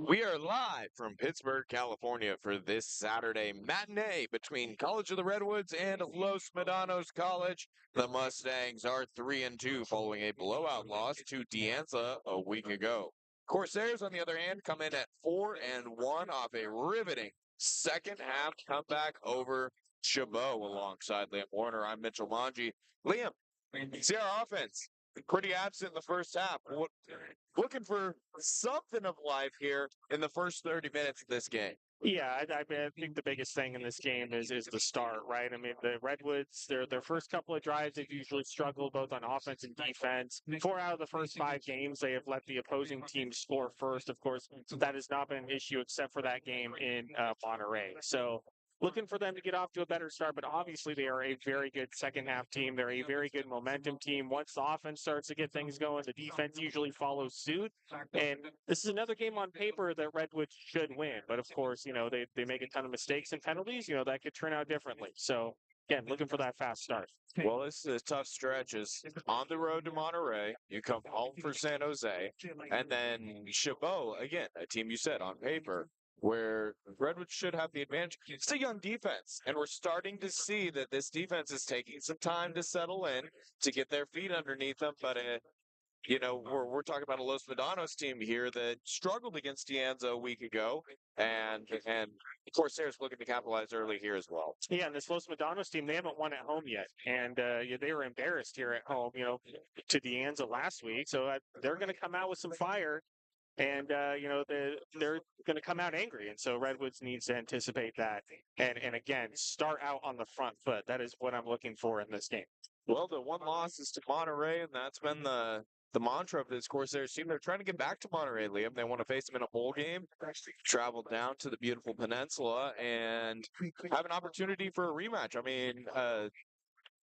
We are live from Pittsburg, California for this Saturday matinee between College of the Redwoods and Los Medanos College. The Mustangs are 3-2 following a blowout loss to De Anza a week ago. Corsairs, on the other hand, come in at 4-1 off a riveting second half comeback over Chabot alongside Liam Warner. I'm Mitchell Manji. Liam, see our offense pretty absent in the first half. Looking for something of life here in the first 30 minutes of this game. Yeah, I mean, I think the biggest thing in this game is the start, right? I mean, the Redwoods, their first couple of drives, they've usually struggled both on offense and defense. 4 out of the first 5 games, they have let the opposing team score first. Of course, that has not been an issue except for that game in Monterey. So looking for them to get off to a better start, but obviously they are a very good second half team. They're a very good momentum team. Once the offense starts to get things going, the defense usually follows suit. And this is another game on paper that Redwoods should win. But of course, they make a ton of mistakes and penalties, that could turn out differently. So again, looking for that fast start. Well, this is a tough stretch. Is on the road to Monterey. You come home for San Jose, and then Chabot, again, a team you said on paper, where Redwood should have the advantage. It's a young defense, and we're starting to see that this defense is taking some time to settle in, to get their feet underneath them. But we're talking about a Los Medanos team here that struggled against De Anza a week ago, and Corsairs looking to capitalize early here as well. Yeah, and this Los Medanos team, they haven't won at home yet, and they were embarrassed here at home, to De Anza last week. So they're going to come out with some fire. And they're going to come out angry, and so Redwoods needs to anticipate that, and again start out on the front foot. That is what I'm looking for in this game. Well, the one loss is to Monterey, and that's been the mantra of this Corsairs team. They're trying to get back to Monterey, Liam. They want to face them in a bowl game, travel down to the beautiful peninsula, and have an opportunity for a rematch. I mean,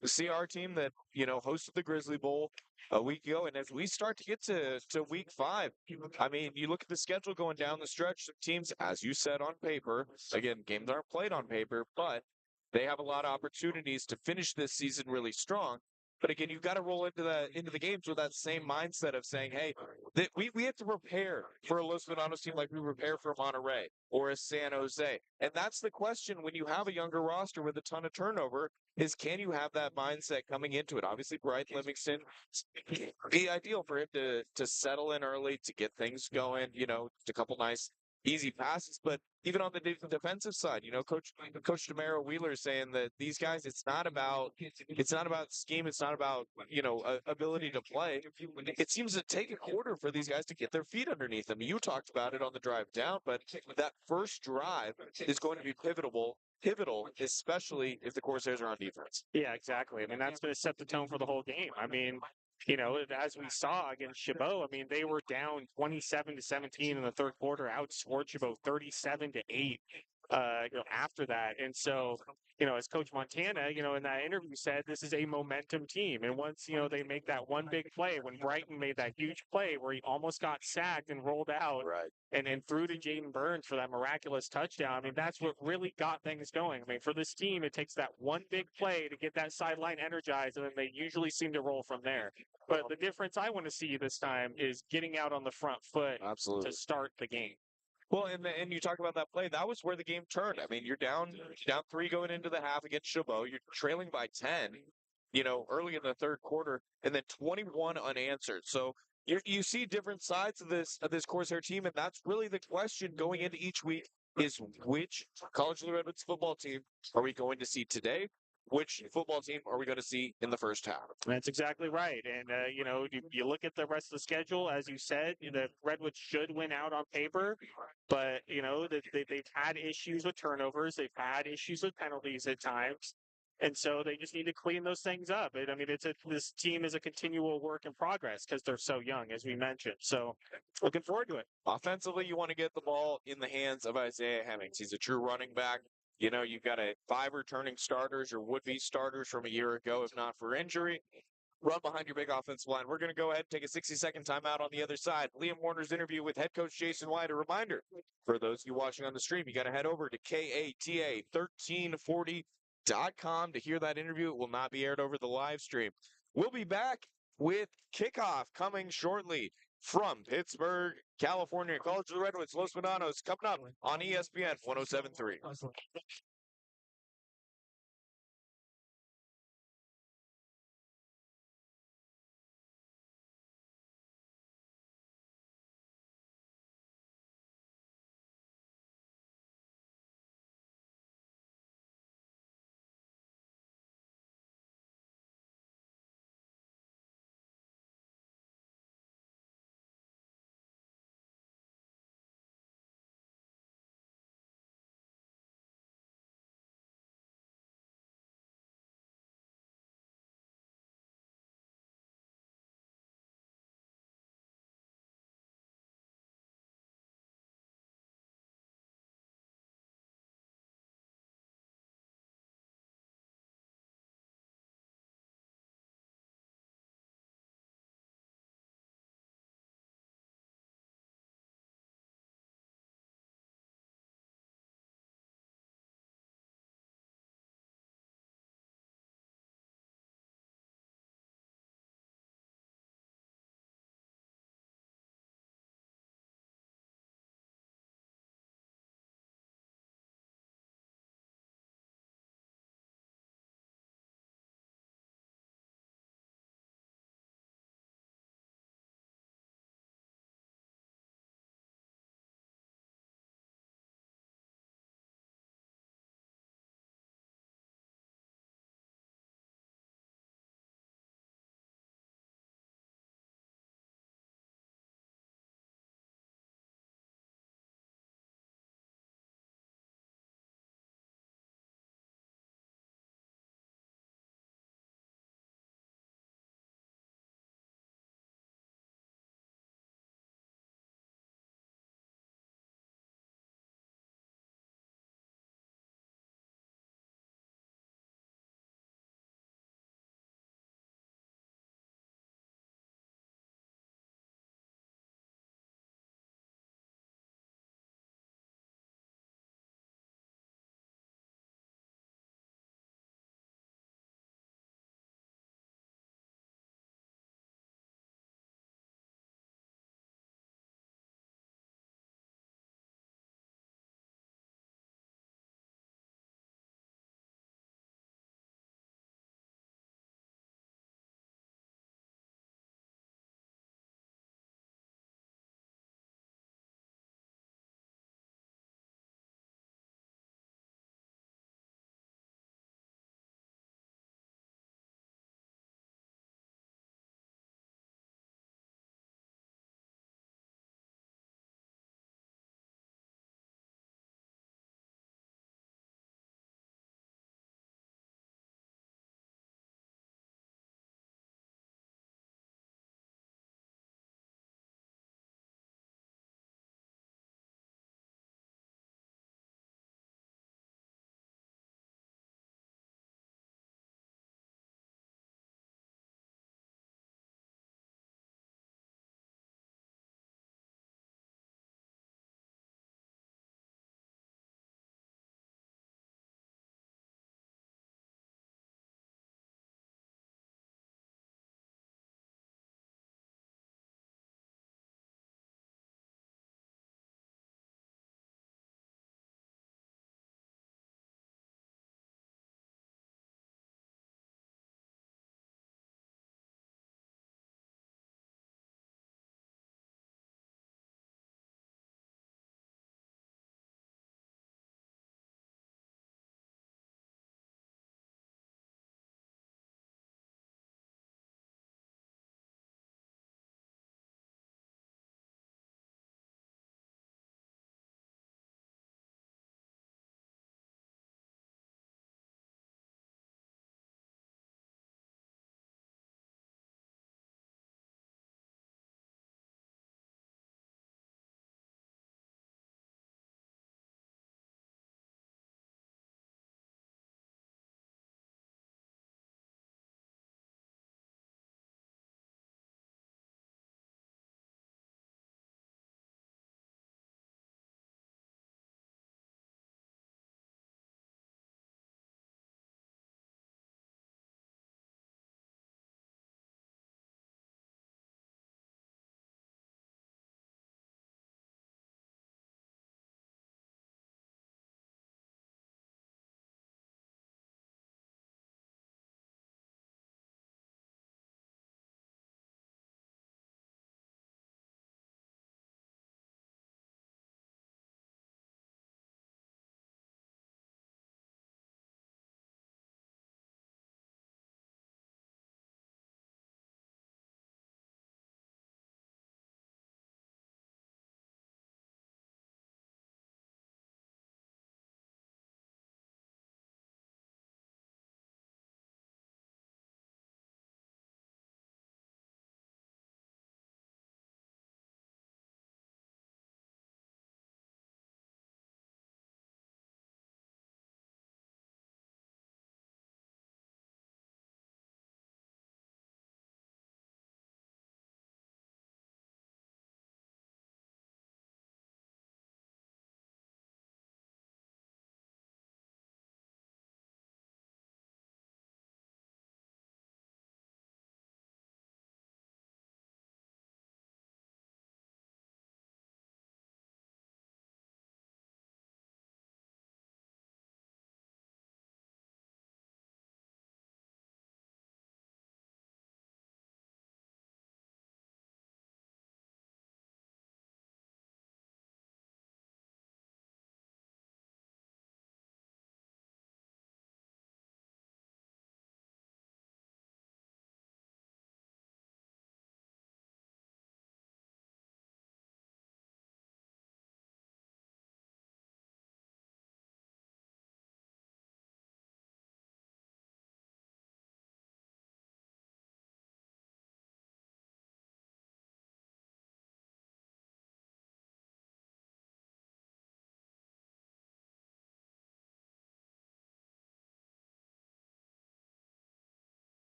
the CR team that hosted the Grizzly Bowl a week ago, and as we start to get to week 5, I mean, you look at the schedule going down the stretch. Teams, as you said, on paper, again, games aren't played on paper, but they have a lot of opportunities to finish this season really strong. But again, you've got to roll into the games with that same mindset of saying, hey, we have to prepare for a Los Medanos team like we prepare for a Monterey or a San Jose. And that's the question when you have a younger roster with a ton of turnover is can you have that mindset coming into it? Obviously, Bryce Livingston, be ideal for him to settle in early, to get things going, a couple nice easy passes, but even on the defensive side, Coach Demaro Wheeler is saying that these guys, it's not about scheme, it's not about ability to play. It seems to take a quarter for these guys to get their feet underneath them. You talked about it on the drive down, but that first drive is going to be pivotal, especially if the Corsairs are on defense. Yeah, exactly. I mean, that's going to set the tone for the whole game. I mean, as we saw against Chabot, I mean, they were down 27-17 in the third quarter, outscored Chabot 37-8. After that. And so, as Coach Montana, in that interview said, this is a momentum team. And once, they make that one big play, when Brighton made that huge play where he almost got sacked and rolled out right, and threw to Jaden Burns for that miraculous touchdown, I mean, that's what really got things going. I mean, for this team, it takes that one big play to get that sideline energized, and then they usually seem to roll from there. But the difference I want to see this time is getting out on the front foot absolutely, to start the game. Well, and you talk about that play. That was where the game turned. I mean, you're down 3 going into the half against Chabot. You're trailing by 10, early in the third quarter, and then 21 unanswered. So you see different sides of this Corsair team, and that's really the question going into each week is which College of the Redwoods football team are we going to see today? Which football team are we going to see in the first half? That's exactly right. And, you look at the rest of the schedule, as you said, the Redwoods should win out on paper. But, they've had issues with turnovers. They've had issues with penalties at times. And so they just need to clean those things up. This team is a continual work in progress because they're so young, as we mentioned. So looking forward to it. Offensively, you want to get the ball in the hands of Isaiah Hemmings. He's a true running back. You've got 5 returning starters or would-be starters from a year ago, if not for injury. Run behind your big offensive line. We're going to go ahead and take a 60-second timeout on the other side. Liam Warner's interview with head coach Jason White. A reminder, for those of you watching on the stream, you got to head over to KATA1340.com to hear that interview. It will not be aired over the live stream. We'll be back with kickoff coming shortly from Pittsburg, California College of the Redwoods, Los Medanos, coming up on ESPN 107.3.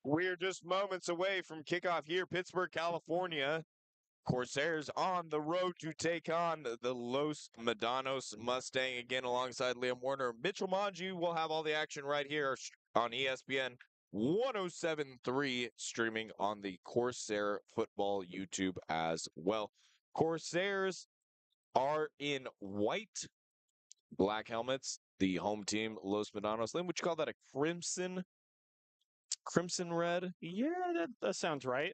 We're just moments away from kickoff here, Pittsburg, California. Corsairs on the road to take on the Los Medanos Mustang again alongside Liam Warner. Mitchell Manji will have all the action right here on ESPN 107.3, streaming on the Corsair Football YouTube as well. Corsairs are in white, black helmets. The home team, Los Medanos. Liam, would you call that a crimson red? Yeah, that sounds right.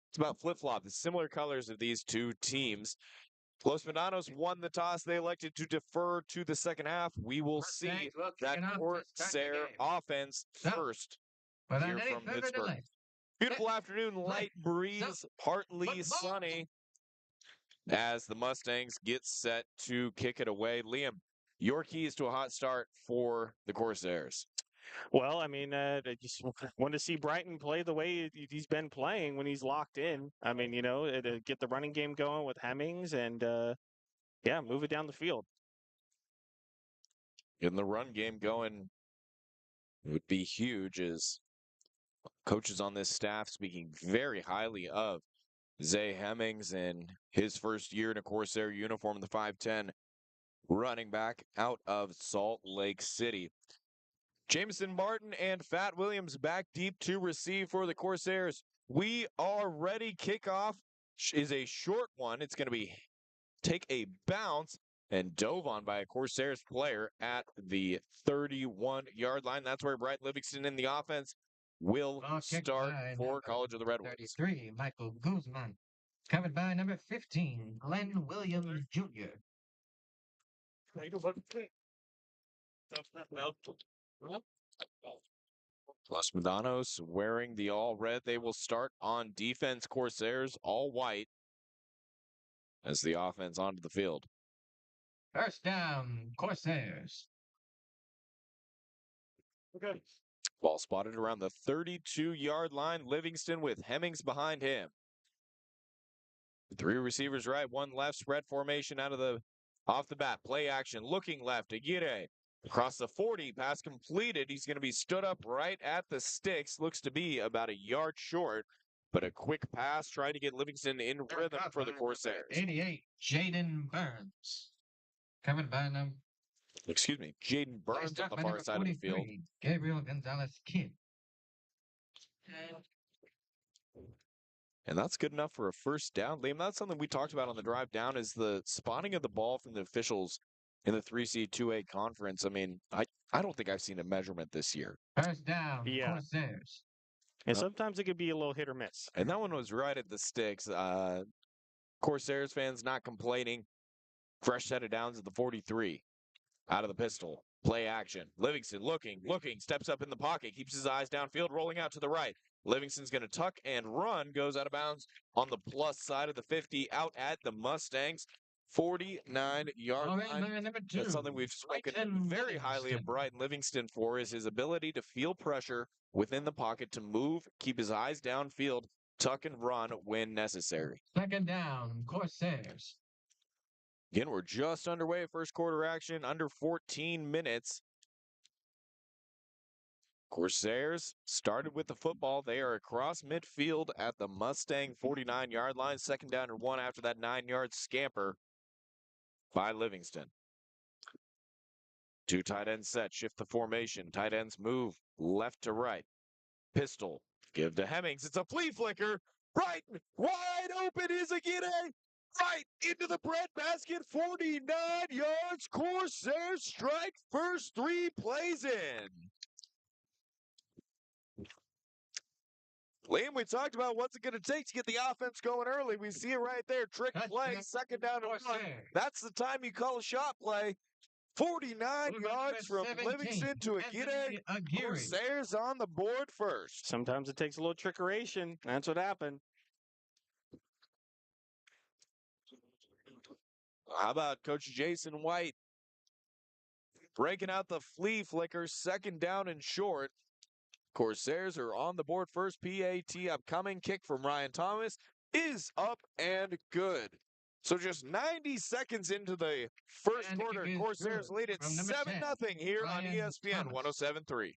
It's about flip-flop, the similar colors of these two teams. Los Medanos won the toss. They elected to defer to the second half. We will see that Corsair offense first here from Pittsburgh. Beautiful afternoon, light breeze, partly sunny as the Mustangs get set to kick it away. Liam, your keys to a hot start for the Corsairs. Well, I mean, I just want to see Brighton play the way he's been playing when he's locked in. I mean, to get the running game going with Hemmings and, move it down the field. Getting the run game going would be huge, as coaches on this staff speaking very highly of Zay Hemmings in his first year in a Corsair uniform, the 5'10 running back out of Salt Lake City. Jameson Martin and Fat Williams back deep to receive for the Corsairs. We are ready. Kickoff is a short one. It's going to be take a bounce and dove on by a Corsairs player at the 31-yard line. That's where Bright Livingston in the offense will start for College of the Redwoods. 33, Michael Guzman. Covered by number 15, Glenn Williams Jr. Los Medanos wearing the all red. They will start on defense. Corsairs all white as the offense onto the field. First down, Corsairs. Okay. Ball spotted around the 32-yard line. Livingston with Hemmings behind him. 3 receivers right, 1 left. Spread formation off the bat. Play action. Looking left. Aguirre across the 40. Pass completed. He's going to be stood up right at the sticks. Looks to be about a yard short, but a quick pass trying to get Livingston in rhythm for the Corsairs. 88, Jaden Burns. Covered by number. Excuse me, Jaden Burns on the far side of the field. Gabriel Gonzalez Kidd. And that's good enough for a first down. Liam, that's something we talked about on the drive down, is the spotting of the ball from the officials in the 3C 2A conference. I mean, I don't think I've seen a measurement this year. First down, Corsairs. And sometimes it could be a little hit or miss. And that one was right at the sticks. Corsairs fans not complaining. Fresh set of downs at the 43. Out of the pistol. Play action. Livingston looking, steps up in the pocket, keeps his eyes downfield, rolling out to the right. Livingston's going to tuck and run, goes out of bounds on the plus side of the 50, out at the Mustangs. 49-yard line. That's something we've spoken very highly of Brighton Livingston for, is his ability to feel pressure within the pocket, to move, keep his eyes downfield, tuck and run when necessary. Second down, Corsairs. Again, we're just underway. First quarter action, under 14 minutes. Corsairs started with the football. They are across midfield at the Mustang 49-yard line. Second down and 1 after that 9-yard scamper by Livingston. 2 tight ends set. Shift the formation. Tight ends move left to right. Pistol. Give to Hemmings. It's a flea flicker. Right. Wide open is Aguirre. Right into the breadbasket, 49 yards. Corsairs strike first, 3 plays in. Liam, we talked about what's it going to take to get the offense going early. We see it right there. Trick play, second down and 1. That's the time you call a shot play. 49 yards from Livingston to Aguirre. Corsairs on the board first. Sometimes it takes a little trickeration. That's what happened. How about Coach Jason White breaking out the flea flicker, second down and short. Corsairs are on the board first. PAT upcoming. Kick from Ryan Thomas is up and good. So just 90 seconds into the first quarter, Corsairs lead it 7-0 here on ESPN 107.3.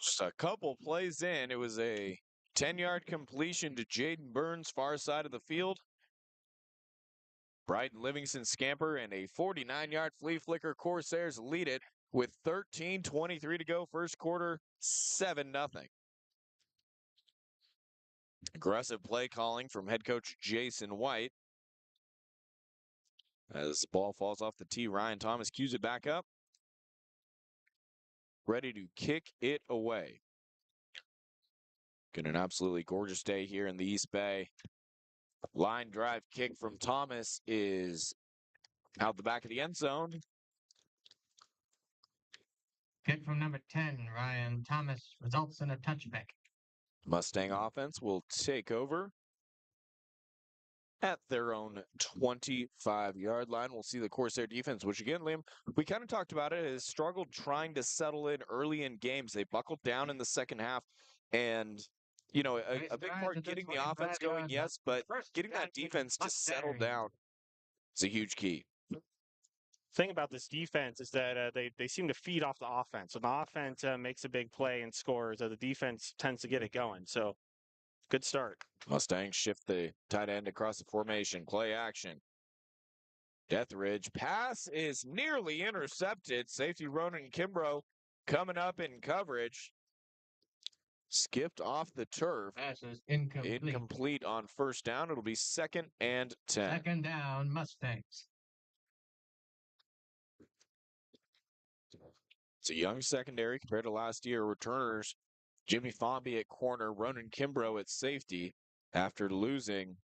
Just a couple plays in, it was a 10-yard completion to Jaden Burns, far side of the field. Brighton Livingston scamper and a 49-yard flea flicker. Corsairs lead it with 13:23 to go. First quarter, 7-0. Aggressive play calling from head coach Jason White. As the ball falls off the tee, Ryan Thomas cues it back up. Ready to kick it away. Get an absolutely gorgeous day here in the East Bay. Line drive kick from Thomas is out the back of the end zone. Kick from number 10, Ryan Thomas, results in a touchback. Mustang offense will take over at their own 25-yard line. We'll see the Corsair defense, which again, Liam, we kind of talked about it, has struggled trying to settle in early in games. They buckled down in the second half, and a big part getting the offense going, yes, but getting that defense to settle down is a huge key. Thing about this defense is that they seem to feed off the offense. When the offense makes a big play and scores, the defense tends to get it going. So, good start. Mustangs shift the tight end across the formation. Play action. Deathridge pass is nearly intercepted. Safety Ronan Kimbrough coming up in coverage. Skipped off the turf. Pass is incomplete. Incomplete on first down. It'll be 2nd and 10. Second down, Mustangs. It's a young secondary compared to last year. Returners, Jimmy Fomby at corner, Ronan Kimbrough at safety after losing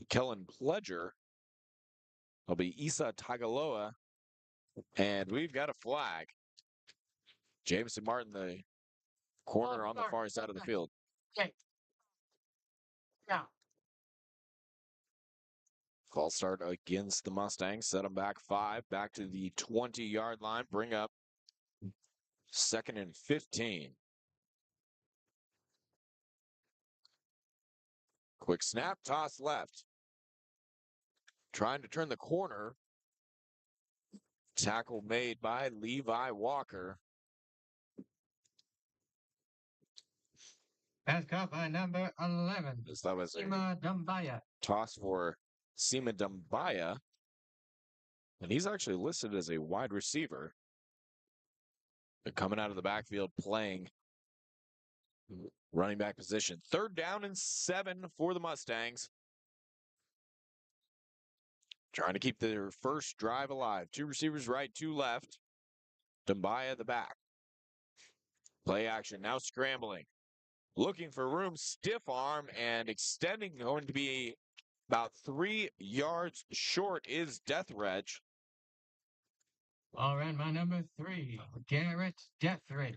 Kellen Pledger. It'll be Isa Tagaloa, and we've got a flag. Jameson Martin, the corner on the far side of the field. Okay. Yeah. False start against the Mustangs. Set them back 5, back to the 20-yard line. Bring up 2nd and 15. Quick snap, toss left. Trying to turn the corner. Tackle made by Levi Walker. Pass caught by number 11, That was a Sima Dumbaya. toss for Sima Dumbaya. And he's actually listed as a wide receiver. But coming out of the backfield playing running back position. 3rd down and 7 for the Mustangs. Trying to keep their first drive alive. 2 receivers right, 2 left. Dumbaya the back. Play action, now scrambling. Looking for room, stiff arm, and extending, going to be about 3 yards short is Deathridge. Ball ran by number 3, Garrett Deathridge.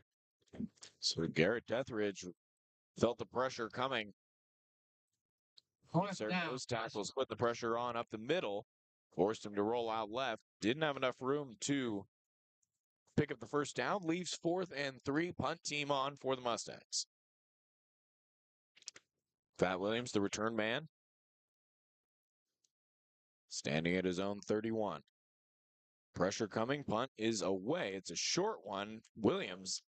So Garrett Deathridge felt the pressure coming. Fourth down. Those tackles put the pressure on up the middle, forced him to roll out left. Didn't have enough room to pick up the first down. Leaves 4th and 3. Punt team on for the Mustangs. Fat Williams, the return man, standing at his own 31. Pressure coming. Punt is away. It's a short one. Williams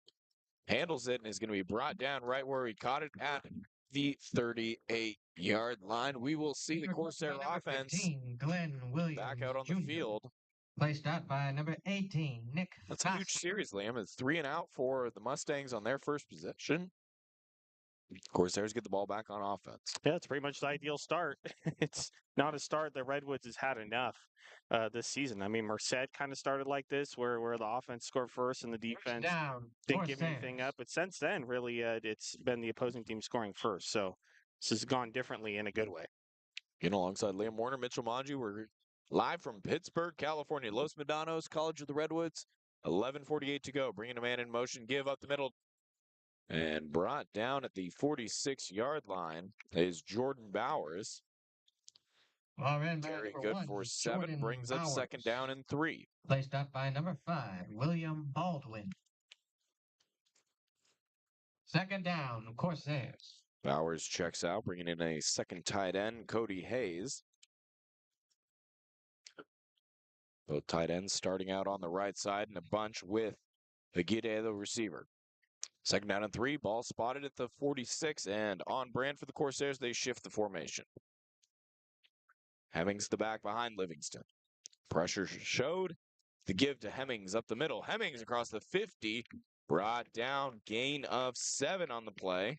handles it and is going to be brought down right where he caught it at the 38-yard line. We will see the Corsair offense 15, Glenn Williams back out on Jr. the field. Placed out by number 18, Nick That's a huge Foster. series, Liam. It's 3 and out for the Mustangs on their first possession. Corsairs get the ball back on offense. Yeah, it's pretty much the ideal start. It's not a start that Redwoods has had enough this season. I mean, Merced kind of started like this, where the offense scored first and the defense didn't give anything up. But since then, really, it's been the opposing team scoring first. So this has gone differently in a good way. Getting alongside Liam Warner, Mitchell Manju. We're live from Pittsburg, California. Los Medanos, College of the Redwoods. 11:48 to go. Bringing a man in motion. Give up the middle. And brought down at the 46-yard line is Jordan Bowers. Very good for 7. Jordan Brings up Bowers. 2nd down and 3. Placed up by number 5, William Baldwin. 2nd down, Corsairs. Bowers checks out, bringing in a 2nd tight end, Cody Hayes. Both tight ends starting out on the right side in a bunch with Aguirre, the receiver. Second down and 3, ball spotted at the 46, and on brand for the Corsairs, they shift the formation. Hemmings the back behind Livingston. Pressure showed. The give to Hemmings up the middle. Hemmings across the 50, brought down, gain of 7 on the play.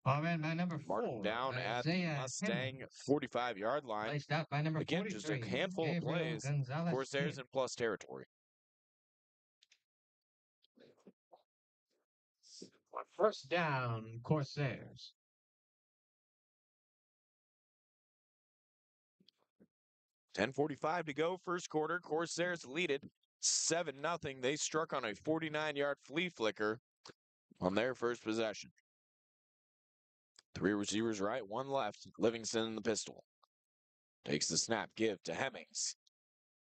All right, by number 4, Marked down at the Isaiah Mustang Hemmings. 45-yard line. Placed out by number Again, just a 43, handful of Gabriel plays. Gonzalez. Corsairs in plus territory. First down, Corsairs. 10:45 to go, first quarter. Corsairs lead it 7-0. They struck on a 49-yard flea flicker on their first possession. 3 receivers right, 1 left. Livingston in the pistol. Takes the snap, give to Hemmings.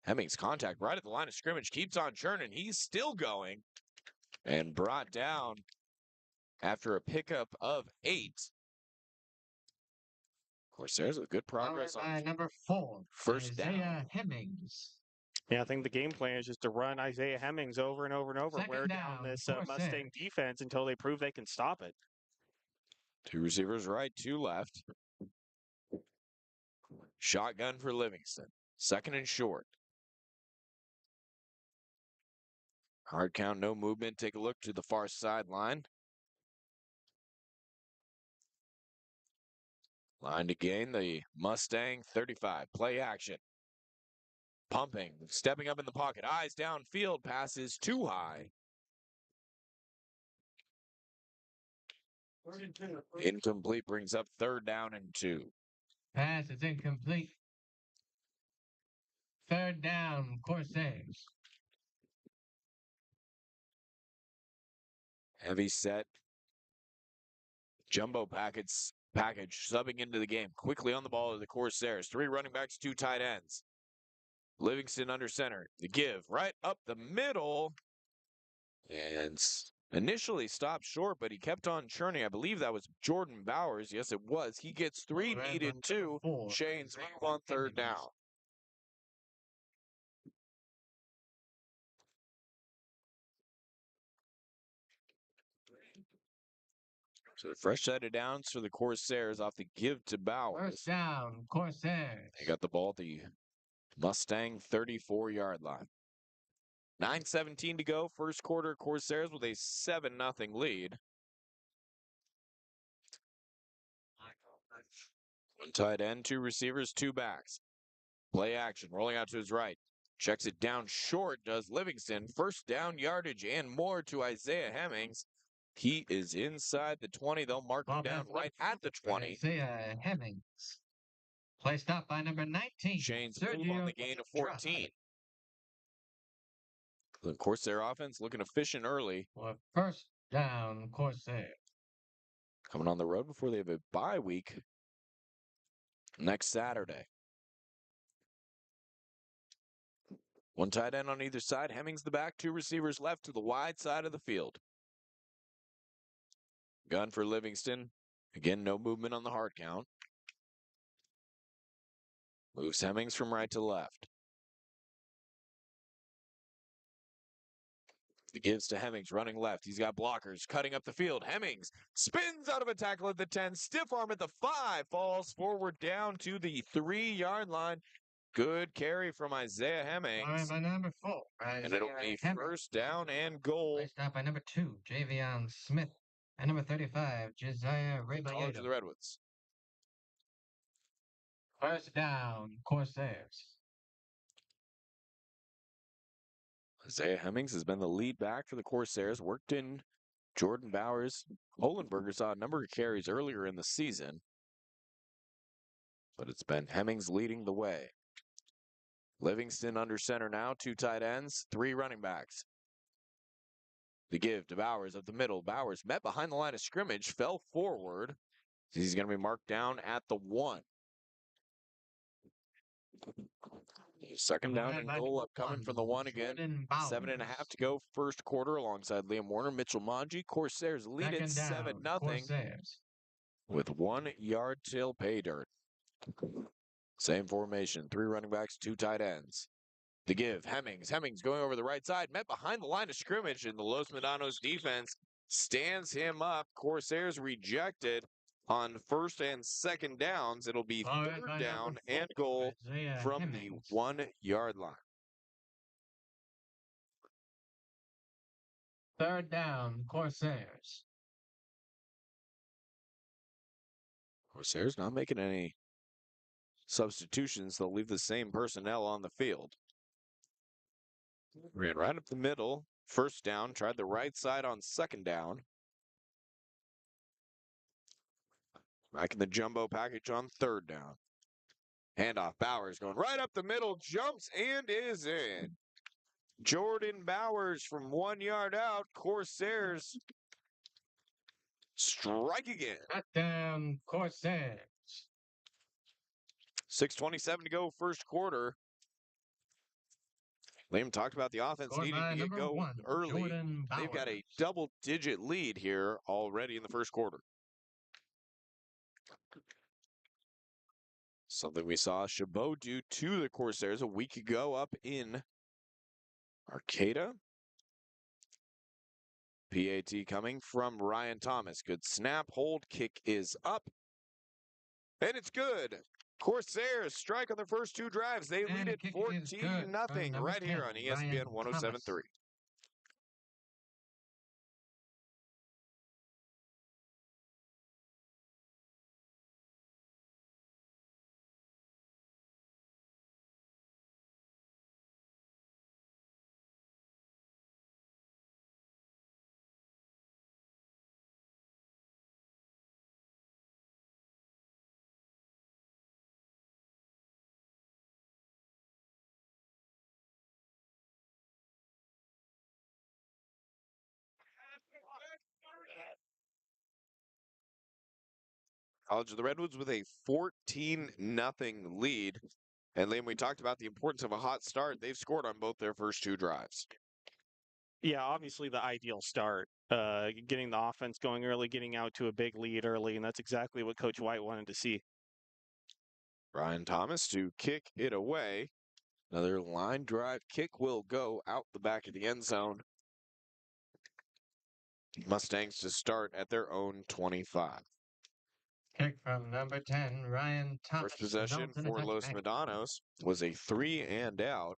Hemmings contact right at the line of scrimmage, keeps on churning. He's still going and brought down after a pickup of 8. Corsairs with good progress on number 4, first Isaiah down. Hemmings. Yeah, I think the game plan is just to run Isaiah Hemmings over and over and over, Second wear down, down this Corsairs. Mustang defense until they prove they can stop it. 2 receivers right, 2 left. Shotgun for Livingston. Second and short. Hard count, no movement. Take a look to the far sideline. Line to gain, the Mustang 35. Play action. Pumping, stepping up in the pocket. Eyes downfield, passes too high. Incomplete, brings up third down and 2. Pass is incomplete. Third down, Corsairs. Heavy set. Jumbo package subbing into the game. Quickly on the ball to the Corsairs. 3 running backs, 2 tight ends. Livingston under center. The give right up the middle. And initially stopped short, but he kept on churning. I believe that was Jordan Bowers. Yes, it was. He gets 3, needed 2. Shane's move on third down. So the fresh set of downs for the Corsairs off the give to Bowers. First down, Corsairs. They got the ball at the Mustang 34-yard line. 9:17 to go, first quarter. Corsairs with a 7-0 lead. 1 tight end, 2 receivers, 2 backs. Play action, rolling out to his right. Checks it down short, does Livingston. First down yardage and more to Isaiah Hemmings. He is inside the 20. They'll mark him down right at the 20. Isaiah Hemmings. Placed out by number 19. Shane's move on the gain of 14. The Corsair offense looking efficient early. For first down, Corsair. Coming on the road before they have a bye week next Saturday. 1 tight end on either side. Hemmings the back, 2 receivers left to the wide side of the field. Gun for Livingston. Again, no movement on the hard count. Moves Hemmings from right to left. He gives to Hemmings, running left. He's got blockers, cutting up the field. Hemmings spins out of a tackle at the 10. Stiff arm at the 5. Falls forward down to the 3-yard line. Good carry from Isaiah Hemmings. By number 4. And it'll be first down and goal. Placed out by number 2, Javion Smith. And number 35, Josiah College of the Redwoods. First down, Corsairs. Isaiah Hemmings has been the lead back for the Corsairs. Worked in Jordan Bowers. Holenberger saw a number of carries earlier in the season. But it's been Hemmings leading the way. Livingston under center now. 2 tight ends, 3 running backs. The give to Bowers up the middle. Bowers met behind the line of scrimmage, fell forward. He's going to be marked down at the 1. Second down and goal upcoming from the 1 again. 7.5 to go, first quarter, alongside Liam Warner, Mitchell Manji. Corsairs lead it 7-0 with 1 yard till pay dirt. Same formation, 3 running backs, 2 tight ends. The give, Hemmings. Hemmings going over the right side, met behind the line of scrimmage, and the Los Medanos defense stands him up. Corsairs rejected on first and second downs. It'll be All right, third by down number and 4, goal Isaiah from Hemmings. the 1-yard line. Third down, Corsairs. Corsairs not making any substitutions. They'll leave the same personnel on the field. Ran right up the middle. First down. Tried the right side on second down. Back in the jumbo package on third down. Handoff. Bowers going right up the middle. Jumps and is in. Jordan Bowers from 1 yard out. Corsairs strike again. Touchdown, Corsairs. 6:27 to go, first quarter. Liam talked about the offense Scored needing by to get number going 1, early. Jordan Bowers. They've got a double-digit lead here already in the first quarter. Something we saw Chabot do to the Corsairs a week ago up in Arcata. PAT coming from Ryan Thomas. Good snap, hold, kick is up. And it's good. Corsairs strike on their first two drives. They lead it 14-0 right here on ESPN 107.3. College of the Redwoods with a 14-0 lead. And Liam, we talked about the importance of a hot start. They've scored on both their first two drives. Yeah, obviously the ideal start. Getting the offense going early, getting out to a big lead early, and that's exactly what Coach White wanted to see. Ryan Thomas to kick it away. Another line drive kick will go out the back of the end zone. Mustangs to start at their own 25. Kick from number 10, Ryan Thomas. First possession for Los Medanos was a 3-and-out,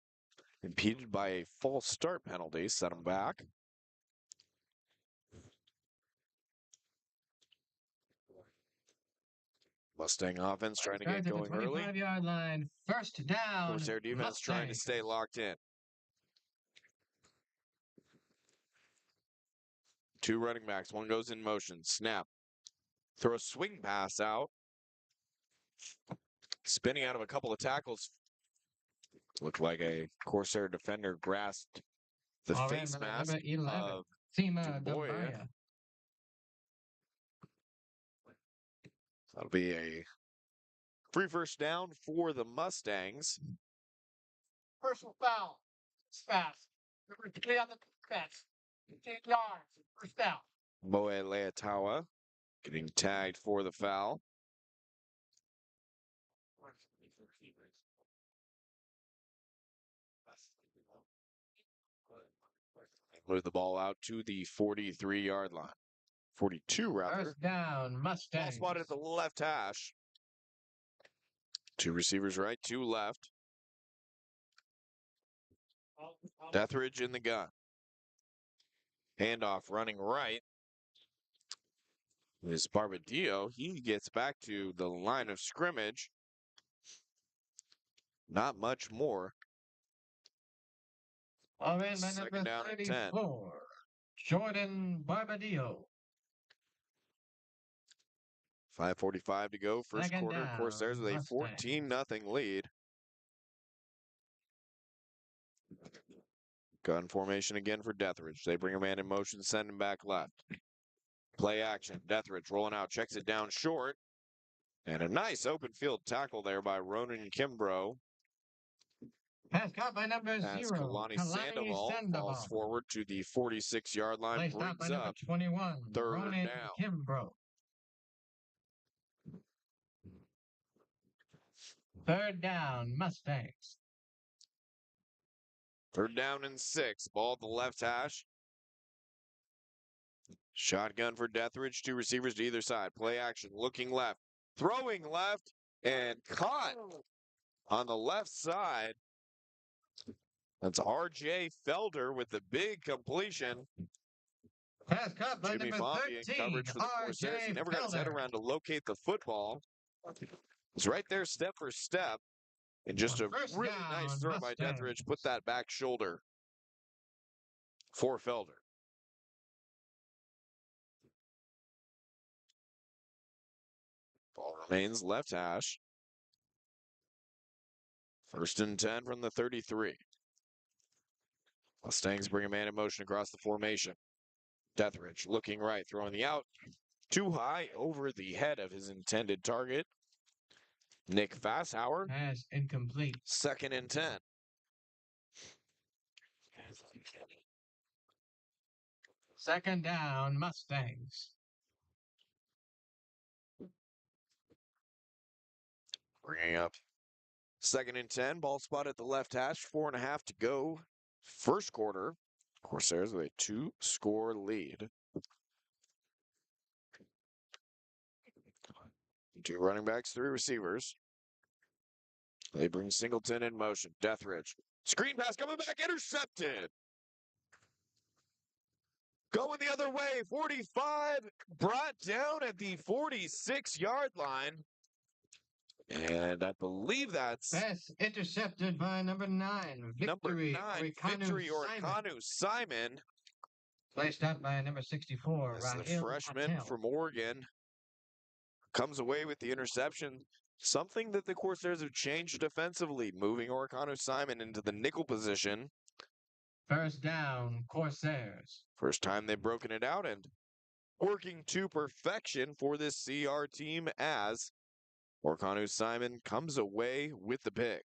impeded by a false start penalty, set them back. Mustang offense trying to get going early. 25-yard line, first down. Corsair defense trying to stay locked in. Two running backs, one goes in motion, snap. Throw a swing pass out. Spinning out of a couple of tackles. Looked like a Corsair defender grasped the face mask number 11, of Sima Dubois. Dubois. That'll be a free first down for the Mustangs. Personal foul. It's fast. Number 3 on the defense. 8 yards. First down. Moe Leatawa getting tagged for the foul. Move the ball out to the 43-yard line. 42, rather. First down, Mustangs. Ball spotted at the left hash. Two receivers right, two left. Deathridge in the gun. Handoff running right. Is Barbadillo. He gets back to the line of scrimmage. Not much more. All in by Second number down and 10. 34, Jordan Barbadillo. 5:45 to go. First Second quarter. down, Corsairs with a Mustangs. 14-0 lead. Gun formation again for Deathridge. They bring a man in motion, send him back left. Play action. Deathridge rolling out, checks it down short. And a nice open field tackle there by Ronan Kimbrough. Pass caught by number As 0, Kalani Kalani Sandoval falls forward to the 46-yard line, Placed out by brings number up 21, third Ronan down. Kimbrough. Third down, Mustangs. Third down and 6. Ball at the left hash. Shotgun for Deathridge. 2 receivers to either side. Play action. Looking left. Throwing left. And caught on the left side. That's R.J. Felder with the big completion. Pass caught by Jimmy number Fonte in 13, coverage for the Corsairs. He R.J. never got his head Felder. around to locate the football. He's right there step for step. And just On a first really nice down, throw by Mustangs. Deathridge. Put that back shoulder for Felder. Ball remains left hash. First and 10 from the 33. Mustangs bring a man in motion across the formation. Deathridge looking right, throwing the out. Too high over the head of his intended target. Nick Fasshauer. Pass incomplete. Second and 10. Second down, Mustangs. Bringing up second and 10. Ball spot at the left hash. 4.5 to go. First quarter. Corsairs with a 2-score lead. 2 running backs, 3 receivers. They bring Singleton in motion. Deathridge. Screen pass coming back. Intercepted. Going the other way. 45. Brought down at the 46-yard line. And I believe that's Pass intercepted by number 9, Victory Orikanu Simon. Placed out by number 64, That's the Rahil freshman Patel. from Oregon. Comes away with the interception. Something that the Corsairs have changed defensively, moving Orikanu Simon into the nickel position. First down, Corsairs. First time they've broken it out and working to perfection for this CR team as Orikanu Simon comes away with the pick.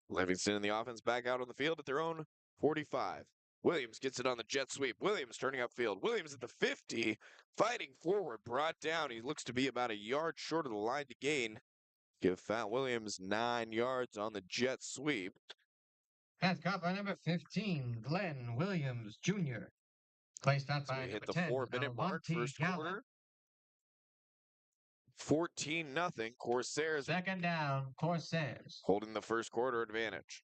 Livingston in the offense back out on the field at their own 45. Williams gets it on the jet sweep. Williams turning upfield. Williams at the 50, fighting forward, brought down. He looks to be about a yard short of the line to gain. Give Fat Williams 9 yards on the jet sweep. Pass caught by number 15, Glenn Williams Jr. Placed out So by we hit number the 10, 4-minute mark, Almonte first Gallup. quarter. 14-0. Corsairs Second down, Corsairs. holding the first quarter advantage.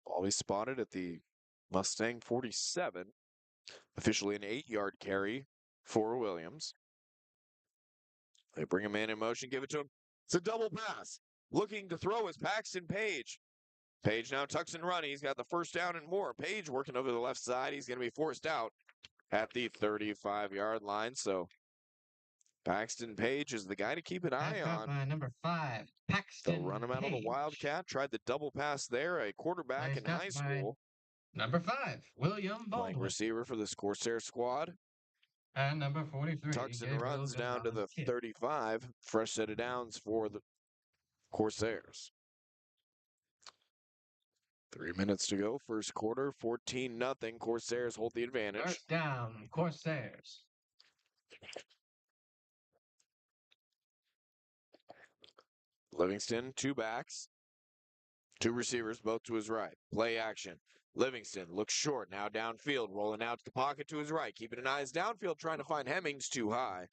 Ball is spotted at the Mustang 47. Officially an 8-yard carry for Williams. They bring a man in motion, give it to him. It's a double pass. Looking to throw is Paxton Page. Page now tucks and run. He's got the first down and more. Page working over the left side. He's going to be forced out at the 35-yard line. So Paxton Page is the guy to keep an eye on. By number 5, Paxton They'll run him out on the Page. Wildcat. Tried the double pass there. A quarterback in Placed out high by school. Number 5, William Playing Baldwin. receiver for this Corsair squad. And number 43, Tucks and Gabriel runs down to the Gonzalez-Kidd. 35. Fresh set of downs for the Corsairs. 3 minutes to go. First quarter. 14-0. Corsairs hold the advantage. First down, Corsairs. Livingston, 2 backs. 2 receivers, both to his right. Play action. Livingston looks short, now downfield, rolling out to the pocket to his right. Keeping an eye downfield, trying to find Hemmings too high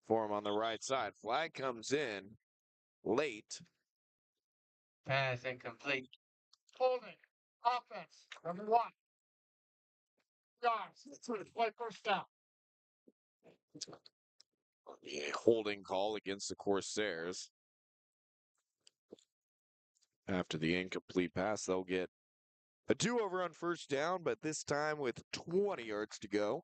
for him on the right side. Flag comes in late. Pass incomplete. Holding. Offense. Number 1. Yards. Play first down. A holding call against the Corsairs. After the incomplete pass, they'll get a do-over on first down, but this time with 20 yards to go.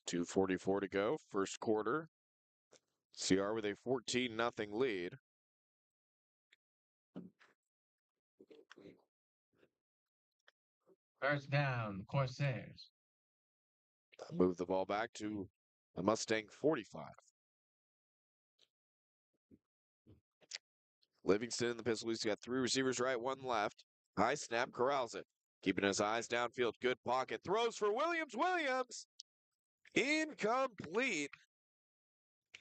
2:44 to go, first quarter. CR with a 14-0 lead. First down, Corsairs. Move the ball back to the Mustang 45. Livingston in the pistol. He's got 3 receivers right, 1 left. High snap, corrals it. Keeping his eyes downfield. Good pocket. Throws for Williams. Williams! Incomplete.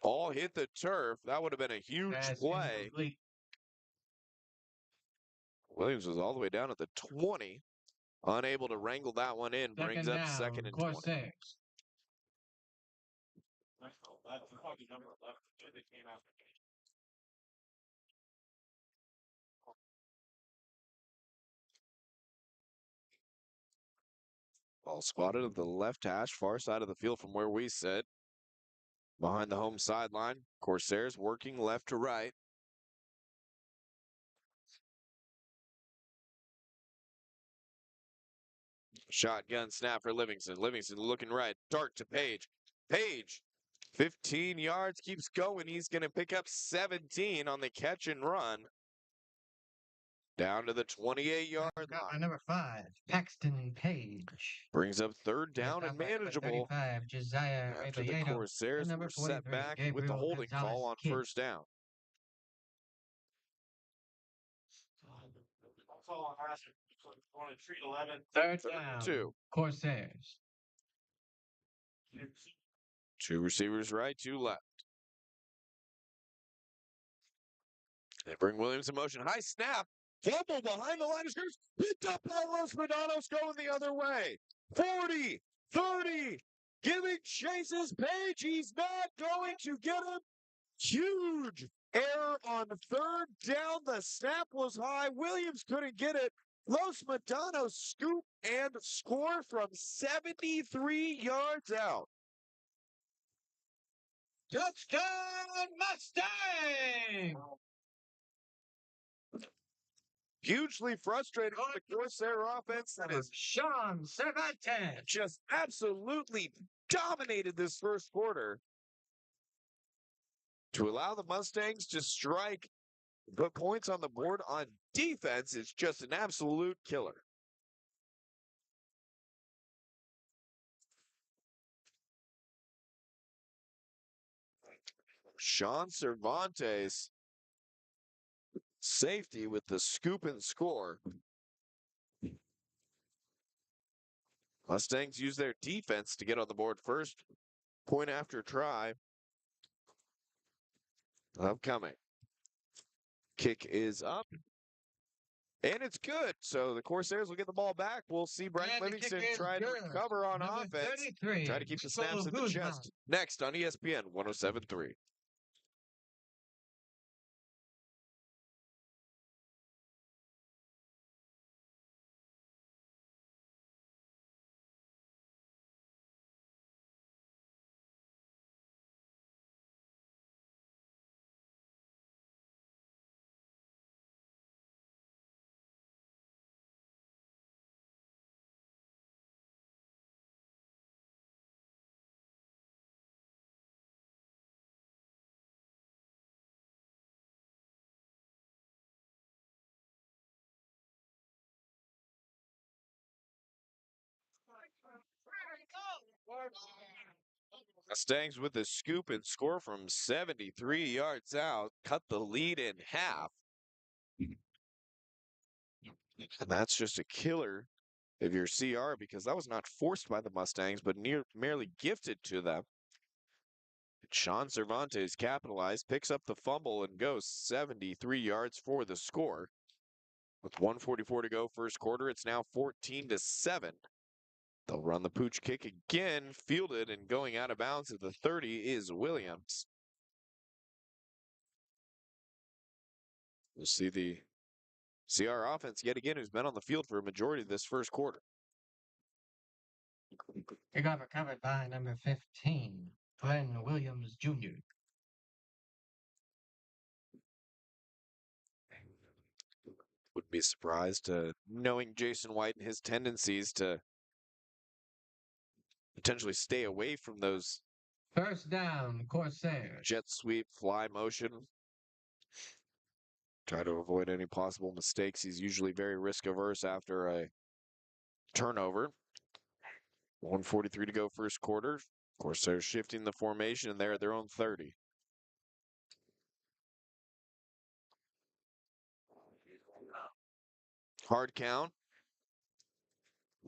All hit the turf. That would have been a huge Pass play. incomplete. Williams was all the way down at the 20. Unable to wrangle that one in. Brings Second up down, second and 20. Corsairs. Ball spotted at the left hash, far side of the field from where we sit. Behind the home sideline. Corsairs working left to right. Shotgun snap for Livingston. Livingston looking right. Dart to Page. Page, 15 yards, keeps going. He's going to pick up 17 on the catch and run. Down to the 28-yard Got my line. number 5, Paxton Page. Brings up third down and Stopped by number manageable 35, Josiah after the Rebolledo. Corsairs And number were set 43, back with the Gabriel holding call Gonzalez on Kidd. first down. Third Third down, and 2. Corsairs. 2 receivers right, 2 left. They bring Williams in motion. High snap. Fumble behind the line of scrimmage. Picked up by Los Medanos going the other way. 40, 30. Giving chases Page. He's not going to get him. Huge error on third down. The snap was high. Williams couldn't get it. Los Medanos scoop and score from 73 yards out. Touchdown Mustang! Hugely frustrating for the Corsair offense that is Sean Cervantes. just absolutely dominated this first quarter. To allow the Mustangs to strike, put points on the board on defense is just an absolute killer. Sean Cervantes, safety with the scoop and score. Mustangs use their defense to get on the board first. Point after try. Upcoming. Kick is up. And it's good. So the Corsairs will get the ball back. We'll see Bryce And the kick Livingston is try to good. recover on Number offense. 33, Try to keep the snaps in the Guzman. chest. Next on ESPN 107.3. Mustangs with a scoop and score from 73 yards out. Cut the lead in half. And that's just a killer of your CR because that was not forced by the Mustangs, but merely gifted to them. Sean Cervantes capitalized, picks up the fumble, and goes 73 yards for the score. With 1:44 to go first quarter, it's now 14-7. They'll run the pooch kick again, fielded and going out of bounds at the 30 is Williams. We'll see the CR offense yet again, who's been on the field for a majority of this first quarter. It got recovered by number 15, Glenn Williams Jr. Wouldn't be surprised knowing Jason White and his tendencies to potentially stay away from those First down, Corsairs. jet sweep, fly motion. Try to avoid any possible mistakes. He's usually very risk averse after a turnover. 1:43 to go first quarter. Of course, they're shifting the formation and they're at their own 30. Hard count.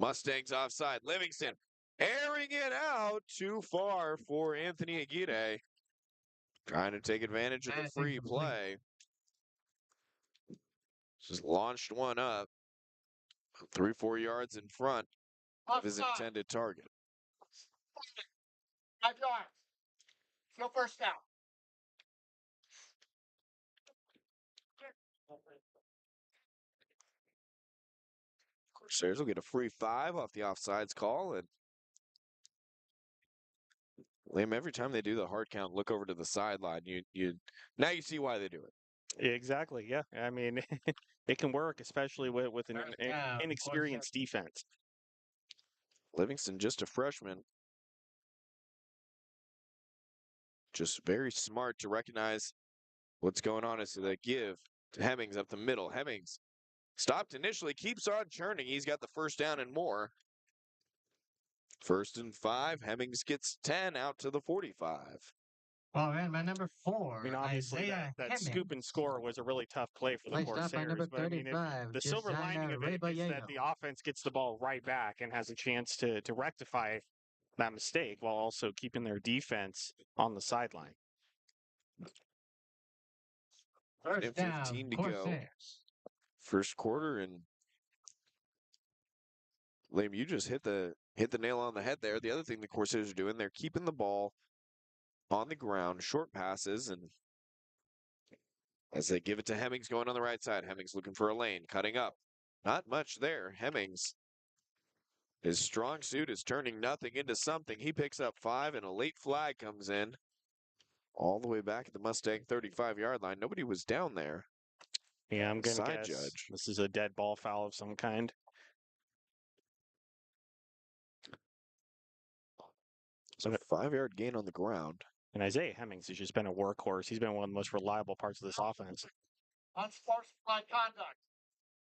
Mustangs offside. Livingston airing it out too far for Anthony Aguirre. Trying to take advantage of the Pass free incomplete. play. Just launched one up. 3-4 yards in front of his Offside. intended target. 5 yards. No first down. Corsairs will get a free 5 off the offsides call. And Liam, every time they do the hard count, look over to the sideline. Now you see why they do it. Exactly. Yeah. I mean, it can work, especially with an First down, inexperienced defense. Livingston, just a freshman. Just very smart to recognize what's going on as they give to Hemmings up the middle. Hemmings stopped initially, keeps on churning. He's got the first down and more. 1st and 5. Hemmings gets 10 out to the 45. Ball ran by number 4, I mean, obviously Isaiah that Hemmings. scoop and score was a really tough play for the Placed off by number Corsairs. But I mean, if 35, the silver lining Josiah of it is that Rebolledo. the offense gets the ball right back and has a chance to rectify that mistake while also keeping their defense on the sideline. First And down, 15 to go. Corsairs. First quarter, and Liam, you just hit the nail on the head there. The other thing the Corsairs are doing, they're keeping the ball on the ground, short passes, and as they give it to Hemmings going on the right side. Hemmings looking for a lane, cutting up. Not much there. Hemmings, his strong suit is turning nothing into something. He picks up 5, and a late flag comes in all the way back at the Mustang 35-yard line. Nobody was down there. Yeah, I'm going to Side guess judge. this is a dead ball foul of some kind. So a 5-yard gain on the ground. And Isaiah Hemmings has just been a workhorse. He's been one of the most reliable parts of this offense. Unsportsmanlike conduct.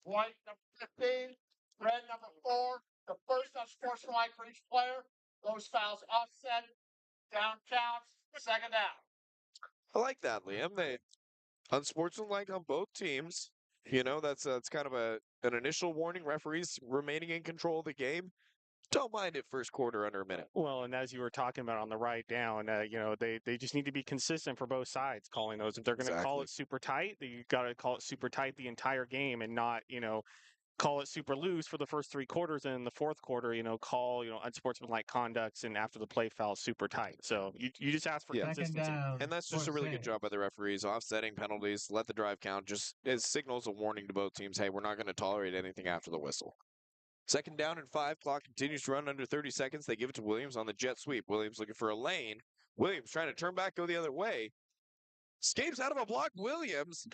White number 15, red number 4. The first unsportsmanlike for each player. Those fouls offset. Down counts. Second down. I like that, Liam. They unsportsmanlike on both teams. You know, that's kind of an initial warning. Referees remaining in control of the game. Don't mind it first quarter under a minute. Well, and as you were talking about on the right down, they just need to be consistent for both sides calling those. If they're going to call Exactly. it super tight, you got to call it super tight the entire game and not, call it super loose for the first 3 quarters, and in the fourth quarter, call, unsportsmanlike conducts and after the play foul super tight. So you just ask for Yeah. Second consistency. down, And that's just a really good Corsairs. job by the referees, offsetting penalties, let the drive count. Just it signals a warning to both teams, hey, we're not going to tolerate anything after the whistle. 2nd down and 5. Clock continues to run under 30 seconds. They give it to Williams on the jet sweep. Williams looking for a lane. Williams trying to turn back, go the other way. Escapes out of a block. Williams,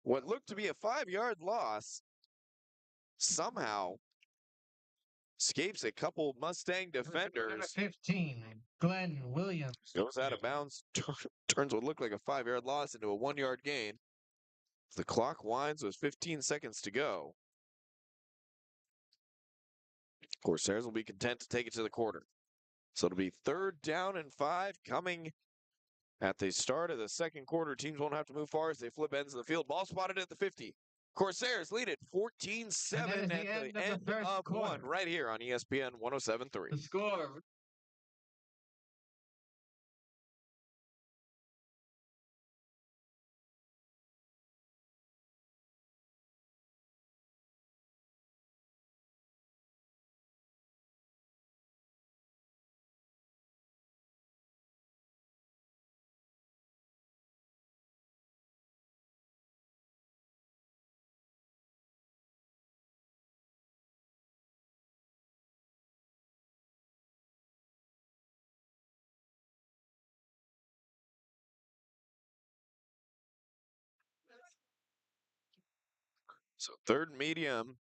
what looked to be a 5-yard loss, somehow escapes a couple Mustang Number defenders. 15, Glenn Williams. Goes out of bounds, turns what looked like a 5-yard loss into a 1-yard gain. The clock winds with 15 seconds to go. Corsairs will be content to take it to the quarter. So it'll be 3rd down and 5 coming at the start of the second quarter. Teams won't have to move far as they flip ends of the field. Ball spotted at the 50. Corsairs lead it 14-7 at the end of one right here on ESPN 107.3. The score. So 3rd medium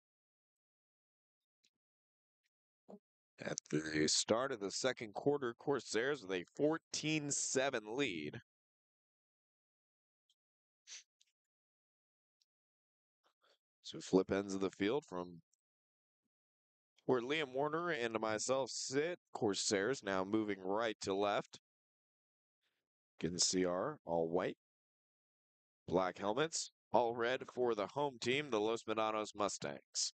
at the start of the second quarter. Corsairs with a 14-7 lead. So flip ends of the field from where Liam Warner and myself sit. Corsairs now moving right to left. Can see our all white, black helmets, all red for the home team, the Los Medanos Mustangs.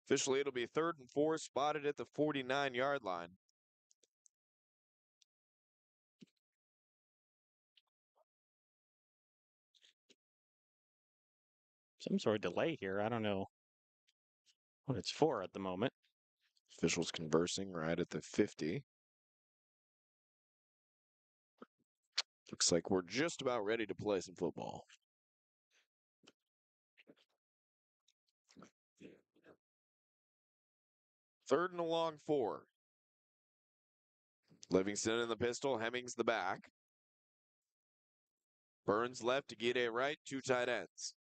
Officially, it'll be 3rd and 4, spotted at the 49-yard line. Some sort of delay here. I don't know what it's for at the moment. Officials conversing right at the 50. Looks like we're just about ready to play some football. Third and a long 4. Livingston in the pistol, Hemmings the back. Burns left to Gide right, 2 tight ends.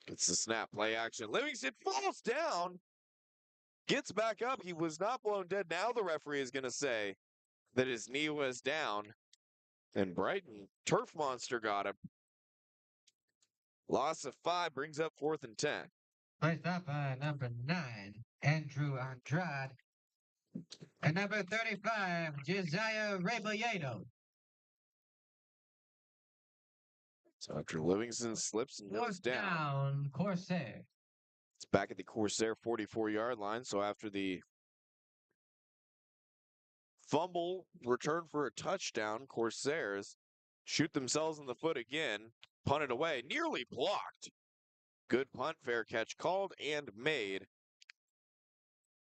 Gets the snap, play action. Livingston falls down. Gets back up. He was not blown dead. Now the referee is going to say that his knee was down. And Brighton, Turf Monster got him. Loss of 5 brings up 4th and 10. Placed up by number 9, Andrew Andrade. And number 35, Josiah Rebolledo. So after Livingston slips and goes down, Corsair. it's back at the Corsair 44-yard line. So after the fumble, return for a touchdown, Corsairs shoot themselves in the foot again, punt it away, nearly blocked. Good punt, fair catch called and made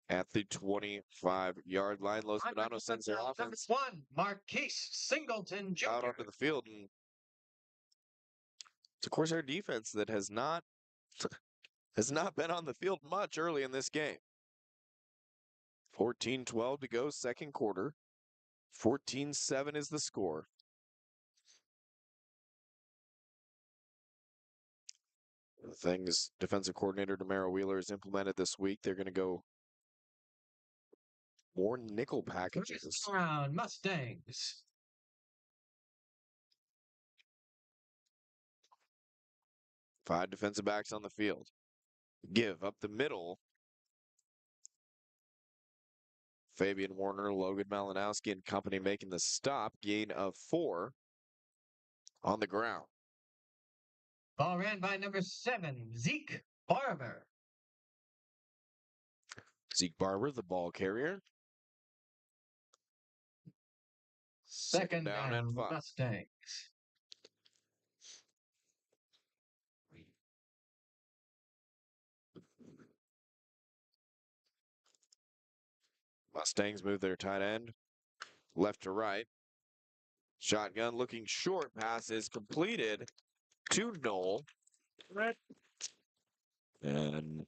at the 25-yard line. Los Medanos sends their offense Number 1, Marquise Singleton Jr. out onto the field. And it's a Corsair defense that has not been on the field much early in this game. 14-12 to go, second quarter. 14-7 is the score. The things defensive coordinator DeMaro Wheeler has implemented this week, they're going to go more nickel packages. Round Mustangs. Five defensive backs on the field. Give up the middle. Fabian Warner, Logan Malinowski, and company making the stop. Gain of 4 on the ground. Ball ran by number 7, Zeke Barber. Zeke Barber, the ball carrier. Second down and 5. Mustangs. Mustangs move their tight end left to right. Shotgun looking short. Pass is completed to Knoll. And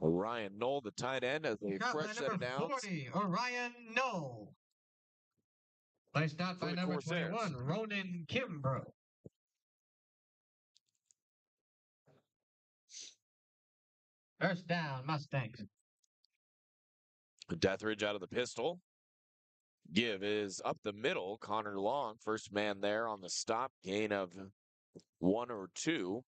Orion Knoll, the tight end, as a fresh set of downs. 40, Orion Knoll. Placed out by number Corsairs. 21, Ronan Kimbrough. First down, Mustangs. Deathridge out of the pistol. Give is up the middle. Connor Long, first man there on the stop. Gain of 1 or 2.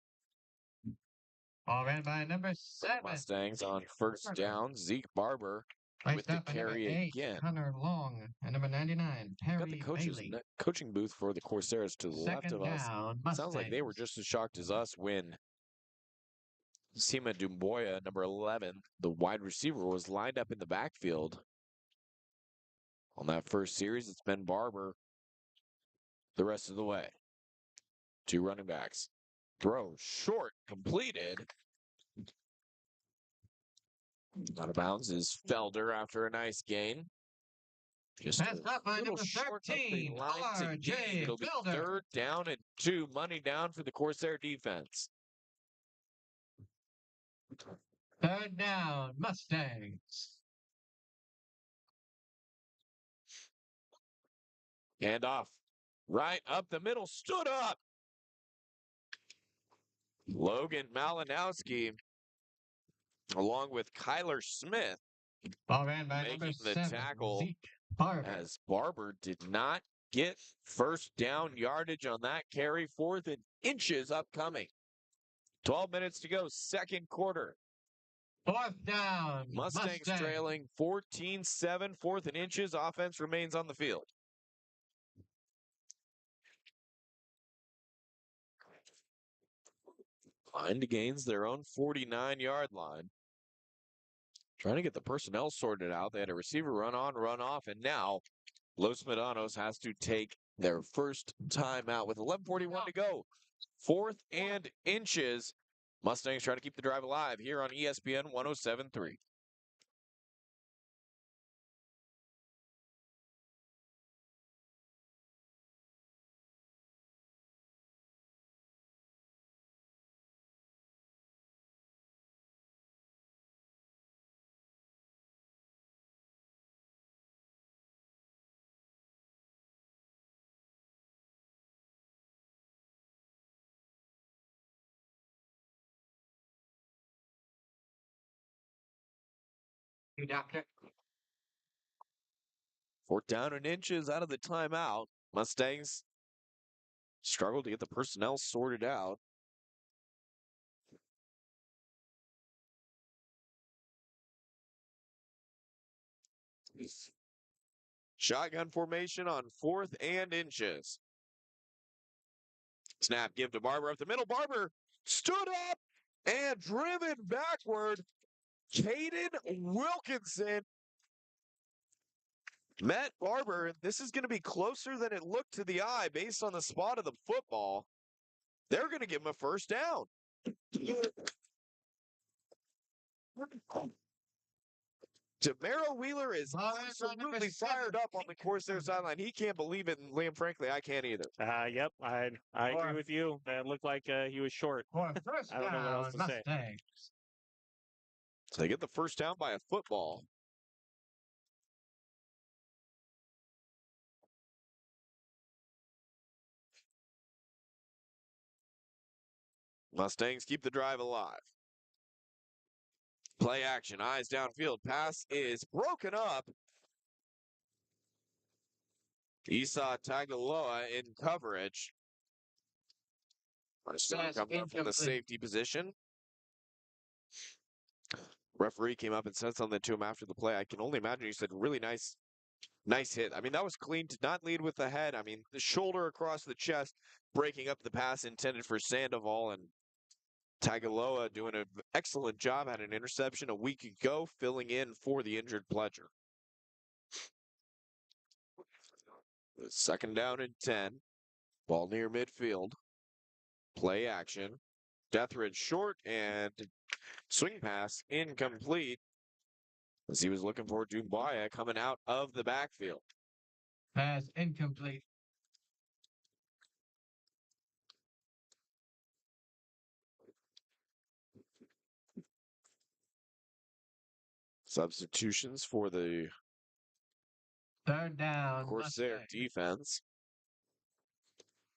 Ball ran by number 7. Mustangs on first down. Zeke Barber with Placed the out by number carry 8, again. Connor Long. And number 99, Got Harry the Bailey. coaching booth for the Corsairs to the left Second of us. down, Sounds like they were just as shocked as us when Sima Dumboya, number 11, the wide receiver, was lined up in the backfield. On that first series, it's been Barber the rest of the way. 2 running backs. Throw short, completed. Out of bounds is Felder after a nice gain. Just Passed up by a little number short up the 13, line to R.J. gain. It'll be Felder. 3rd down and 2. Money down for the Corsair defense. Third down, Mustangs. Hand off. Right up the middle. Stood up. Logan Malinowski, along with Kyler Smith, Ball ran by making number the 7, tackle Zeke Barber. as Barber did not get first down yardage on that carry. 4th and inches upcoming. 12 minutes to go, second quarter. Fourth down, Mustangs trailing 14-7, 4th and inches. Offense remains on the field. Line to gains their own 49-yard line. Trying to get the personnel sorted out. They had a receiver run on, run off, and now Los Medanos has to take their first time out with 11:41 to go. 4th and inches. Mustangs trying to keep the drive alive here on ESPN 107.3. You doctor. 4th down and inches out of the timeout. Mustangs struggle to get the personnel sorted out. Shotgun formation on 4th and inches. Snap, give to Barber up the middle. Barber stood up and driven backward. Caden Wilkinson met Barber. This is going to be closer than it looked to the eye based on the spot of the football. They're going to give him a first down. DeMarrow Wheeler is absolutely fired up on the Corsair sideline. He can't believe it, and Liam, frankly, I can't either. Yep, I agree with you. It looked like he was short. For a first I don't know what else down, to say. Mustangs. So they get the first down by a football. Mustangs keep the drive alive. Play action, eyes downfield. Pass is broken up. Esau Tagaloa in coverage. Coming up from the safety position. Referee came up and said something to him after the play. I can only imagine he said, really nice hit. I mean, that was clean. Did not lead with the head. I mean, the shoulder across the chest, breaking up the pass intended for Sandoval, and Tagaloa doing an excellent job. Had an interception a week ago, filling in for the injured Pledger. 2nd down and 10. Ball near midfield. Play action. Deathridge short and swing pass incomplete as he was looking for Dumbaya coming out of the backfield. Pass incomplete. Substitutions for the 3rd down, Corsair Mustangs. defense.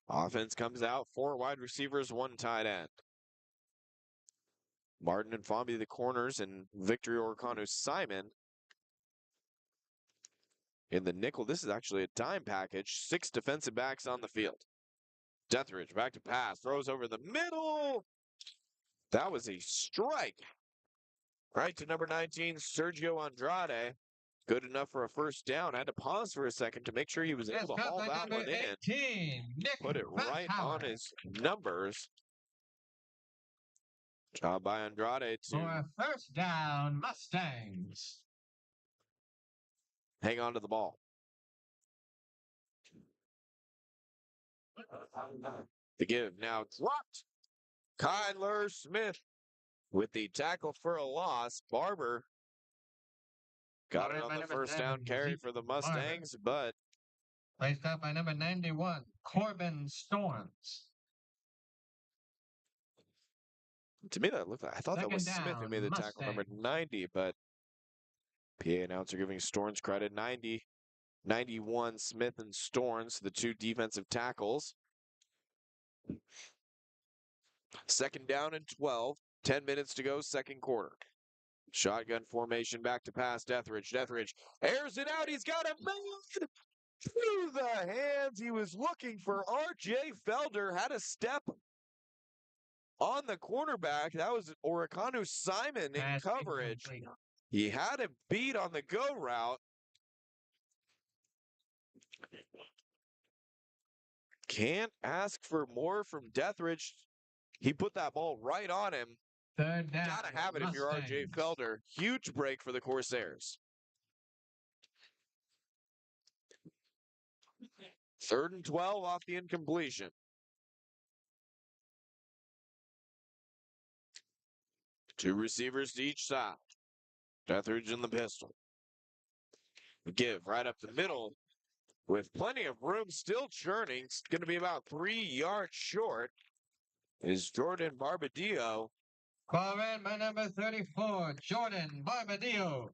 Offense comes out, 4 wide receivers, 1 tight end. Martin and Fomby the corners, and Victory Orcano Simon in the nickel. This is actually a dime package. 6 defensive backs on the field. Deathridge back to pass, throws over the middle. That was a strike. Right to number 19, Sergio Andrade. Good enough for a first down. I had to pause for a second to make sure he was able to haul that one in. 18, Nick Put it right on his numbers. Job by Andrade For to a first down, Mustangs. hang on to the ball. The give now dropped. Kyler Smith with the tackle for a loss. Barber got it on the first down carry for the Mustangs, but Placed out by number 91, Corbin Storms. to me that looked like, I thought that was Smith who made the tackle, number 90, but PA announcer giving Storms credit. 90, 91, Smith and Storms, the 2 defensive tackles. 2nd down and 12. 10 minutes to go, 2nd quarter. Shotgun formation, back to pass. Deathridge. Deathridge airs it out. He's got a man through the hands. He was looking for R.J. Felder. Had a step on the cornerback. That was Oricanu Simon in coverage. He had him beat on the go route. Can't ask for more from Deathridge. He put that ball right on him. Third down. Gotta have it if you're R.J. Mustangs. Felder. Huge break for the Corsairs. 3rd and 12 off the incompletion. Two receivers to each side. Etheridge in the pistol. Give right up the middle with plenty of room, still churning. It's going to be about 3 yards short. Is Jordan Barbadillo. Ball in by number 34, Jordan Barbadillo.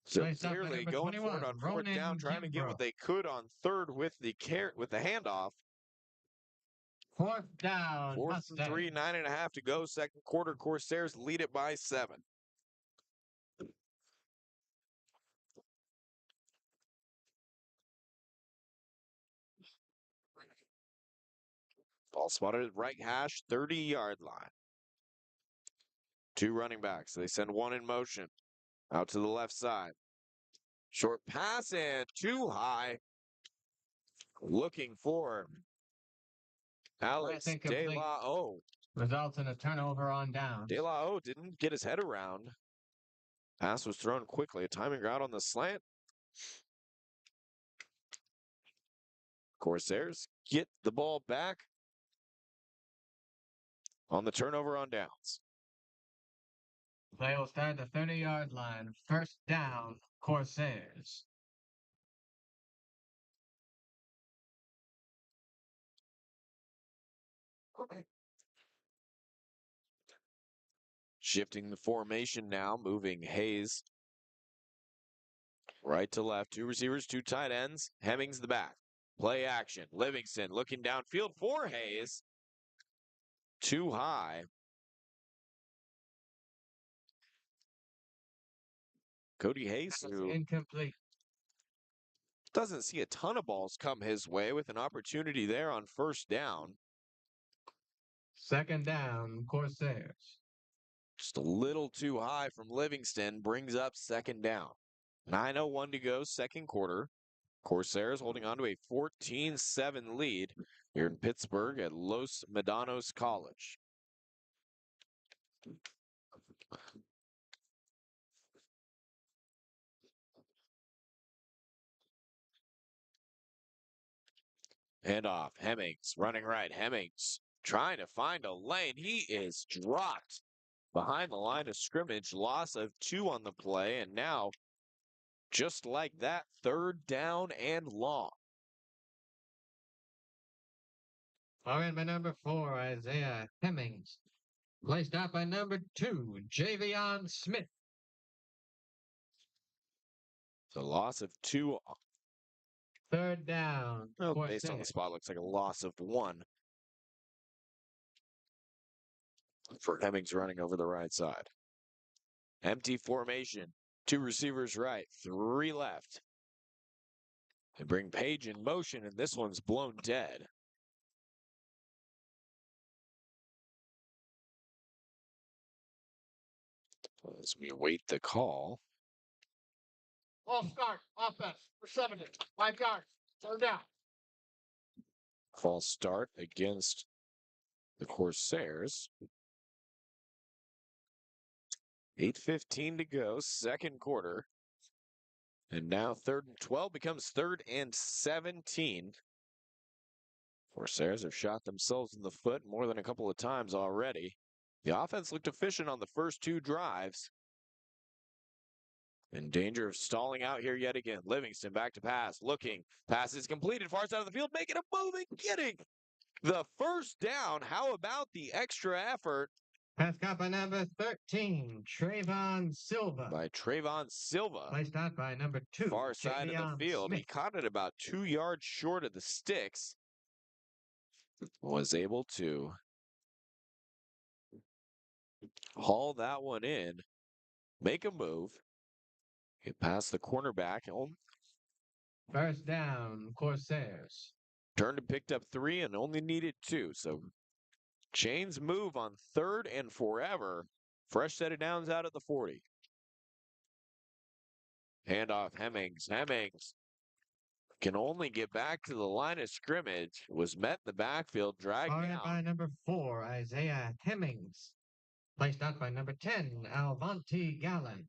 So Placed up by clearly number going for it 21, on 4th down, Ronan trying to get what Kimbrough. they could on 3rd with the handoff. 4th down, 4th and 3, Mustangs. 9.5 to go. Second quarter, Corsairs lead it by 7. Ball spotted at right hash, 30-yard line. Two running backs. They send one in motion. Out to the left side. Short pass and too high. Looking for Alex De La O. Results in a turnover on downs. De La O didn't get his head around. Pass was thrown quickly. A timing route on the slant. Corsairs get the ball back on the turnover on downs. Play will start at the 30-yard line. 1st down, Corsairs. Shifting the formation now, moving Hayes right to left. Two receivers, two tight ends. Hemmings the back. Play action. Livingston looking downfield for Hayes. Too high. Cody Hayes, who Incomplete. doesn't see a ton of balls come his way, with an opportunity there on 1st down. 2nd down, Corsairs. Just a little too high from Livingston, brings up 2nd down. 9:01 to go, 2nd quarter. Corsairs holding on to a 14-7 lead here in Pittsburgh at Los Medanos College. Hand off. Hemmings running right. Hemmings trying to find a lane. He is dropped behind the line of scrimmage. Loss of 2 on the play. And now, just like that, 3rd down and long. All in by number 4, Isaiah Hemmings. Placed out by number 2, Javion Smith. So loss of 2. 3rd down, Well, Corsairs. based on the spot, looks like a loss of 1 for Hemmings running over the right side. Empty formation. 2 receivers right, 3 left. They bring Page in motion, and this one's blown dead. As we await the call. Ball start. Offense. For 70. 5 yards. 3rd down. False start against the Corsairs. 8:15 to go, 2nd quarter. And now 3rd and 12 becomes 3rd and 17. Corsairs have shot themselves in the foot more than a couple of times already. The offense looked efficient on the first 2 drives. In danger of stalling out here yet again. Livingston back to pass. Looking. Pass is completed. Far side of the field. Making a move and getting the 1st down. How about the extra effort? Pass caught by number 13, Trayvon Silva. By Trayvon Silva. Placed out by number 2, Far side of the field. Smith. He caught it about 2 yards short of the sticks. Was able to haul that one in. Make a move. Get past the cornerback. 1st down, Corsairs. Turned and picked up 3 and only needed 2. So chains move on 3rd and forever. Fresh set of downs out at the 40. Handoff, Hemmings. Hemmings can only get back to the line of scrimmage, was met in the backfield, dragged Far in down. by number 4, Isaiah Hemmings. Placed out by number 10, Alvanti Gallen.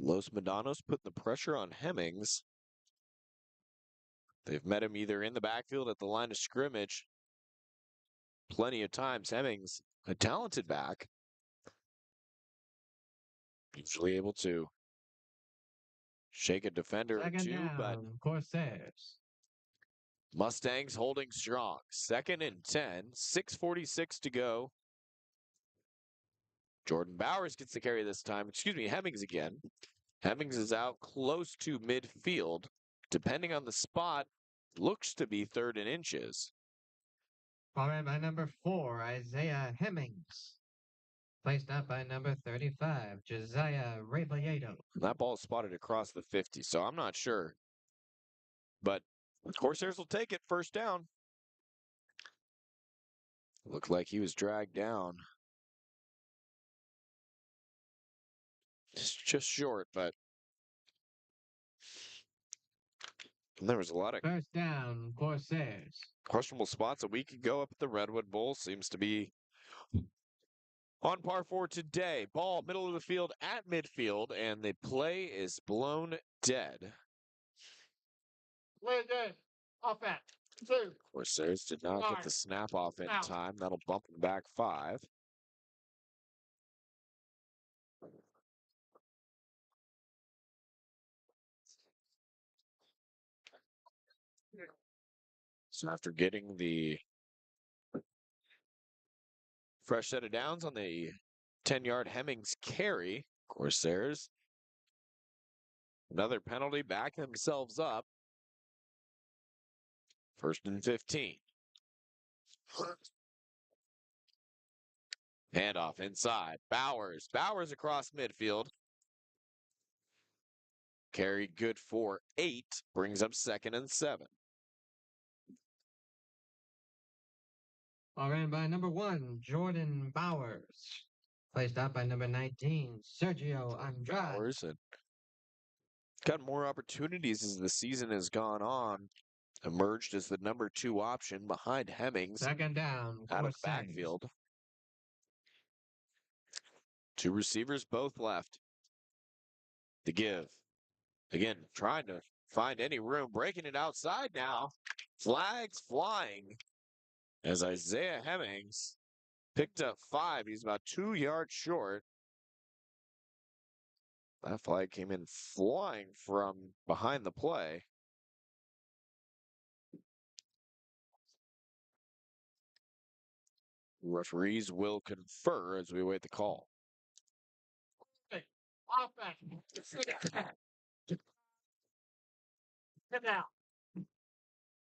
Los Medanos putting the pressure on Hemmings. They've met him either in the backfield at the line of scrimmage plenty of times. Hemmings, a talented back, usually able to shake a defender or Second two, but down, Corsairs. Mustangs holding strong. 2nd and 10, 6:46 to go. Jordan Bowers gets the carry this time. Excuse me, Hemmings again. Hemmings is out close to midfield. Depending on the spot, looks to be 3rd and inches. Far in by number 4, Isaiah Hemmings. Placed out by number 35, Josiah Rebolledo. That ball is spotted across the 50, so I'm not sure. But Corsairs will take it. 1st down. Looked like he was dragged down. Just short, but there was a lot of 1st down, Corsairs. questionable spots a week ago up at the Redwood Bowl. Seems to be on par for today. Ball middle of the field at midfield, and the play is blown dead. Play again. Offense. 2. Corsairs did not get the snap off in time. That'll bump them back 5. So after getting the fresh set of downs on the 10-yard Hemmings carry, Corsairs, another penalty, back themselves up. 1st and 15. Handoff inside. Bowers. Bowers across midfield. Carry good for 8. Brings up 2nd and 7. Far in by number 1, Jordan Bowers. Placed out by number 19, Sergio Andrade. Bowers had got more opportunities as the season has gone on. Emerged as the number 2 option behind Hemmings 2nd down, out of the Corsairs. backfield. 2 receivers both left. The give. Again, trying to find any room. Breaking it outside now. Flags flying as Isaiah Hemmings picked up 5. He's about 2 yards short. That flag came in flying from behind the play. Referees will confer as we await the call. Offense. 6. Get down.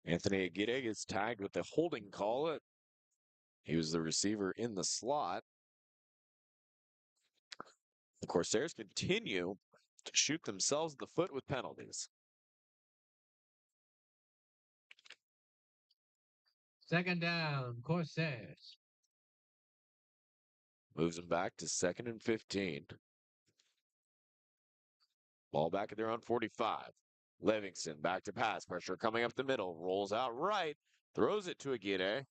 Anthony Aguirre gets tagged with the holding call. He was the receiver in the slot. The Corsairs continue to shoot themselves in the foot with penalties. 2nd down, Corsairs. Moves them back to 2nd and 15. Ball back at their own 45. Livingston back to pass. Pressure coming up the middle. Rolls out right. Throws it to Aguirre.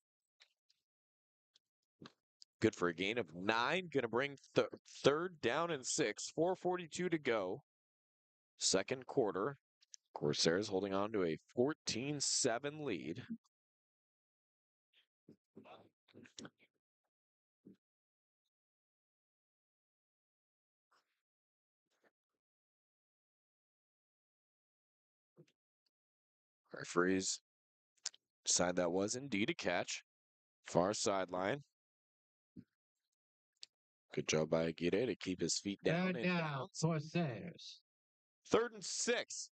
Good for a gain of 9. Going to bring 3rd down and 6. 4:42 to go. 2nd quarter. Corsairs holding on to a 14-7 lead. Referees decide that was indeed a catch. Far sideline. Good job by Aguirre to keep his feet down. 3rd down, Corsairs. 3rd and 6.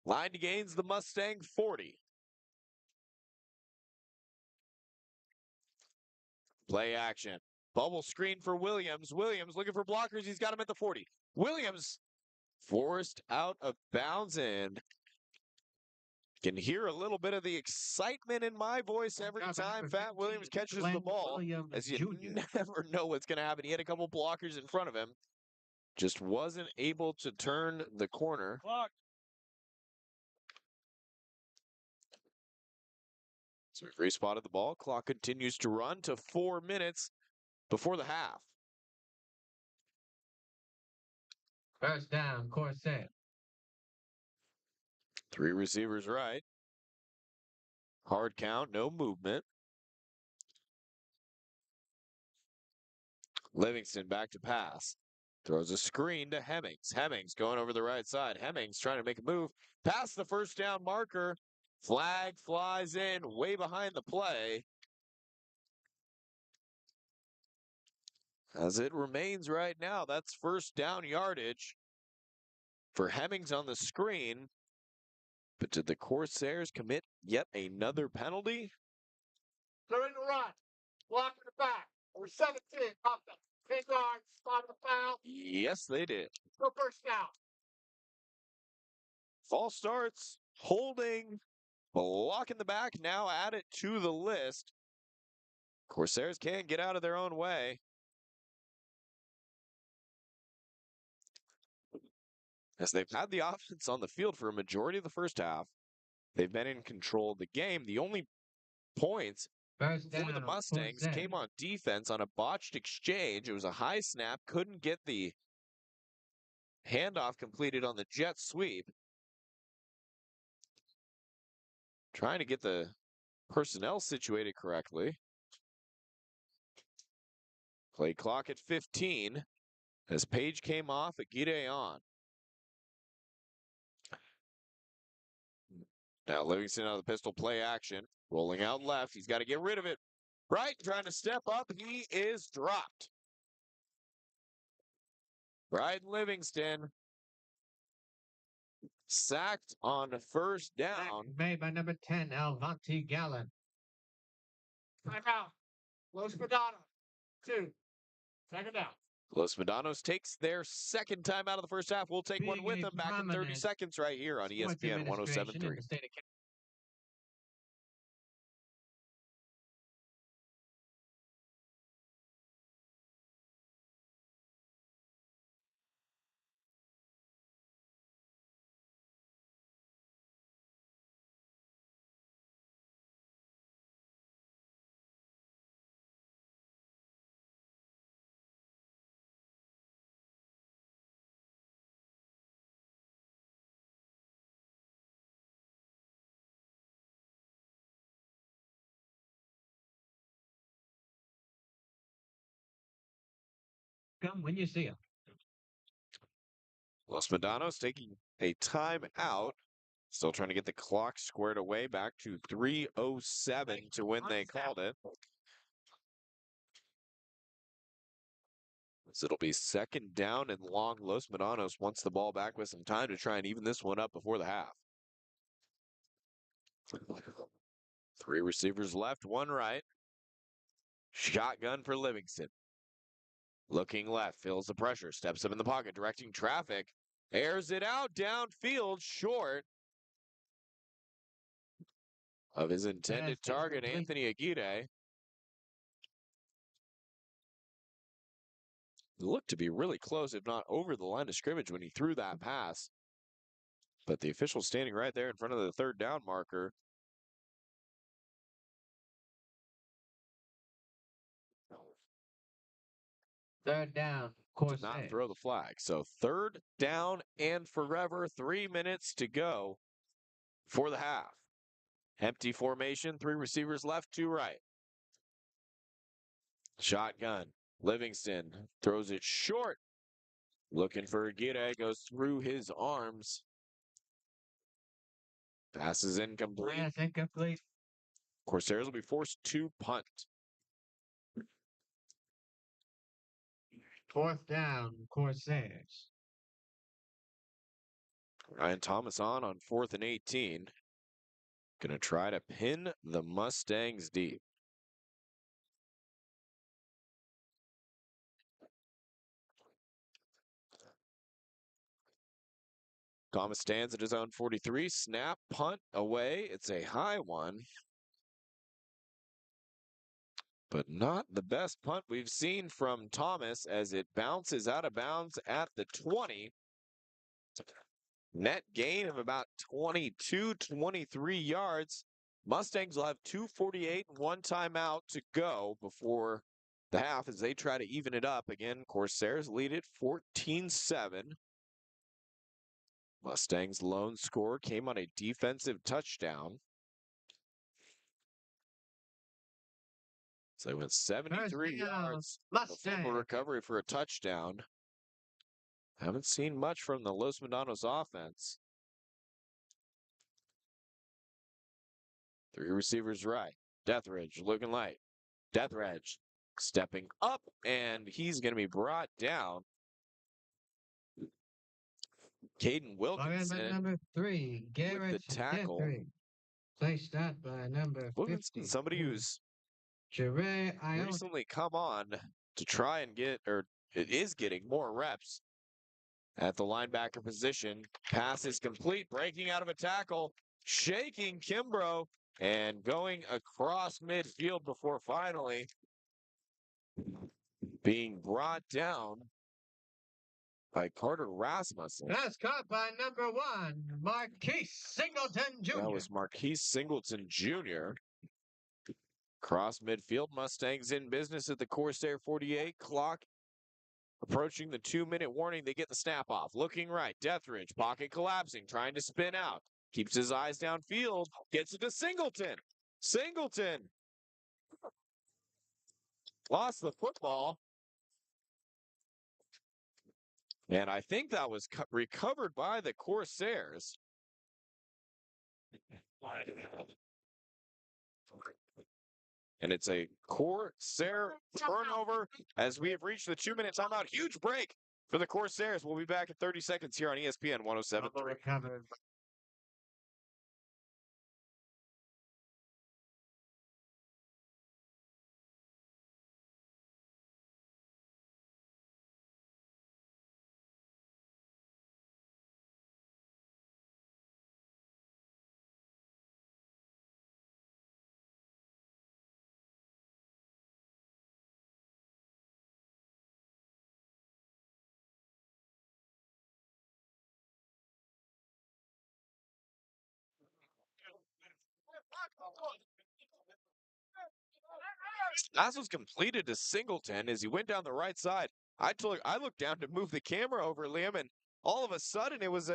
Line to gains the Mustang 40. Play action. Bubble screen for Williams. Williams looking for blockers. He's got him at the 40. Williams forced out of bounds, and can hear a little bit of the excitement in my voice every time Fat Williams catches the ball, as you never know what's going to happen. He had a couple blockers in front of him. Just wasn't able to turn the corner. So we've respotted the ball. Clock continues to run to 4 minutes before the half. First down, Corsair. 3 receivers right. Hard count, no movement. Livingston back to pass. Throws a screen to Hemmings. Hemmings going over the right side. Hemmings trying to make a move. Past the first down marker. Flag flies in way behind the play. As it remains right now, that's first down yardage for Hemmings on the screen. But did the Corsairs commit yet another penalty? They're in the run. Block in the back. Over 17. Up them. 10 yards. Spot the foul. Yes, they did. No first down. False starts, holding, block in the back, now add it to the list. Corsairs can't get out of their own way. As they've had the offense on the field for a majority of the first half. They've been in control of the game. The only points First for the down, Mustangs Corsair. came on defense on a botched exchange. It was a high snap, couldn't get the handoff completed on the jet sweep. Trying to get the personnel situated correctly. Play clock at 15 as Page came off, Aguirre on. Now Livingston out of the pistol play action. Rolling out left. He's got to get rid of it. Right, trying to step up. He is dropped. Brian Livingston sacked on first Sack down. made by number 10, Alvanti Gallen. Timeout. Los Medanos. 2. Second down. Los Medanos takes their second time out of the first half. We'll take one Being with a them back in 30 prominent seconds right here on sports ESPN administration in 107.3. the state of Come when you see them. Los Medanos taking a timeout. Still trying to get the clock squared away back to 3:07 to when they called it. So it'll be second down and long. Los Medanos wants the ball back with some time to try and even this one up before the half. 3 receivers left, 1 right. Shotgun for Livingston. Looking left, feels the pressure, steps up in the pocket, directing traffic. Airs it out downfield, short of his intended target, Anthony Aguirre. It looked to be really close, if not over the line of scrimmage when he threw that pass. But the official standing right there in front of the third down marker. Third down, Did not Corsair. throw the flag. So third down and forever, 3 minutes to go for the half. Empty formation, 3 receivers left, 2 right. Shotgun. Livingston throws it short. Looking for Aguirre, goes through his arms. Passes incomplete. Pass incomplete. Corsairs will be forced to punt. Fourth down, Corsairs. Ryan Thomas on 4th and 18. Going to try to pin the Mustangs deep. Thomas stands at his own 43. Snap, punt away. It's a high one. But not the best punt we've seen from Thomas as it bounces out of bounds at the 20. Net gain of about 22, 23 yards. Mustangs will have 2:48 and one timeout to go before the half as they try to even it up. Again, Corsairs lead it 14-7. Mustangs' lone score came on a defensive touchdown. So they went 73 yards. A fumble recovery for a touchdown. Haven't seen much from the Los Medanos offense. Three receivers right. Deathridge looking light. Deathridge stepping up, and he's going to be brought down. Caden Wilkinson number 3, Garrett with the tackle. Deathridge. Placed out by number Wilkinson, 50. somebody who's recently come on to try and get, or it is getting more reps at the linebacker position. Pass is complete, breaking out of a tackle, shaking Kimbrough, and going across midfield before finally being brought down by Carter Rasmussen. That's caught by number 1, Marquise Singleton Jr. That was Marquise Singleton Jr. Cross midfield, Mustangs in business at the Corsair 48. Clock approaching the 2-minute warning. They get the snap off. Looking right, Deathridge, pocket collapsing, trying to spin out. Keeps his eyes downfield, gets it to Singleton. Singleton lost the football. And I think that was recovered by the Corsairs. And it's a Corsair turnover as we have reached the 2-minute timeout. Huge break for the Corsairs. We'll be back in 30 seconds here on ESPN 107.3. Pass was completed to Singleton as he went down the right side. I looked down to move the camera over, Liam, and all of a sudden it was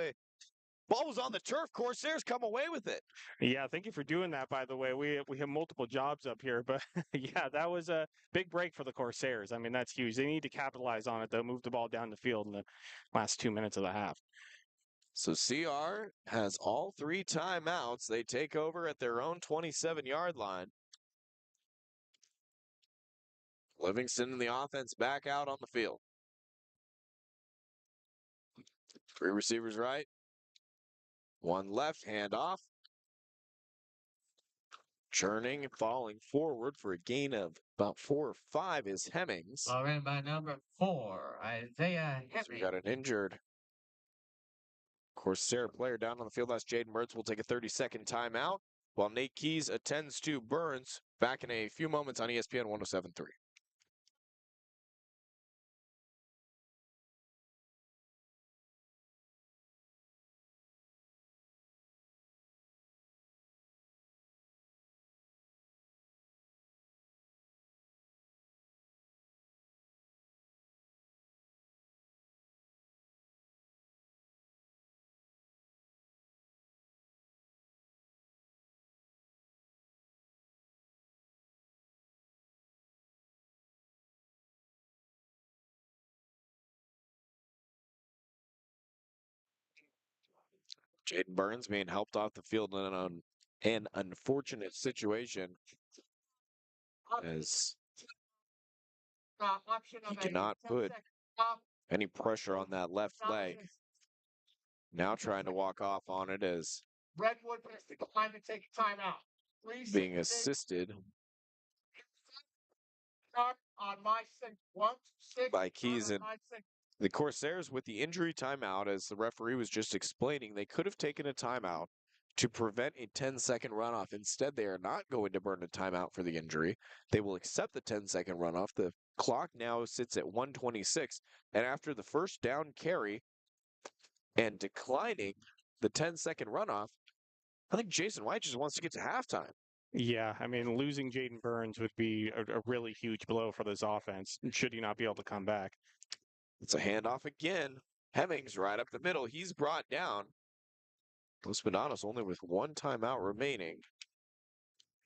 ball was on the turf. Corsairs come away with it. Yeah, thank you for doing that, by the way. We have multiple jobs up here, but yeah, that was a big break for the Corsairs. I mean, that's huge. They need to capitalize on it, though, move the ball down the field in the last 2 minutes of the half. So CR has all 3 timeouts. They take over at their own 27-yard line. Livingston and the offense back out on the field. 3 receivers right. 1 left, handoff. Churning, falling forward for a gain of about 4 or 5 is Hemmings. Ball ran by number 4, Isaiah Hemmings. So we got an injured Corsair player down on the field. That's Jaden Mertz. Will take a 30-second timeout while Nate Keys attends to Burns. Back in a few moments on ESPN 107.3. Jaden Burns being helped off the field in an unfortunate situation as he cannot put any pressure on that left leg. Now trying to walk off on it as Redwood has declined to take a timeout. being assisted on my 6 by Keys. And the Corsairs with the injury timeout, as the referee was just explaining, they could have taken a timeout to prevent a 10-second runoff. Instead, they are not going to burn a timeout for the injury. They will accept the 10-second runoff. The clock now sits at 1:26, and after the first down carry and declining the 10-second runoff, I think Jason White just wants to get to halftime. Yeah, I mean, losing Jaden Burns would be a really huge blow for this offense, should he not be able to come back. It's a handoff again. Hemmings right up the middle. He's brought down. Los Medanos only with one timeout remaining.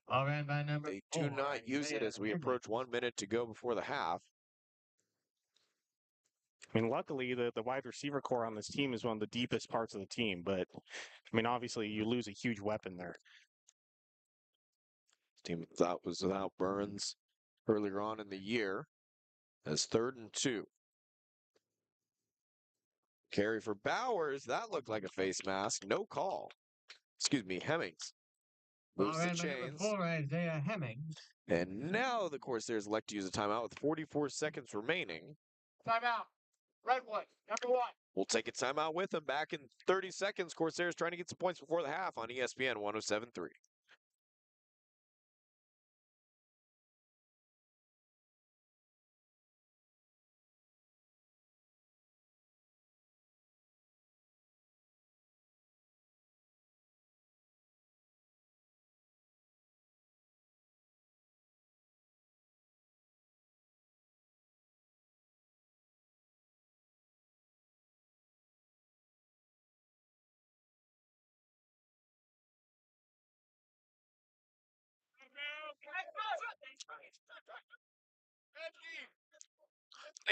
All ran by number They 4. do not use it Isaiah as we Hemmings. approach 1 minute to go before the half. I mean, luckily, the wide receiver core on this team is one of the deepest parts of the team, but I mean, obviously, you lose a huge weapon there. This team thought was without Burns earlier on in the year as 3rd and 2. Carry for Bowers. That looked like a face mask. No call. Excuse me, Hemmings. All Moves the ran by number chains. 4. Isaiah Hemmings. And now the Corsairs elect to use a timeout with 44 seconds remaining. Timeout. Redwoods, number 1. We'll take a timeout with them back in 30 seconds. Corsairs trying to get some points before the half on ESPN 107.3.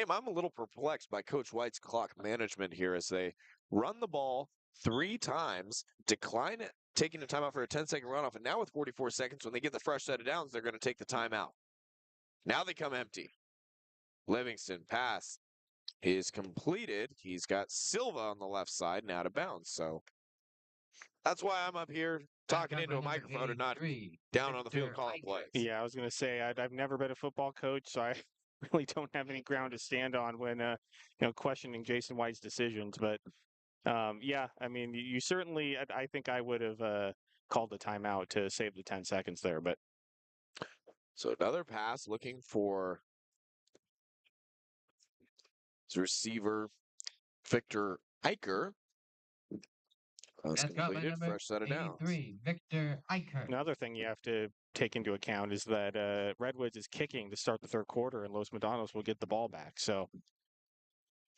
I'm a little perplexed by Coach White's clock management here as they run the ball 3 times, decline it, taking a timeout for a 10-second runoff, and now with 44 seconds, when they get the fresh set of downs, they're going to take the timeout. Now they come empty. Livingston pass is completed. He's got Silva on the left side and out of bounds. So that's why I'm up here talking into a microphone and not down on the field calling plays. Yeah, I was going to say I've never been a football coach, so I really don't have any ground to stand on when questioning Jason White's decisions. But yeah, I mean, you certainly, I think I would have called the timeout to save the 10 seconds there. But so another pass looking for receiver Victor Eicher. That's completed. Fresh set of downs. Victor Eicher. another thing you have to take into account is that Redwoods is kicking to start the 3rd quarter, and Los Medanos will get the ball back. So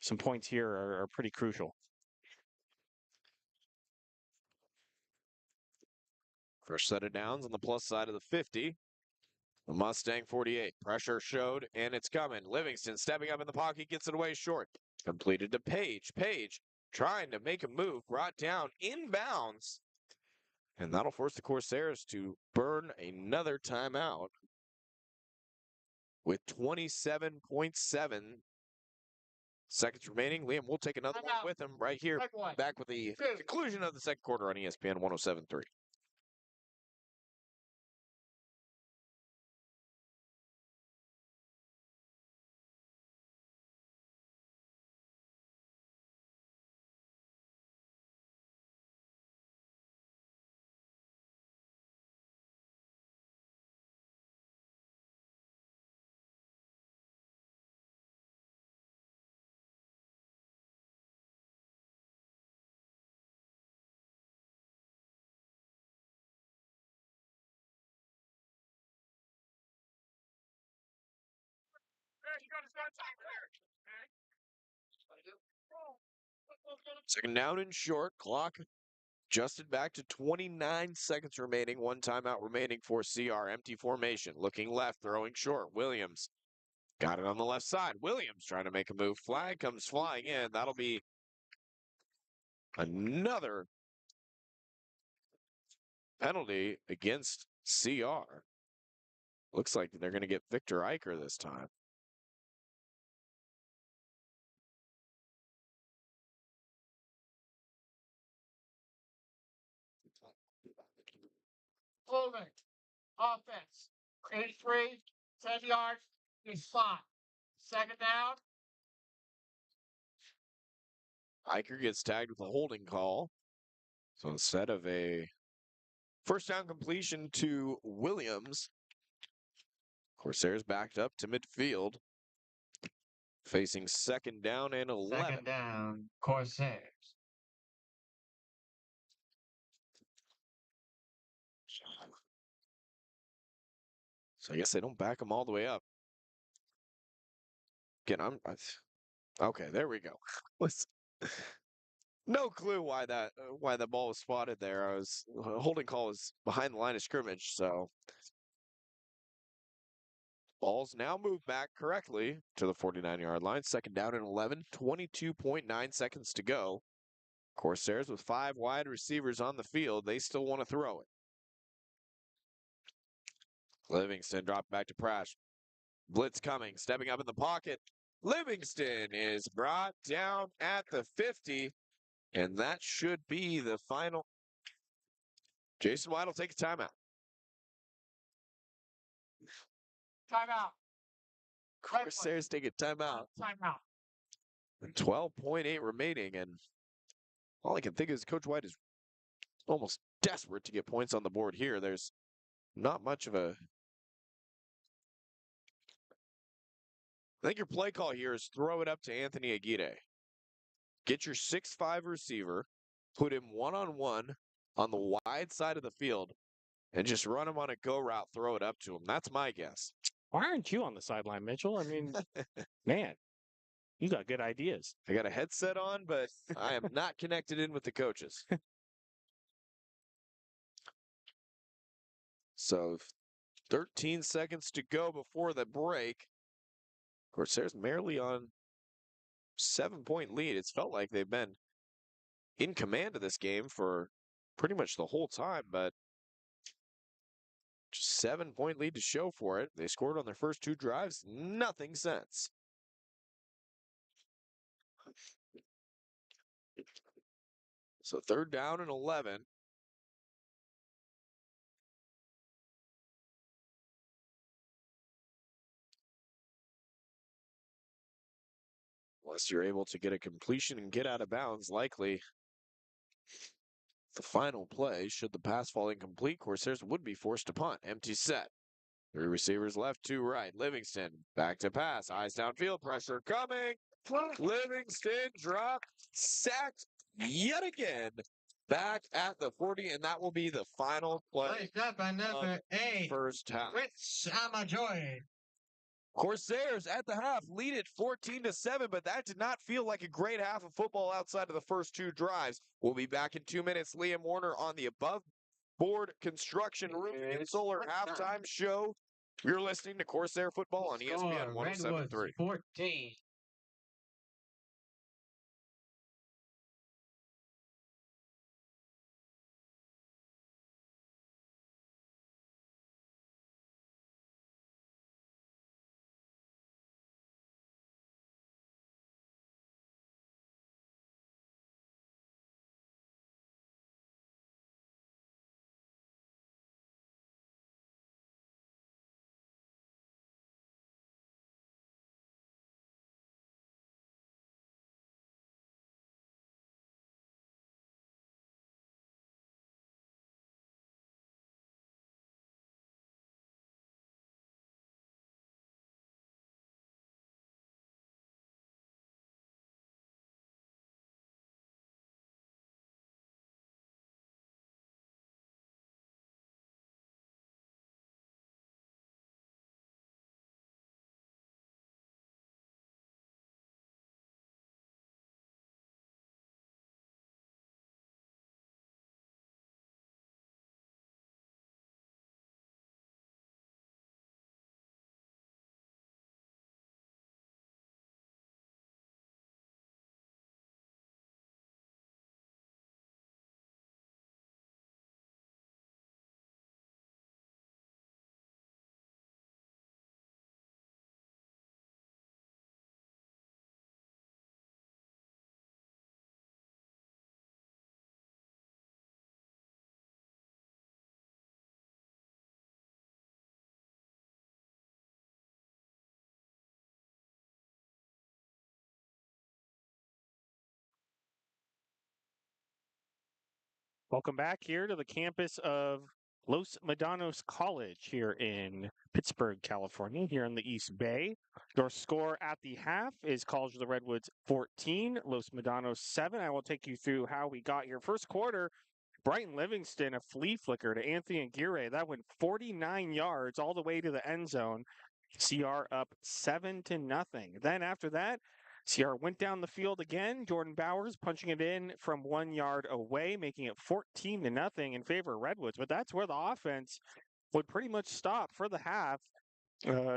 some points here are pretty crucial. First set of downs on the plus side of the 50. The Mustang 48. Pressure showed, and it's coming. Livingston stepping up in the pocket, gets it away short. Completed to Page. Page trying to make a move, brought down inbounds. And that'll force the Corsairs to burn another timeout with 27.7 seconds remaining. Liam, we'll take another one with him right here. Back with the conclusion of the 2nd quarter on ESPN 107.3. Second down and short. Clock adjusted back to 29 seconds remaining. One timeout remaining for CR. Empty formation. Looking left, throwing short. Williams got it on the left side. Williams trying to make a move. Flag comes flying in. That'll be another penalty against CR. Looks like they're going to get Victor Eicher this time. Holding. Offense. 83, 10 yards, he's fine. 2nd down. Eicher gets tagged with a holding call. So instead of a first down completion to Williams, Corsairs backed up to midfield, facing 2nd down and 11. 2nd down, Corsairs. So I guess they don't back them all the way up. Again, okay. There we go. Was no clue why that ball was spotted there. I was holding call was behind the line of scrimmage, so ball's now moved back correctly to the 49-yard line. Second down and 11, 22.9 seconds to go. Corsairs with 5 wide receivers on the field. They still want to throw it. Livingston dropped back to Prash. Blitz coming, stepping up in the pocket. Livingston is brought down at the 50, and that should be the final. Jason White will take a timeout. Timeout. Corsairs take a timeout. Timeout. 12.8 remaining, and all I can think is Coach White is almost desperate to get points on the board here. There's not much of a... I think your play call here is throw it up to Anthony Aguirre. Get your 6'5 receiver, put him one-on-one on the wide side of the field, and just run him on a go route, throw it up to him. That's my guess. Why aren't you on the sideline, Mitchell? I mean, man, you got good ideas. I got a headset on, but I am not connected in with the coaches. So 13 seconds to go before the break. Corsairs merely on 7-point lead. It's felt like they've been in command of this game for pretty much the whole time, but just 7-point lead to show for it. They scored on their first 2 drives, nothing since. So third down and 11. Unless you're able to get a completion and get out of bounds, likely the final play, should the pass fall incomplete, Corsairs would be forced to punt. Empty set. 3 receivers left, 2 right. Livingston back to pass. Eyes downfield. Pressure coming. Livingston dropped. Sacked yet again. Back at the 40, and that will be the final play. Placed up by number 8, First half. Rich Amajoy. Corsairs at the half lead it 14-7, but that did not feel like a great half of football outside of the first 2 drives. We'll be back in 2 minutes. Liam Warner on the above board construction roofing and solar halftime show. You're listening to Corsair Football on ESPN 107.3. Redwoods 14. Welcome back here to the campus of Los Medanos College here in Pittsburg, California, here in the East Bay. Your score at the half is College of the Redwoods 14, Los Medanos 7. I will take you through how we got here. First quarter, Brighton Livingston, a flea flicker to Anthony Aguirre. That went 49 yards all the way to the end zone. CR up 7-0. Then after that, CR went down the field again. Jordan Bowers punching it in from 1 yard away, making it 14-0 in favor of Redwoods. But that's where the offense would pretty much stop for the half.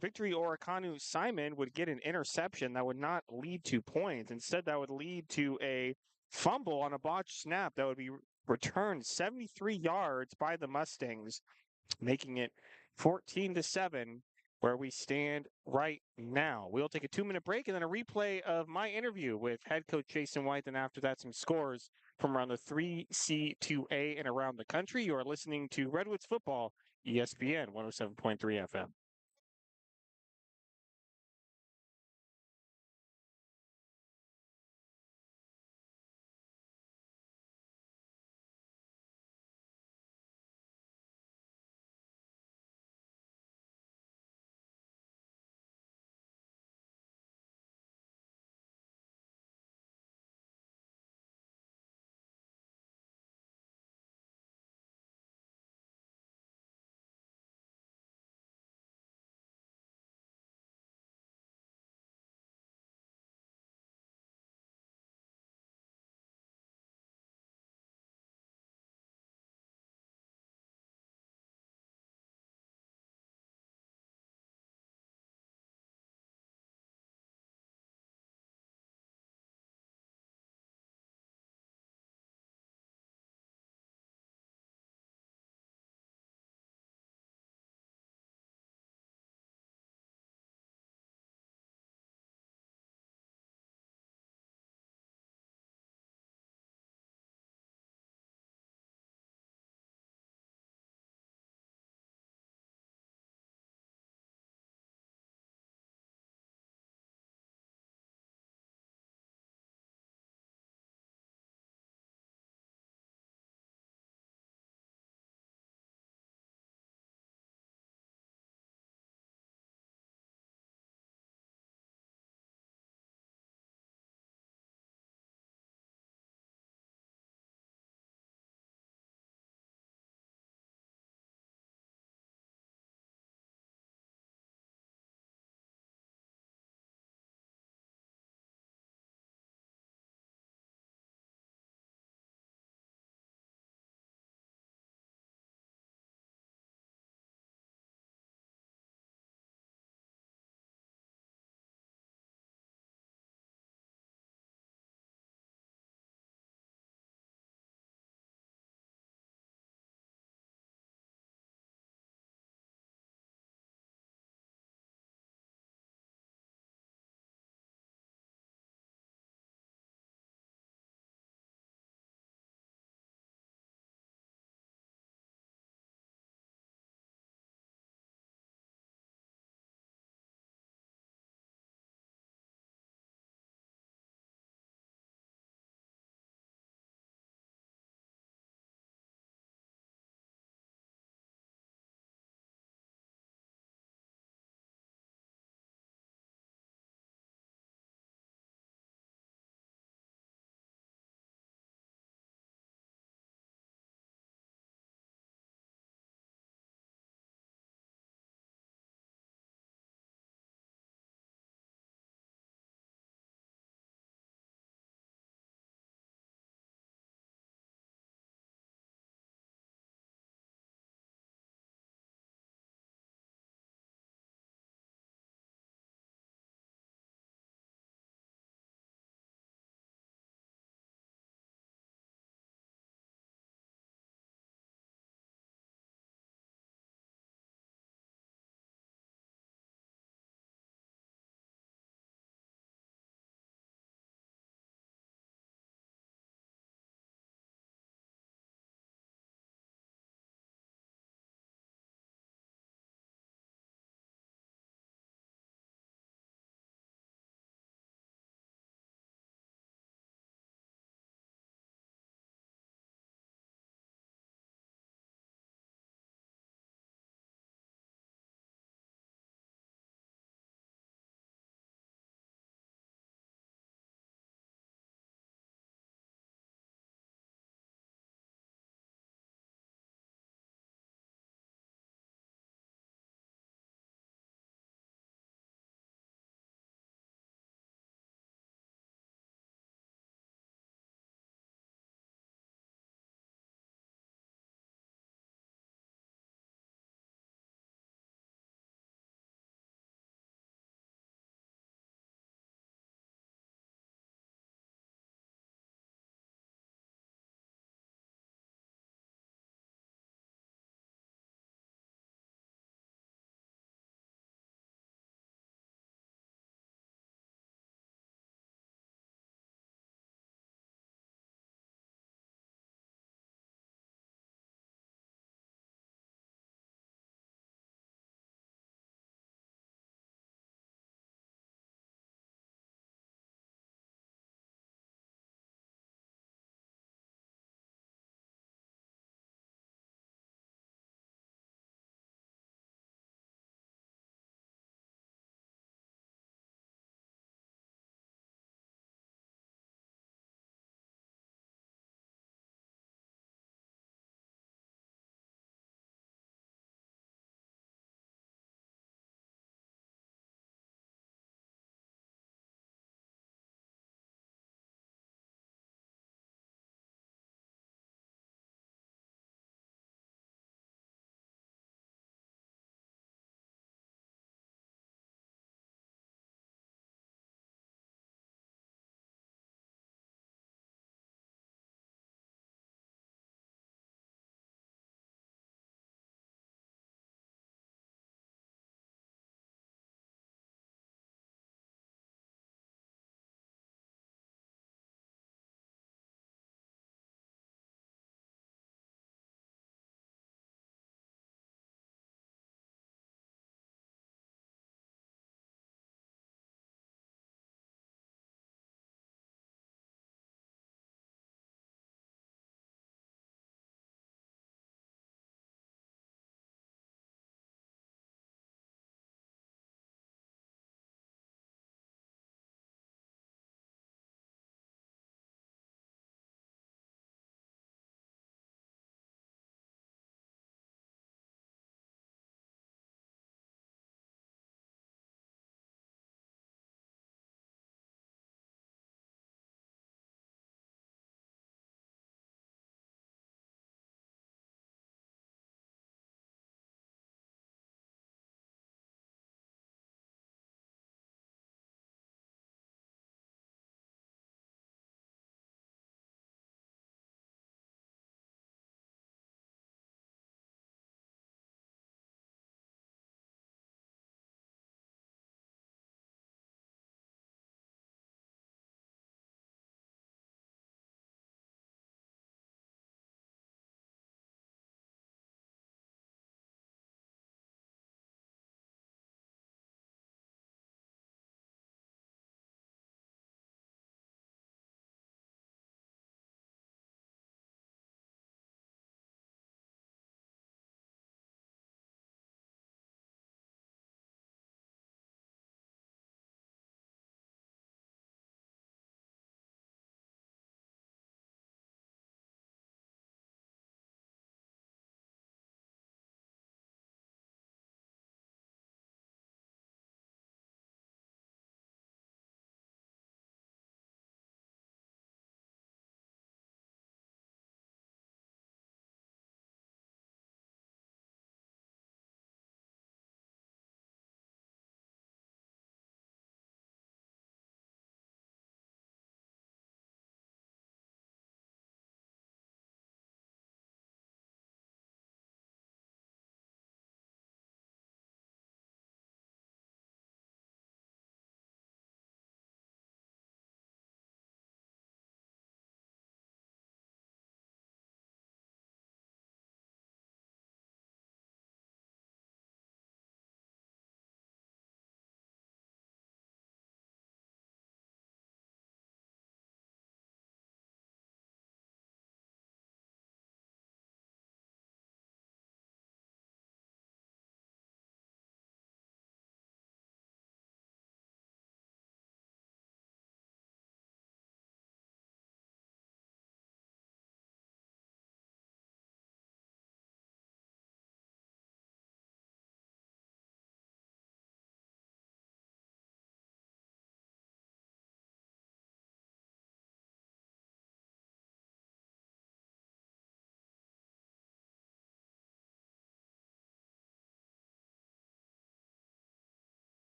Victory Orakanu Simon would get an interception that would not lead to points. Instead, that would lead to a fumble on a botched snap that would be returned 73 yards by the Mustangs, making it 14-7, where we stand right now. We'll take a 2-minute break and then a replay of my interview with head coach Jason White. And after that, some scores from around the 3C2A and around the country. You are listening to Redwoods Football, ESPN 107.3 FM.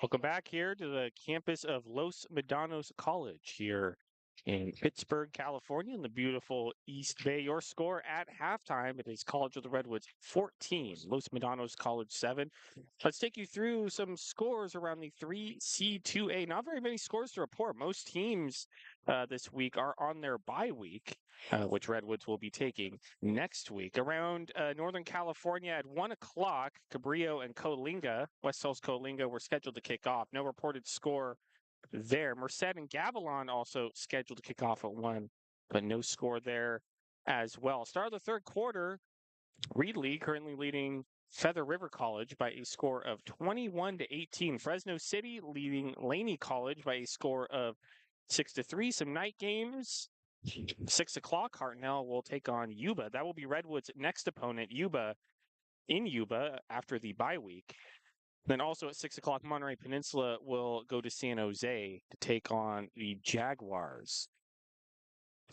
Welcome back here to the campus of Los Medanos College here in Pittsburg, California, in the beautiful East Bay. Your score at halftime, it is College of the Redwoods 14, Los Medanos College 7. Let's take you through some scores around the 3C2A. Not very many scores to report. Most teams this week are on their bye week, which Redwoods will be taking next week. Around Northern California at 1 o'clock, Cabrillo and Coalinga, West Hills Coalinga, were scheduled to kick off. No reported score there. Merced and Gavilan also scheduled to kick off at 1, but no score there as well. Start of the third quarter, Reedley currently leading Feather River College by a score of 21-18. Fresno City leading Laney College by a score of 6-3. Some night games. 6 o'clock, Hartnell will take on Yuba. That will be Redwood's next opponent, Yuba, in Yuba after the bye week. Then also at 6 o'clock, Monterey Peninsula will go to San Jose to take on the Jaguars.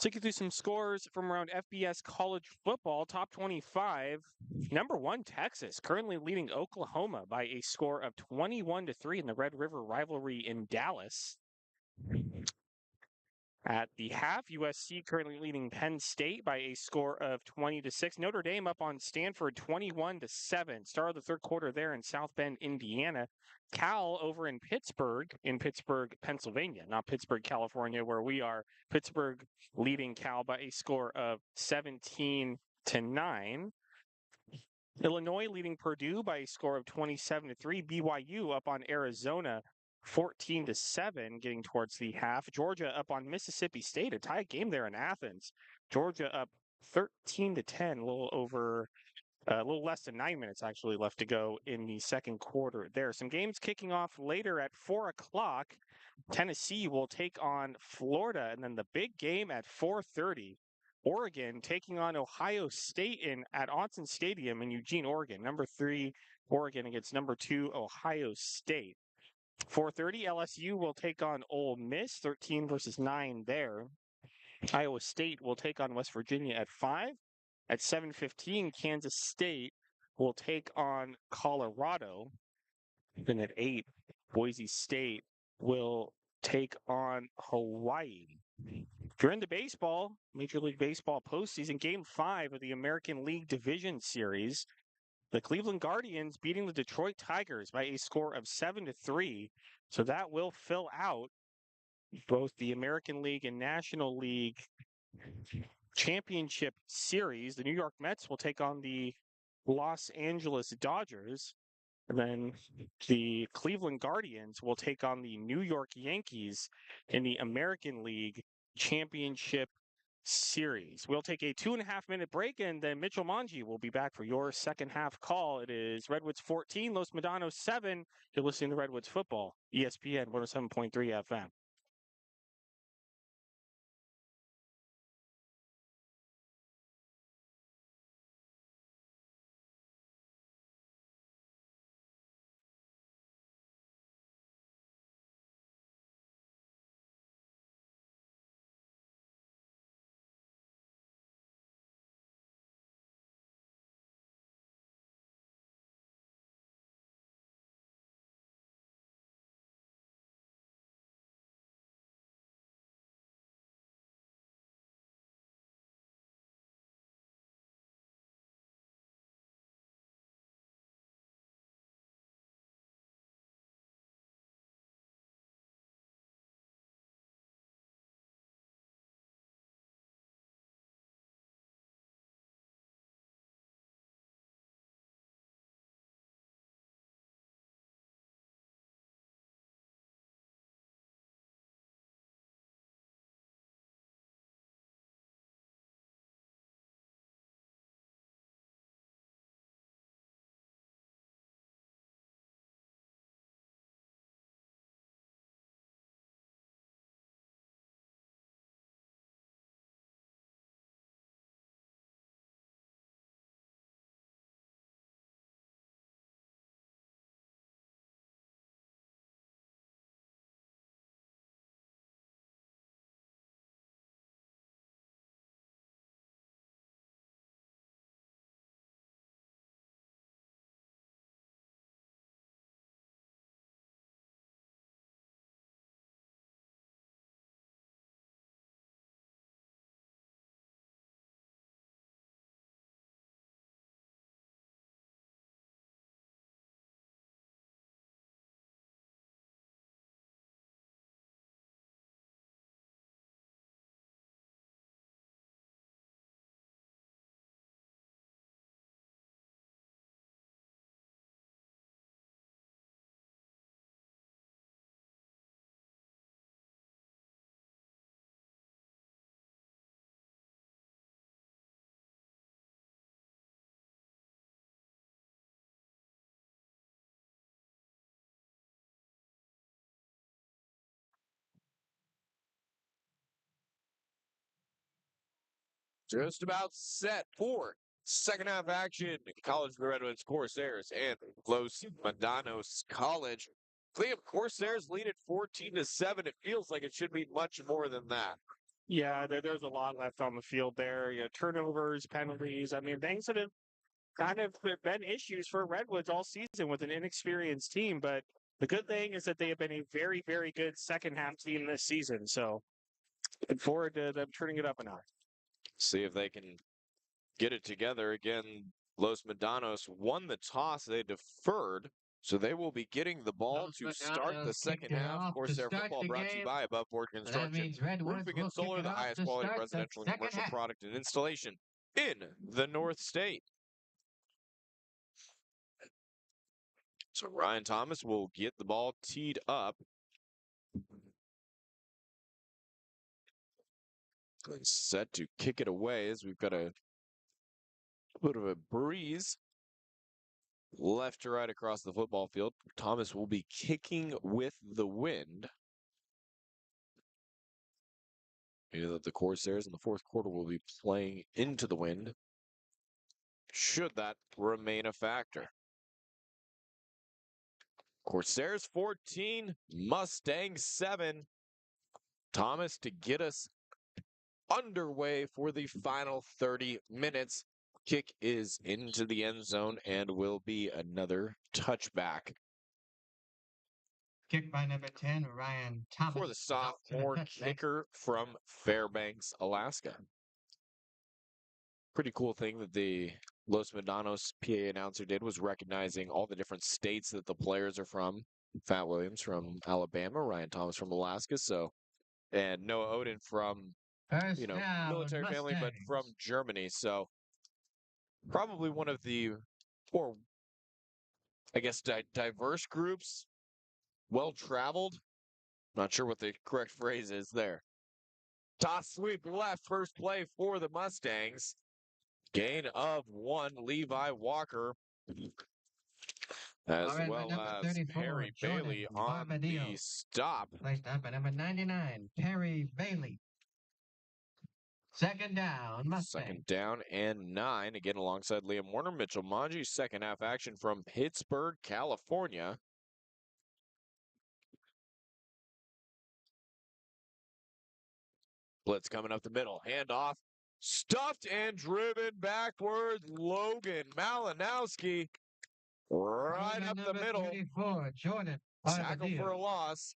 Take you through some scores from around FBS college football. Top 25, number 1, Texas, currently leading Oklahoma by a score of 21-3 in the Red River rivalry in Dallas. At the half, USC currently leading Penn State by a score of 20-6. Notre Dame up on Stanford 21-7. Start of the third quarter there in South Bend, Indiana. Cal over in Pittsburgh, Pennsylvania, not Pittsburgh, California, where we are. Pittsburgh leading Cal by a score of 17-9. Illinois leading Purdue by a score of 27-3. BYU up on Arizona 14-7, getting towards the half. Georgia up on Mississippi State, a tie game there in Athens. Georgia up 13-10, a little less than 9 minutes actually left to go in the second quarter there. Some games kicking off later at 4 o'clock. Tennessee will take on Florida, and then the big game at 4:30. Oregon taking on Ohio State at Autzen Stadium in Eugene, Oregon. Number 3, Oregon against number 2, Ohio State. 4:30, LSU will take on Ole Miss, 13 versus 9 there. Iowa State will take on West Virginia at 5. At 7:15, Kansas State will take on Colorado. Then at 8, Boise State will take on Hawaii. If you're into baseball, Major League Baseball postseason, Game 5 of the American League Division Series, the Cleveland Guardians beating the Detroit Tigers by a score of 7-3. So that will fill out both the American League and National League Championship Series. The New York Mets will take on the Los Angeles Dodgers. And then the Cleveland Guardians will take on the New York Yankees in the American League Championship Series. We'll take a 2.5-minute break, and then Mitchell Manji will be back for your second half call. It is Redwoods 14, Los Medanos 7. You're listening to Redwoods Football, ESPN 107.3 FM. just about set for second half action. College of the Redwoods, Corsairs, and Los Medanos College. Liam, Corsairs lead at 14-7. It feels like it should be much more than that. Yeah, there's a lot left on the field there. You know, turnovers, penalties. I mean, things that have kind of been issues for Redwoods all season with an inexperienced team. But the good thing is that they have been a very, very good second half team this season. So look forward to them turning it up a notch. See if they can get it together. Again, Los Medanos won the toss. They deferred. So they will be getting the ball to start the second half. Corsair football brought to you by Above Board So that Construction. means Redwoods Roofing will and kick solar, it the off highest to quality start the residential and second commercial half. product and installation in the North State. So Ryan Thomas will get the ball teed up. Set to kick it away as we've got a bit of a breeze left to right across the football field. Thomas will be kicking with the wind. You know that the Corsairs in the fourth quarter will be playing into the wind, should that remain a factor. Corsairs 14, Mustangs 7. Thomas to get us underway for the final 30 minutes. Kick is into the end zone and will be another touchback. Kick by number 10, Ryan Thomas. For the sophomore kicker from Fairbanks, Alaska. Pretty cool thing that the Los Medanos PA announcer did was recognizing all the different states that the players are from. Fat Williams from Alabama, Ryan Thomas from Alaska, and Noah Odin from military family, but from Germany. So probably one of the more, I guess, diverse groups, well-traveled. Not sure what the correct phrase is there. Toss sweep left, first play for the Mustangs. Gain of 1, Levi Walker. As well as Perry Bailey on the stop. Placed up by number 99, Perry Bailey. Second down, Mustang. Second down and 9. Again, alongside Liam Warner, Mitchell Manji. Second half action from Pittsburg, California. Blitz coming up the middle. Handoff. Stuffed and driven backwards. Logan Malinowski. Right up the middle. 34, Jordan. Tackle for a loss.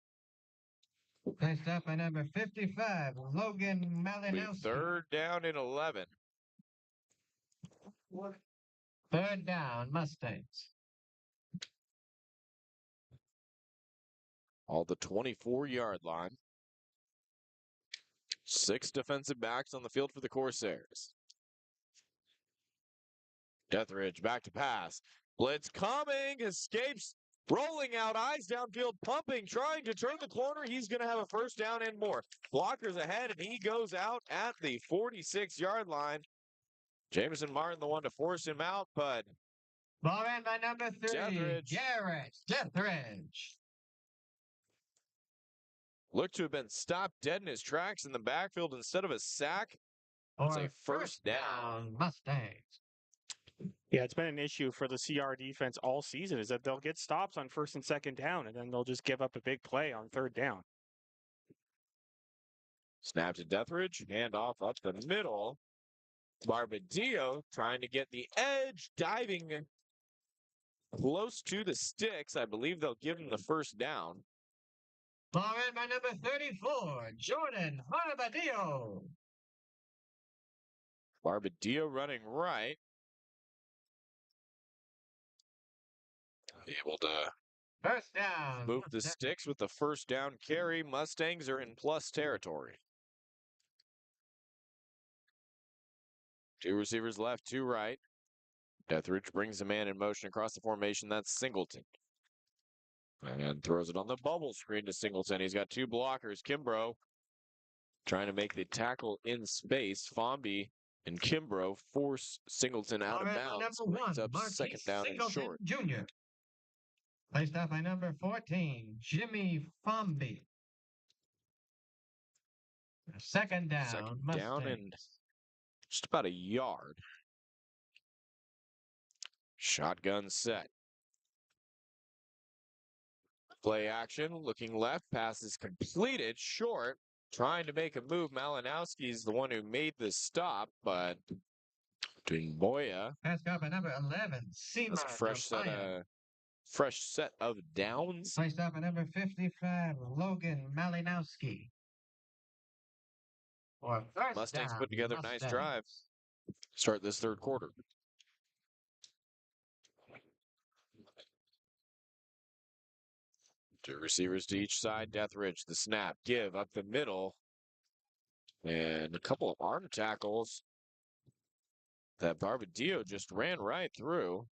Placed up by number 55, Logan Malinowski. Third down and 11. Third down, Mustangs. All the 24-yard line. 6 defensive backs on the field for the Corsairs. Deathridge back to pass. Blitz coming, escapes, rolling out, eyes downfield, pumping, trying to turn the corner. He's going to have a first down and more. Blockers ahead, and he goes out at the 46-yard line. Jameson Martin, the one to force him out, but ball ran by number 3, Garrett Deathridge. Looked to have been stopped dead in his tracks in the backfield instead of a sack. It's a first down. Mustangs. Yeah, it's been an issue for the CR defense all season is that they'll get stops on first and second down, and then they'll just give up a big play on third down. Snap to Deathridge, handoff up the middle. Barbadillo trying to get the edge, diving close to the sticks. I believe they'll give him the first down. Ball ran by number 34, Jordan Barbadillo. Barbadillo running right. Able to first down. Move the sticks with the first down carry. Mustangs are in plus territory. 2 receivers left, 2 right. Deathridge brings a man in motion across the formation. That's Singleton. And throws it on the bubble screen to Singleton. He's got 2 blockers. Kimbrough trying to make the tackle in space. Fomby and Kimbrough force Singleton out of bounds. Brings up second down and short. Jr. Placed up by number 14, Jimmy Fomby. Second down. Second down and Just about a yard. Shotgun set. Play action, looking left, pass is completed, short. Trying to make a move. Malinowski's the one who made the stop, but Dumboya Pass caught by number 11, Seema has a fresh set of downs. Placed up by number 55, Logan Malinowski. Or first Mustangs down, put together a nice Mustangs. drive. Start this third quarter. Two receivers to each side. Deathridge, the snap, give up the middle. And a couple of arm tackles that Barbadillo just ran right through.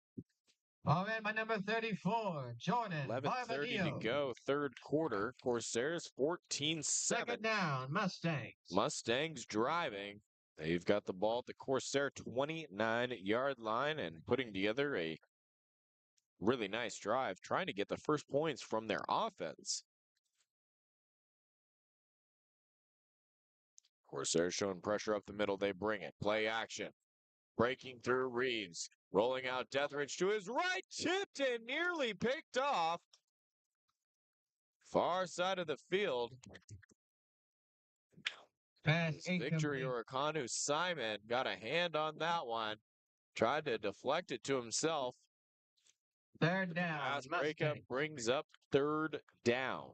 Ball in by number 34, Jordan 11:30 to Barbadillo. go, third quarter. Corsairs 14-7. Second down, Mustangs. Mustangs driving. They've got the ball at the Corsair 29-yard line and putting together a really nice drive, trying to get the first points from their offense. Corsair showing pressure up the middle. They bring it. Play action. Breaking through Reeves. Rolling out Deathridge to his right. Tipped and nearly picked off. Far side of the field. Pass Victory incomplete. Orikanu Simon got a hand on that one. Tried to deflect it to himself. Third down, Pass breakup Mustangs. brings up third down.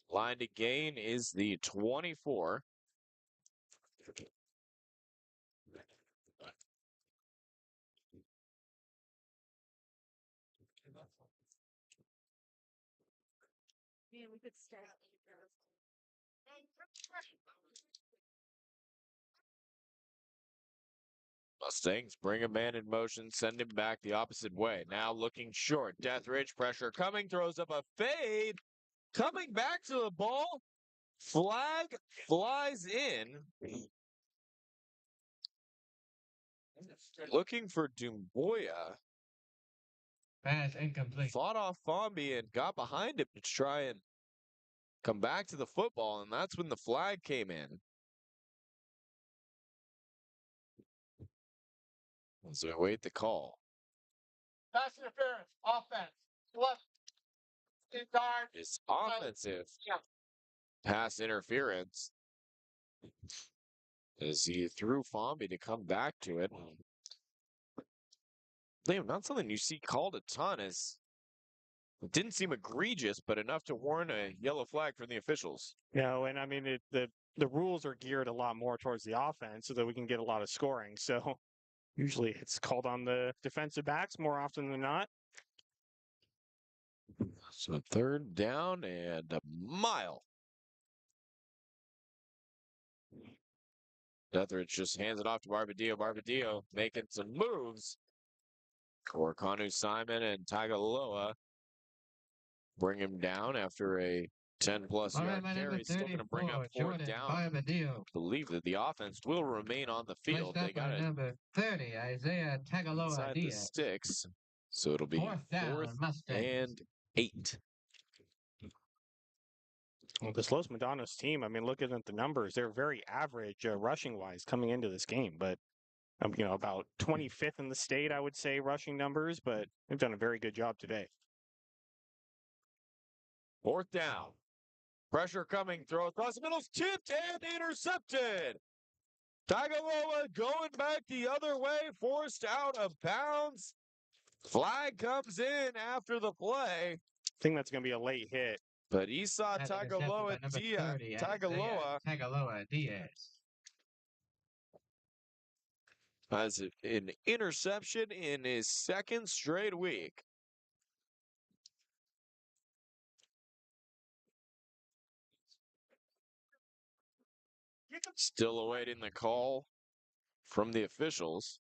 Line to gain is the 24. Man, we could start. Mustangs bring a man in motion, send him back the opposite way. Now looking short. Deathridge pressure coming, throws up a fade. Coming back to the ball. Flag flies in. Looking for Dumboya. Pass incomplete. Fought off Fomby and got behind him to try and come back to the football, and that's when the flag came in. So await the call. Pass interference, offense, left, guard. It's offensive pass interference as he threw Fomby to come back to it. Liam, not something you see called a ton. It didn't seem egregious, but enough to warrant a yellow flag from the officials. No, and I mean, the rules are geared a lot more towards the offense so that we can get a lot of scoring. So usually it's called on the defensive backs more often than not. So third down and a mile. Deathridge just hands it off to Barbadillo. Barbadillo making some moves. Orikanu Simon and Tagaloa bring him down after a 10-plus yard carry. Still going to bring up fourth down. I believe that the offense will remain on the field. They got it number 30, Isaiah Tagaloa inside the Diaz. sticks. So it'll be Fourth down, fourth Mustangs. and 8. Well, this Los Medanos team, I mean, looking at the numbers, they're very average rushing-wise coming into this game, but about 25th in the state, I would say, rushing numbers, but they've done a very good job today. Fourth down. Pressure coming. Throw across the middle. Tipped and intercepted. Tagaloa going back the other way. Forced out of bounds. Flag comes in after the play. I think that's going to be a late hit. But Esau Tagaloa Diaz has an interception in his second straight week. Still awaiting the call from the officials.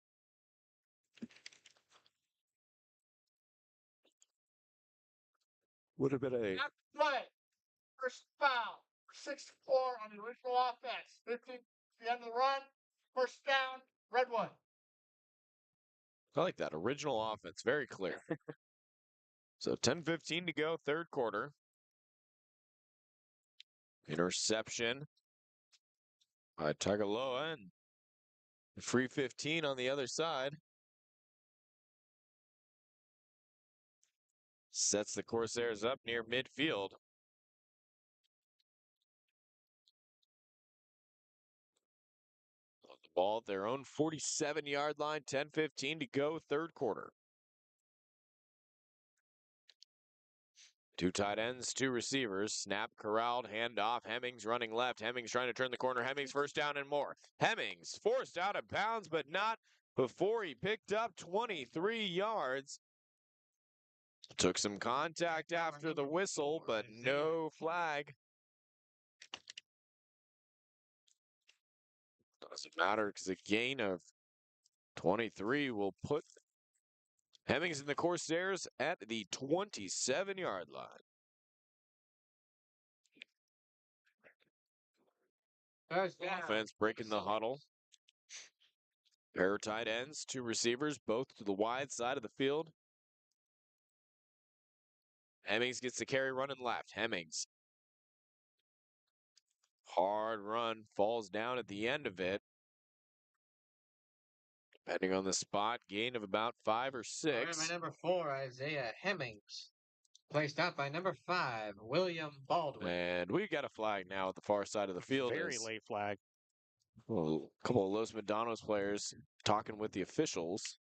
Would have been a Play. First foul. 64 on the original offense. 15 to the end of the run. First down, Redwood. I like that. Original offense. Very clear. So 10:15 to go, third quarter. Interception by Tagaloa and free 15 on the other side. Sets the Corsairs up near midfield. The ball at their own 47-yard line, 10:15 to go, third quarter. Two tight ends, two receivers. Snap, corralled, handoff. Hemmings running left. Hemmings trying to turn the corner. Hemmings first down and more. Hemmings forced out of bounds, but not before he picked up 23 yards. Took some contact after the whistle, but no flag. Doesn't matter because a gain of 23 will put Hemmings and the Corsairs at the 27-yard line. Offense breaking the huddle. Pair of tight ends, two receivers, both to the wide side of the field. Hemmings gets the carry running left. Hemmings. Hard run, falls down at the end of it. Depending on the spot, gain of about 5 or 6. By number 4, Isaiah Hemmings. Placed out by number 5, William Baldwin. And we got a flag now at the far side of the field. Very late flag. Well, a couple of Los Medanos players talking with the officials.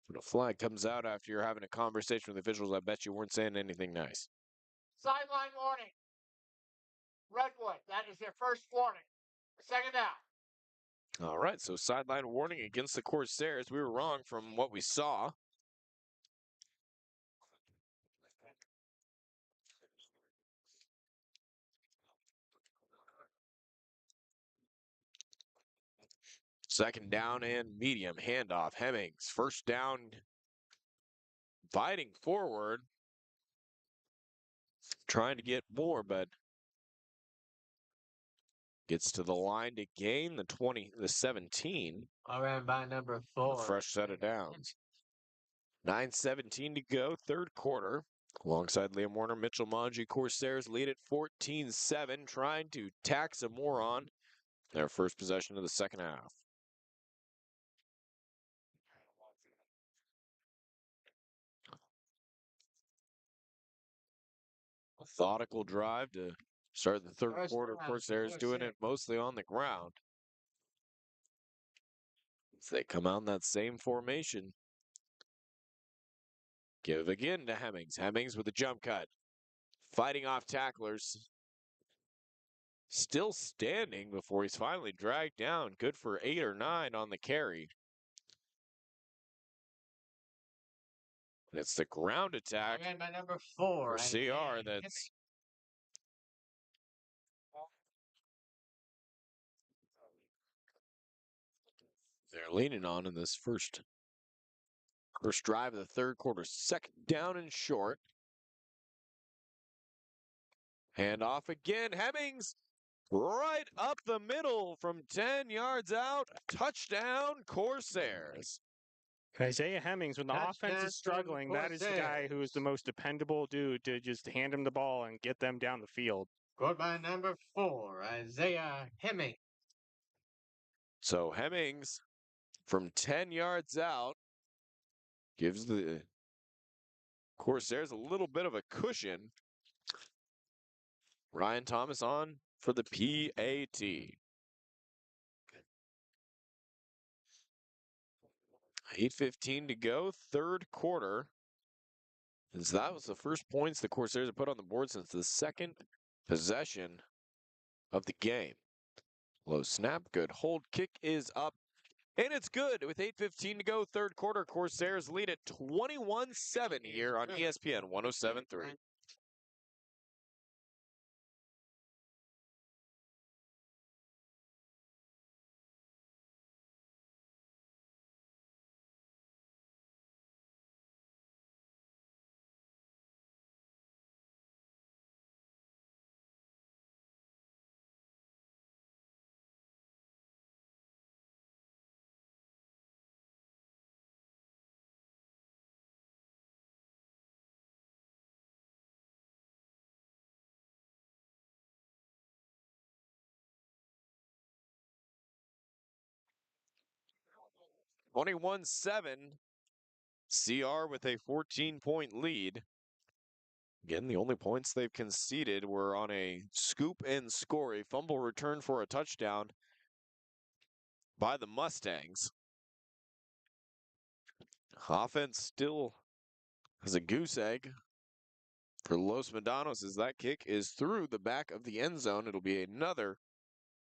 When a flag comes out after you're having a conversation with the officials, I bet you weren't saying anything nice. Sideline warning. Redwood, that is their first warning. Second down. All right, so sideline warning against the Corsairs. We were wrong from what we saw. Second down and medium. Handoff. Hemmings. First down. Fighting forward. Trying to get more, but gets to the line to gain the 17. Ran by number 4. A fresh set of downs. 9:17 to go, third quarter. Alongside Liam Warner, Mitchell Manji, Corsairs lead at 14-7, trying to tack some more on their first possession of the second half. Methodical drive to start the third quarter. Corsairs doing it mostly on the ground. As they come out in that same formation. Give again to Hemmings. Hemmings with a jump cut. Fighting off tacklers. Still standing before he's finally dragged down. Good for 8 or 9 on the carry. And it's the ground attack Ran by number 4. for CR that's they're leaning on in this first drive of the third quarter. Second down and short. Hand off again. Hemmings right up the middle from 10 yards out. Touchdown, Corsairs. Isaiah Hemmings, when the offense is struggling, that is the guy who is the most dependable dude to just hand him the ball and get them down the field. Scored by number 4, Isaiah Hemmings. So Hemmings from 10 yards out gives the Corsairs a little bit of a cushion. Ryan Thomas on for the PAT. 8:15 to go, third quarter. As that was the first points the Corsairs have put on the board since the second possession of the game. Low snap, good hold, kick is up, and it's good with 8:15 to go, third quarter. Corsairs lead at 21-7 here on ESPN 107.3. 21-7. CR with a 14-point lead. Again, the only points they've conceded were on a scoop and score, a fumble return for a touchdown by the Mustangs. Offense still has a goose egg for Los Medanos as that kick is through the back of the end zone. It'll be another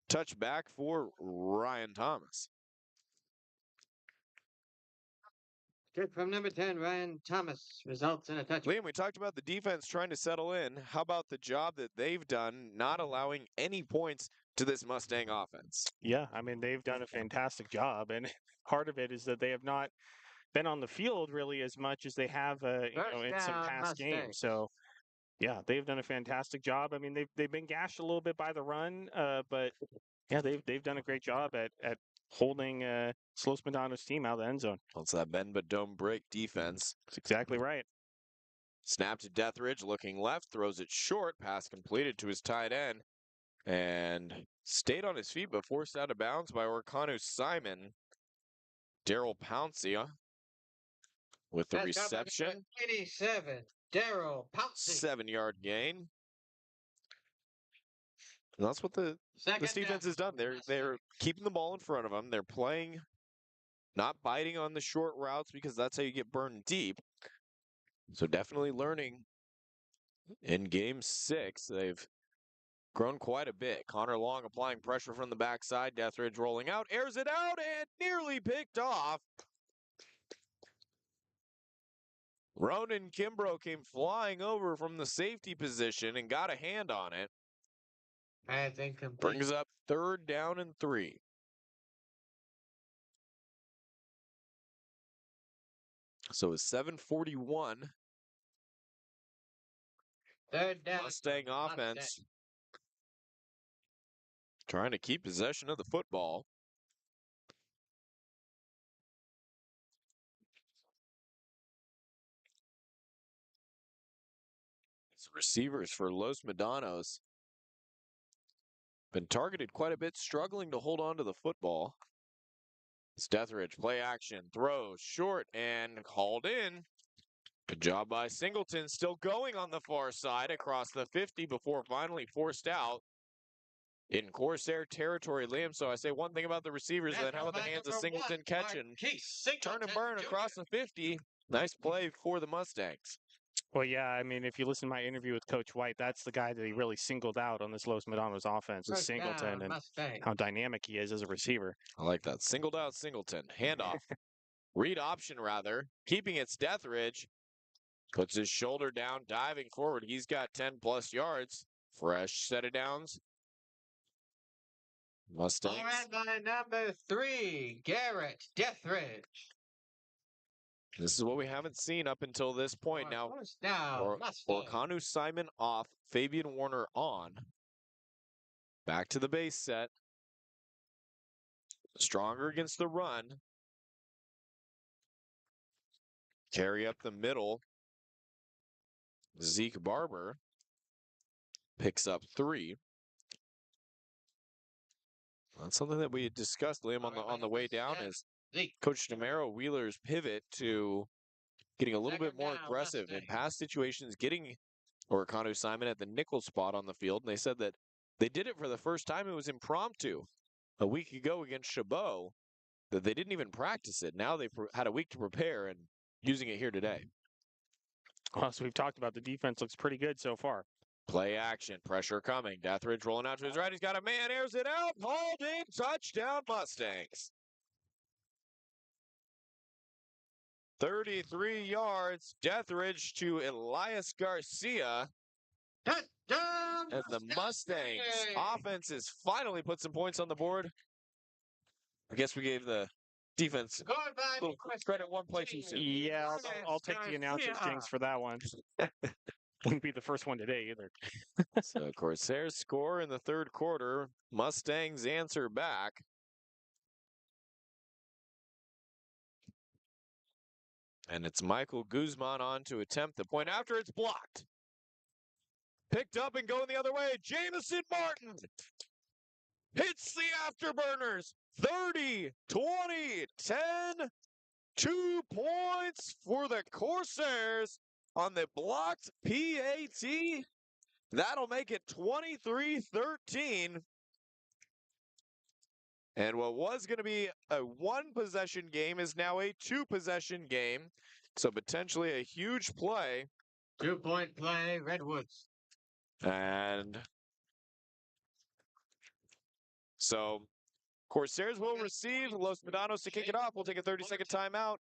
touchback for Ryan Thomas. Kick from number 10, Ryan Thomas, results in a touchdown. Liam, we talked about the defense trying to settle in. How about the job that they've done not allowing any points to this Mustang offense? Yeah, I mean, they've done a fantastic job. And part of it is that they have not been on the field really as much as they have in some First down, past games. Mustangs. So, yeah, they've done a fantastic job. I mean, they've been gashed a little bit by the run, but yeah, they've done a great job at holding Los Medanos' team out of the end zone. Well, it's that bend but don't break defense. That's exactly right. Snap to Deathridge, looking left, throws it short, pass completed to his tight end, and stayed on his feet but forced out of bounds by Orkanu Simon. Daryl Pouncey with the That's number reception. 87, Daryl Pouncey. 7-yard gain. And that's what this defense has done. They're keeping the ball in front of them. They're playing, not biting on the short routes because that's how you get burned deep. So definitely learning in game 6. They've grown quite a bit. Connor Long applying pressure from the backside. Deathridge rolling out, airs it out, and nearly picked off. Ronan Kimbrough came flying over from the safety position and got a hand on it. Pass incomplete. Brings up 3rd down and 3. So it's 7:41. 3rd down. Mustang offense trying to keep possession of the football. It's receivers for Los Medanos. Been targeted quite a bit, struggling to hold on to the football. It's Deathridge, play action, throw, short, and hauled in. Good job by Singleton, still going on the far side across the 50 before finally forced out in Corsair territory, Liam. So I say one thing about the receivers, then how about the hands of Singleton catching, turn and burn across the 50. Nice play for the Mustangs. Well, yeah, I mean, if you listen to my interview with Coach White, that's the guy that he really singled out on this Los Medanos offense, is First Singleton, down, and Mustang. how dynamic he is as a receiver. I like that. Singled out Singleton. Handoff. Read option, rather. Keeping its Deathridge. Puts his shoulder down, diving forward. He's got 10-plus yards. Fresh set of downs. Mustangs. All right, by number 3, Garrett Deathridge. This is what we haven't seen up until this point. Now, First down, Mustang. Orkanu Simon off, Fabian Warner on. Back to the base set. Stronger against the run. Carry up the middle. Zeke Barber picks up 3. That's something that we had discussed, Liam, on the way down, is Coach DeMero Wheeler's pivot to getting a little bit more aggressive in pass situations, getting Orkanu Simon at the nickel spot on the field. And they said that they did it for the first time. It was impromptu a week ago against Chabot, that they didn't even practice it. Now they've had a week to prepare and using it here today. Well, so we've talked about the defense looks pretty good so far. Play action, pressure coming. Deathridge rolling out to his right. He's got a man, airs it out. Holding, touchdown, Mustangs. 33 yards. Deathridge to Elias Garcia. Touchdown, And the Mustangs offense has finally put some points on the board. I guess we gave the defense a little credit one play too soon. Yeah, I'll take the announcer's jinx for that one. Wouldn't be the first one today either. So Corsairs score in the 3rd quarter. Mustangs answer back. And it's Michael Guzman on to attempt the point after it's blocked. Picked up and going the other way. Jamison Martin hits the afterburners. 30, 20, 10. 2 points for the Corsairs on the blocked PAT. That'll make it 23-13. And what was going to be a 1-possession game is now a 2-possession game. So potentially a huge play. 2-point play, Redwoods. And so Corsairs will receive Los Medanos to kick it off. We'll take a 30-second timeout.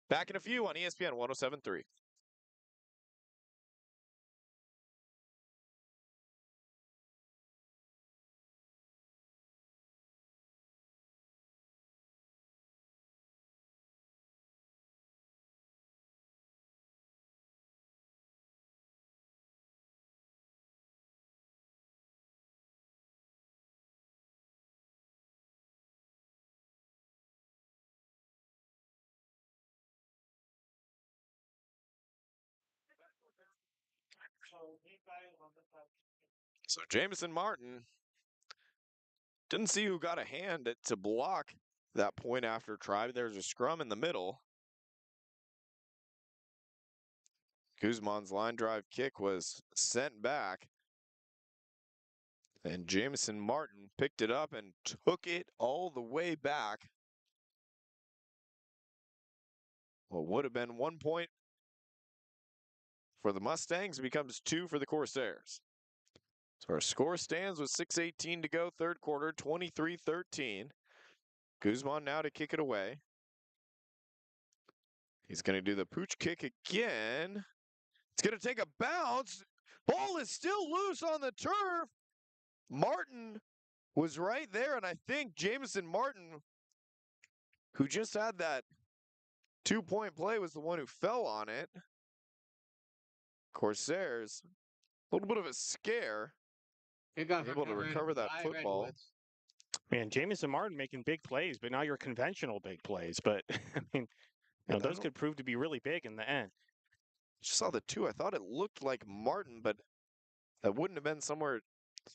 Back in a few on ESPN 107.3. So Jamison Martin didn't see who got a hand to block that point after try. There's a scrum in the middle. Guzman's line drive kick was sent back. And Jamison Martin picked it up and took it all the way back. What would have been 1 point for the Mustangs becomes 2 for the Corsairs. So our score stands with 6:18 to go, third quarter, 23-13. Guzman now to kick it away. He's going to do the pooch kick again. It's going to take a bounce. Ball is still loose on the turf. Martin was right there, and I think Jamison Martin, who just had that 2-point play, was the one who fell on it. Corsairs, a little bit of a scare. Able to recover that football. Redwoods. Man, Jamison Martin making big plays, but now you're conventional big plays. But I mean, those could prove to be really big in the end. Just saw the 2. I thought it looked like Martin, but that wouldn't have been somewhere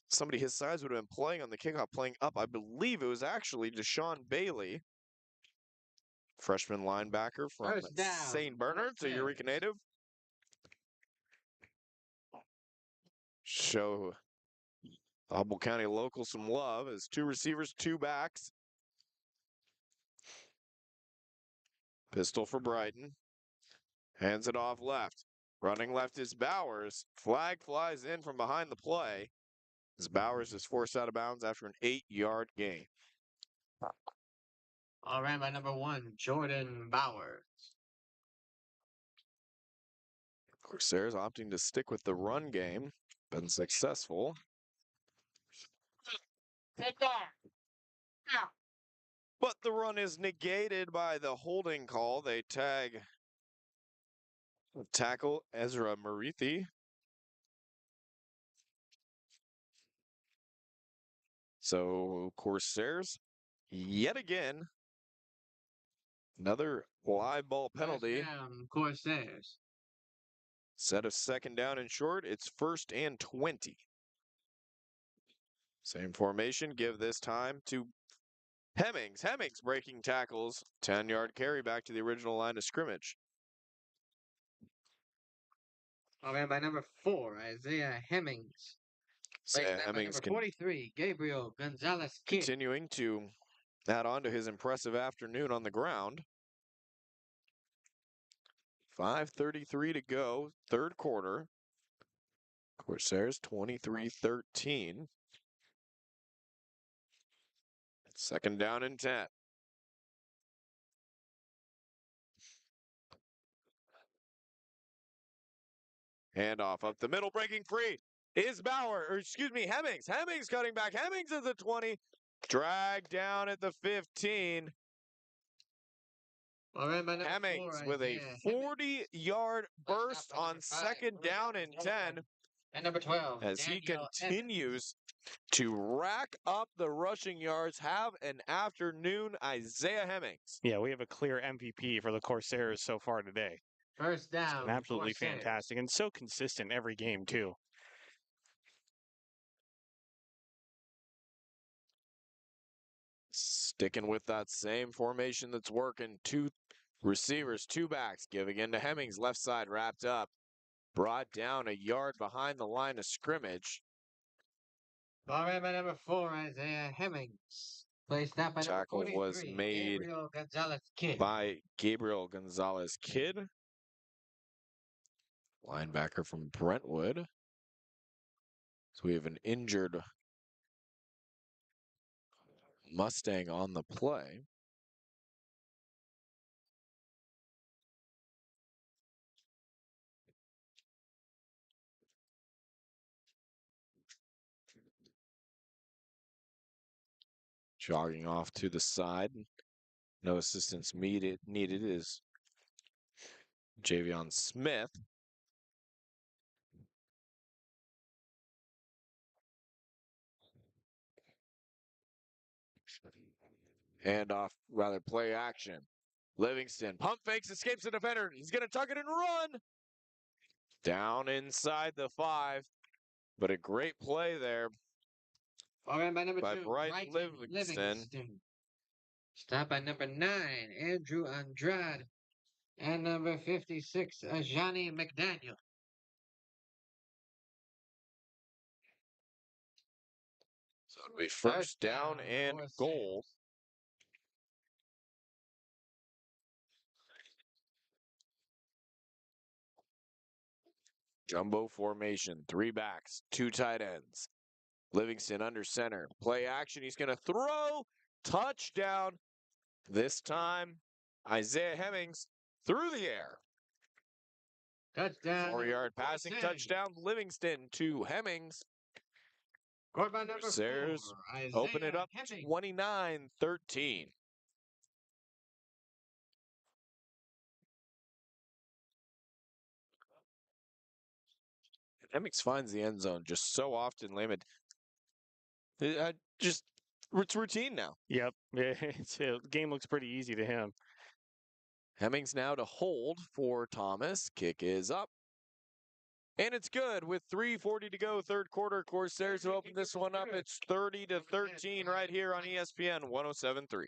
somebody his size would have been playing on the kickoff, playing up. I believe it was actually Deshaun Bailey, freshman linebacker from St. Bernard, a Eureka native. Show Hubble County local some love as 2 receivers, 2 backs. Pistol for Brighton. Hands it off left. Running left is Bowers. Flag flies in from behind the play as Bowers is forced out of bounds after an 8-yard gain. All ran by number 1, Jordan Bowers. Corsairs opting to stick with the run game. Been successful. Take off. Now. But the run is negated by the holding call. They tackle Ezra Marithi. So Corsairs, yet again, another live ball penalty. First down, Corsairs. Set of second down and short. It's 1st and 20. Same formation. Give this time to Hemmings. Hemmings breaking tackles. 10-yard carry back to the original line of scrimmage. All ran by number 4, Isaiah Hemmings. Hemmings number 43, Gabriel Gonzalez Kidd. Continuing to add on to his impressive afternoon on the ground. 5:33 to go, third quarter. Corsairs 23-13. Second down and 10. Handoff up the middle, breaking free is Hemmings. Hemmings cutting back. Hemmings at the 20. Dragged down at the 15. All ran by number Hemmings 4, with a 40-yard burst on second down and 10. And number 12, as he Daniel continues to rack up the rushing yards. Have an afternoon, Isaiah Hemmings. Yeah, we have a clear MVP for the Corsairs so far today. First down. Absolutely Corsairs. fantastic and so consistent every game too. Sticking with that same formation that's working. 2 receivers, 2 backs, giving in to Hemmings, left side wrapped up. Brought down a yard behind the line of scrimmage. Ball ran by number 4, Isaiah Hemmings. Placed out by number Tackle 43, was made Gabriel Gonzalez Kidd. by Gabriel Gonzalez Kidd, linebacker from Brentwood. So we have an injured Mustang on the play. Jogging off to the side. No assistance needed is Javion Smith. Handoff, rather play action. Livingston pump fakes, escapes the defender. He's going to tuck it and run. Down inside the 5. But a great play there Ball ran by number by 2, Bright Brighton Livingston. Stopped by number 9, Andrew Andrade. And number 56, Johnny McDaniel. So it'll be first down and for goal. Jumbo formation, 3 backs, 2 tight ends. Livingston under center. Play action. He's going to throw. Touchdown. This time, Isaiah Hemmings through the air. Touchdown. 4-yard passing touchdown. Livingston to Hemmings. Scored by number 4, Sayers Isaiah open it up Hemmings. 29-13. Hemmings finds the end zone just so often, Lehman. It's routine now. Yep. The game looks pretty easy to him. Hemmings now to hold for Thomas. Kick is up. And it's good with 3:40 to go, third quarter. Corsairs to open this one up. It's 30-13 right here on ESPN 107.3.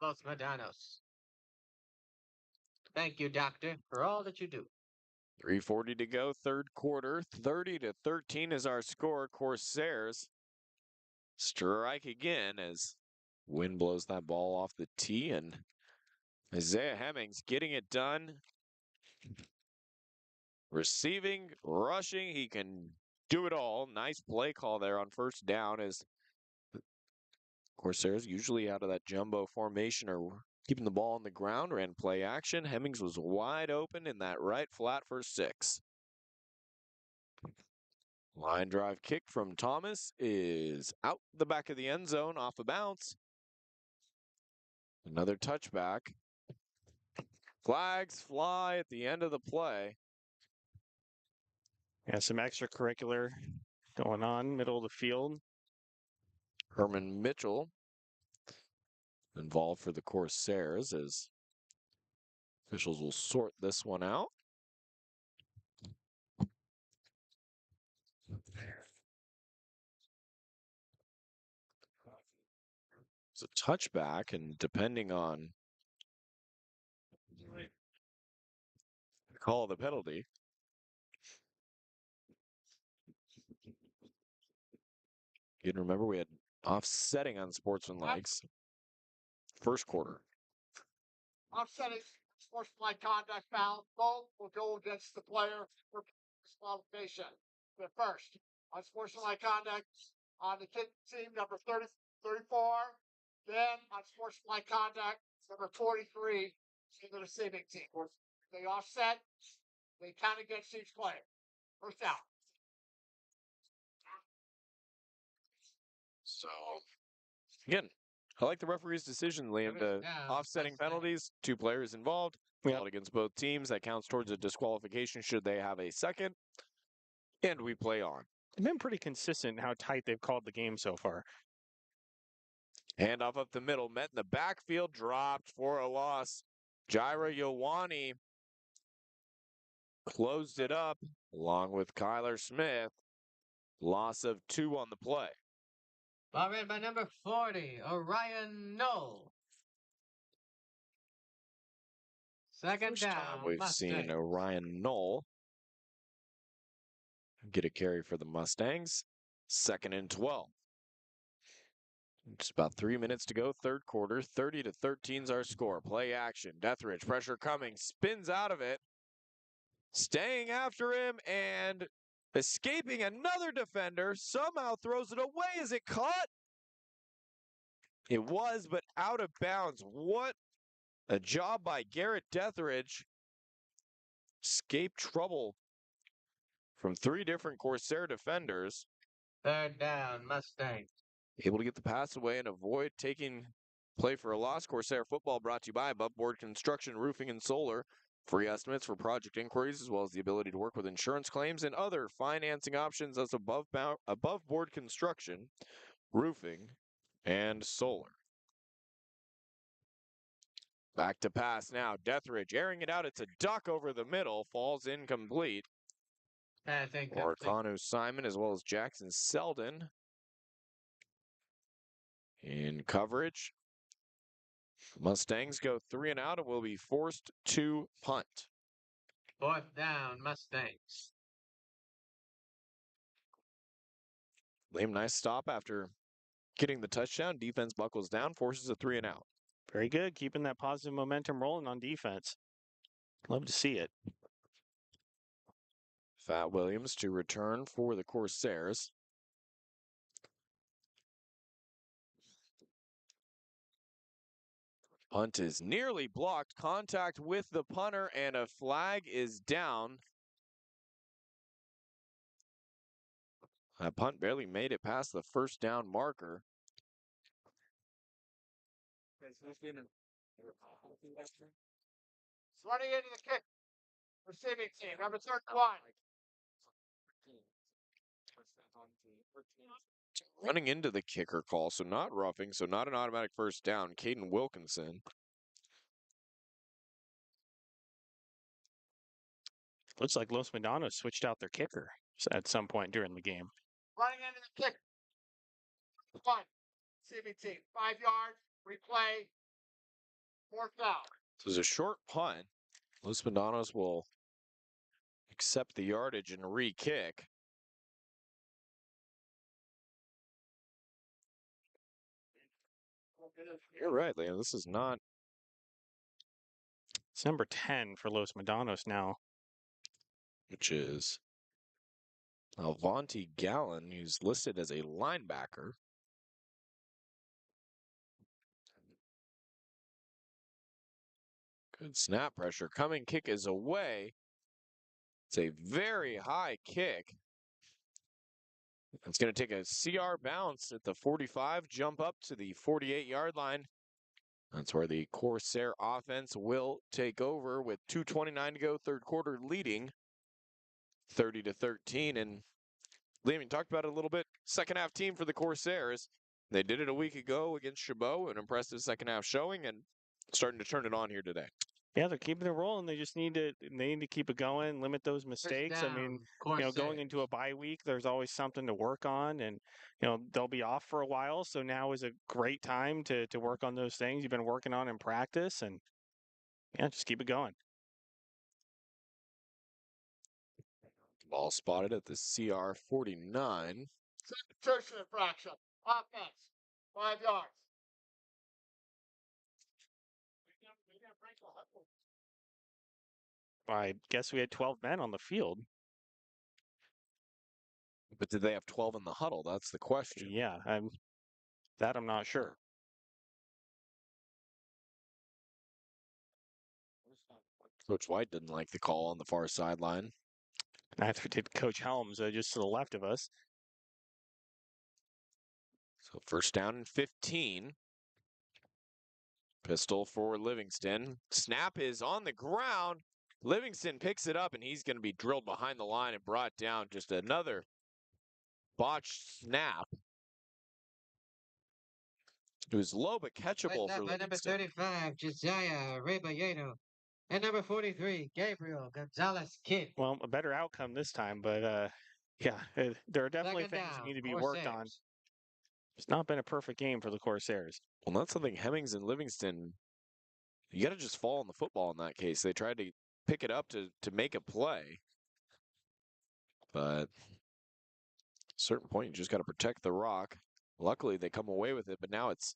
Los Medanos. Thank you, Doctor, for all that you do. 3:40 to go, third quarter. 30-13 is our score. Corsairs strike again as wind blows that ball off the tee, and Isaiah Hemmings getting it done. Receiving, rushing, he can do it all. Nice play call there on first down as Corsairs usually out of that jumbo formation or keeping the ball on the ground, ran play action. Hemmings was wide open in that right flat for 6. Line drive kick from Thomas is out the back of the end zone off a bounce. Another touchback. Flags fly at the end of the play. Yeah, some extracurricular going on, middle of the field. Herman Mitchell involved for the Corsairs as officials will sort this one out. It's a touchback, and depending on the call of the penalty, you can remember we had offsetting on sportsmanlikes first quarter. Offsetting sportsmanlike conduct foul. Both will go against the player for disqualification. But first, on sportsmanlike conduct on the kick team, number 34. Then on sportsmanlike conduct, number 43, in the receiving team. If they offset, they count against each player. First out. So, again, I like the referee's decision, Liam, to First down, offsetting Mustang. penalties, 2 players involved, Yep. called against both teams. That counts towards a disqualification should they have a second. And we play on. They've been pretty consistent in how tight they've called the game so far. Handoff up the middle, met in the backfield, dropped for a loss. Jaira Yowani closed it up along with Kyler Smith. Loss of 2 on the play. Ball ran by number 40, Orion Knoll. Second First down, time we've seen Mustangs. Orion Knoll get a carry for the Mustangs. 2nd and 12. Just about 3 minutes to go, third quarter. 30-13 is our score. Play action. Deathridge, pressure coming, spins out of it. Staying after him and escaping another defender. Somehow throws it away. Is it caught? It was, but out of bounds. What a job by Garrett Deathridge. Escaped trouble from 3 different Corsair defenders. Third down, Mustangs. Able to get the pass away and avoid taking play for a loss. Corsair football brought to you by Above Board Construction, Roofing, and Solar. Free estimates for project inquiries, as well as the ability to work with insurance claims and other financing options as Above Board Construction, Roofing, and Solar. Back to pass now. Deathridge airing it out. It's a duck over the middle. Falls incomplete. Pass incomplete. Orkanu Simon as well as Jackson Selden in coverage. Mustangs go 3 and out and will be forced to punt. Fourth down, Mustangs. Liam, nice stop after getting the touchdown. Defense buckles down, forces a 3 and out. Very good, keeping that positive momentum rolling on defense. Love to see it. Fat Williams to return for the Corsairs. Punt is nearly blocked. Contact with the punter, and a flag is down. That punt barely made it past the first down marker. It's running into the kick. Receiving team, number 31. Running into the kicker call, so not roughing, so not an automatic first down. Caden Wilkinson. Looks like Los Medanos switched out their kicker at some point during the game. Running into the kick. 1. Receiving team, 5 yards. Replay. 4th down. So it's a short punt. Los Medanos will accept the yardage and re-kick. You're right, Liam. This is not. It's number 10 for Los Medanos now. Which is Alvanti Gallen, who's listed as a linebacker. Good snap pressure. Coming kick is away. It's a very high kick. It's going to take a CR bounce at the 45, jump up to the 48-yard line. That's where the Corsair offense will take over with 2:29 to go, third quarter, leading 30-13. And Liam, you talked about it a little bit. Second half team for the Corsairs. They did it a week ago against Chabot, an impressive second half showing, and starting to turn it on here today. Yeah, they're keeping it rolling. They need to keep it going, limit those mistakes. I mean, going into a bye week, there's always something to work on, and they'll be off for a while. So now is a great time to work on those things you've been working on in practice, and just keep it going. Ball spotted at the CR 49. Substitution infraction. Offense. 5 yards. I guess we had 12 men on the field. But did they have 12 in the huddle? That's the question. Yeah, I'm not sure. Coach White didn't like the call on the far sideline. Neither did Coach Helms, just to the left of us. So first down and 15. Pistol for Livingston. Snap is on the ground. Livingston picks it up, and he's going to be drilled behind the line and brought down. Just another botched snap. It was low but catchable Placed for up by number Livingston. 35, Josiah Rebolledo. And number 43, Gabriel Gonzalez Kidd. Well, a better outcome this time, but yeah, there are definitely Second things that down, need to be worked on. Corsairs. It's not been a perfect game for the Corsairs. Well, that's something Hemmings and Livingston, you got to just fall on the football in that case. They tried to pick it up to make a play. But at a certain point, you just got to protect the rock. Luckily, they come away with it, but now it's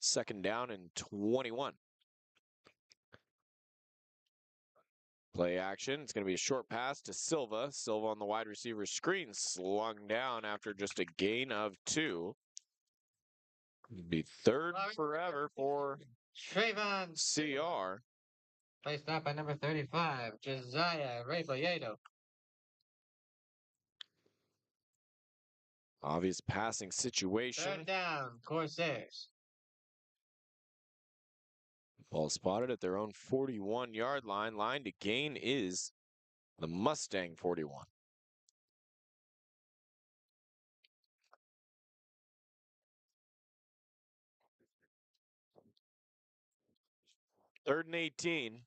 second down and 21. Play action. It's going to be a short pass to Silva. Silva on the wide receiver screen, slung down after just a gain of 2. It'd be third forever for Trayvon CR. Placed up by number 35, Josiah Rebolledo. Obvious passing situation. Third down, Corsairs. Ball spotted at their own 41-yard line. Line to gain is the Mustang 41. Third and 18.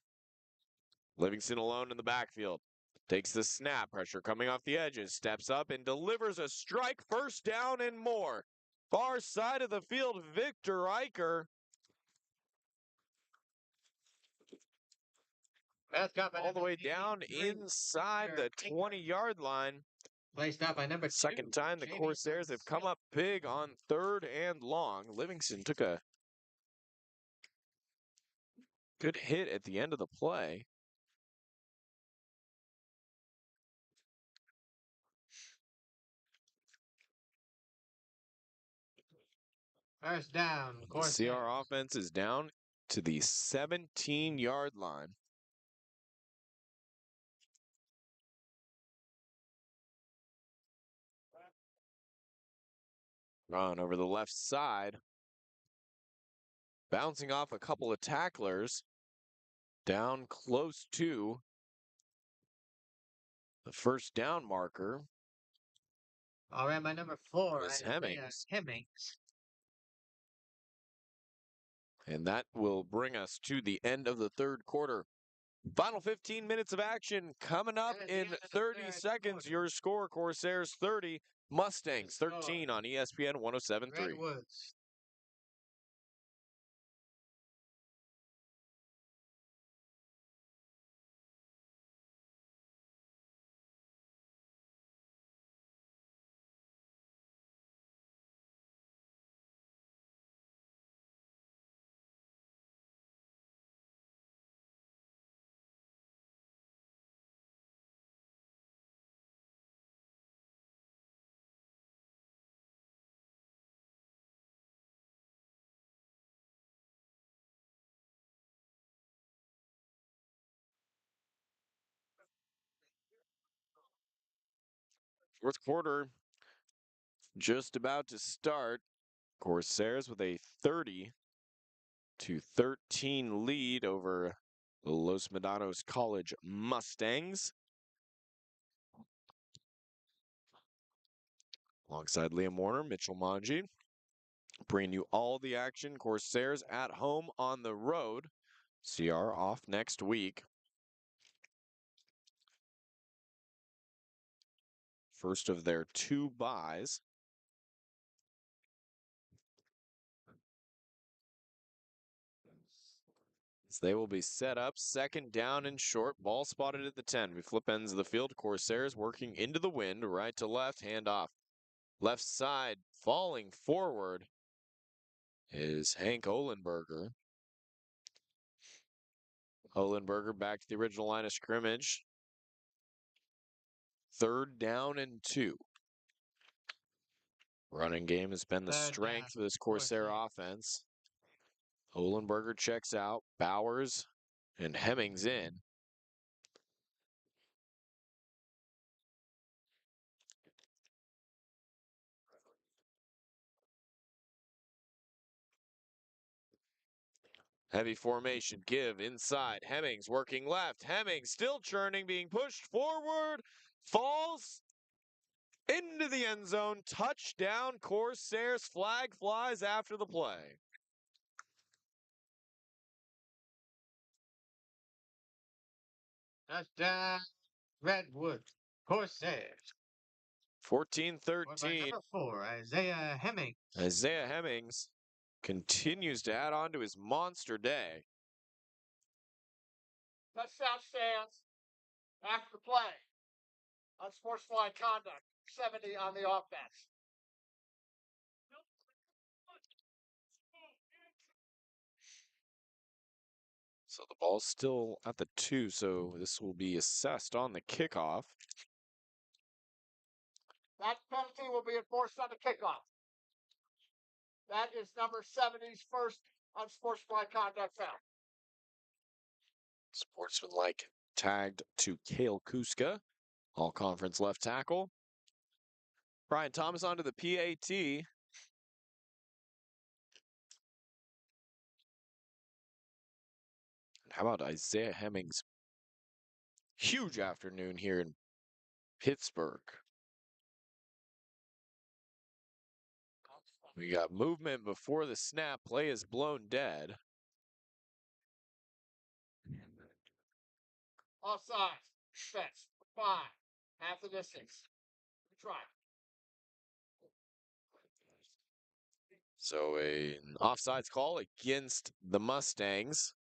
Livingston alone in the backfield. Takes the snap, pressure coming off the edges, steps up and delivers a strike, first down and more. Far side of the field, Victor Eicher. All the way down inside the 20-yard line. Placed up by number 2. Second time the Corsairs have come up big on third and long. Livingston took a good hit at the end of the play. First down, The Corsairs. CR offense is down to the 17-yard line. Run over the left side. Bouncing off a couple of tacklers. Down close to the first down marker. All right, my number 4, Was Isaiah Hemmings. Hemmings. And that will bring us to the end of the third quarter. Final 15 minutes of action coming up in 30 seconds. Your score, Corsairs 30, Mustangs 13 on ESPN 107.3. Redwoods. Fourth quarter just about to start. Corsairs with a 30-13 lead over the Los Medanos College Mustangs. Alongside Liam Warner, Mitchell Manji, bringing you all the action. Corsairs at home on the road. CR off next week. First of their 2 byes. As they will be set up, second down and short. Ball spotted at the 10. We flip ends of the field. Corsairs working into the wind, right to left, handoff. Left side, falling forward, is Hank Ohlenberger. Ohlenberger back to the original line of scrimmage. Third down and 2. Running game has been the strength of this Corsair offense. Ohlenberger checks out. Bowers and Hemmings in. Heavy formation, give inside. Hemmings working left. Hemmings still churning, being pushed forward. Falls into the end zone. Touchdown, Corsairs. Flag flies after the play. Touchdown, Redwoods. Corsairs. 14-13. Number 4, Isaiah Hemmings. Isaiah Hemmings continues to add on to his monster day. Touchdown stands after the play. Unsportsmanlike conduct. 70 on the offense. So the ball's still at the 2, so this will be assessed on the kickoff. That penalty will be enforced on the kickoff. That is number 70's first unsportsmanlike conduct foul. Sportsmanlike tagged to Kale Kuska, all conference left tackle. Brian Thomas onto the PAT. How about Isaiah Hemmings? Huge afternoon here in Pittsburg. We got movement before the snap. Play is blown dead. Offside. Defense. 5. Half the distance. Try. So an offsides call against the Mustangs.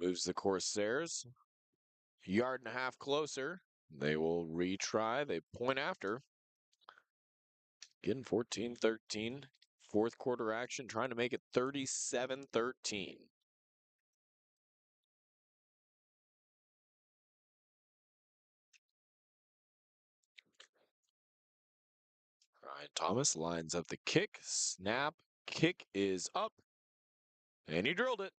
Moves the Corsairs. Yard and a half closer. They will retry. They point after. Again, 14-13. Fourth quarter action, trying to make it 37-13. Ryan Thomas lines up the kick. Snap. Kick is up. And he drilled it.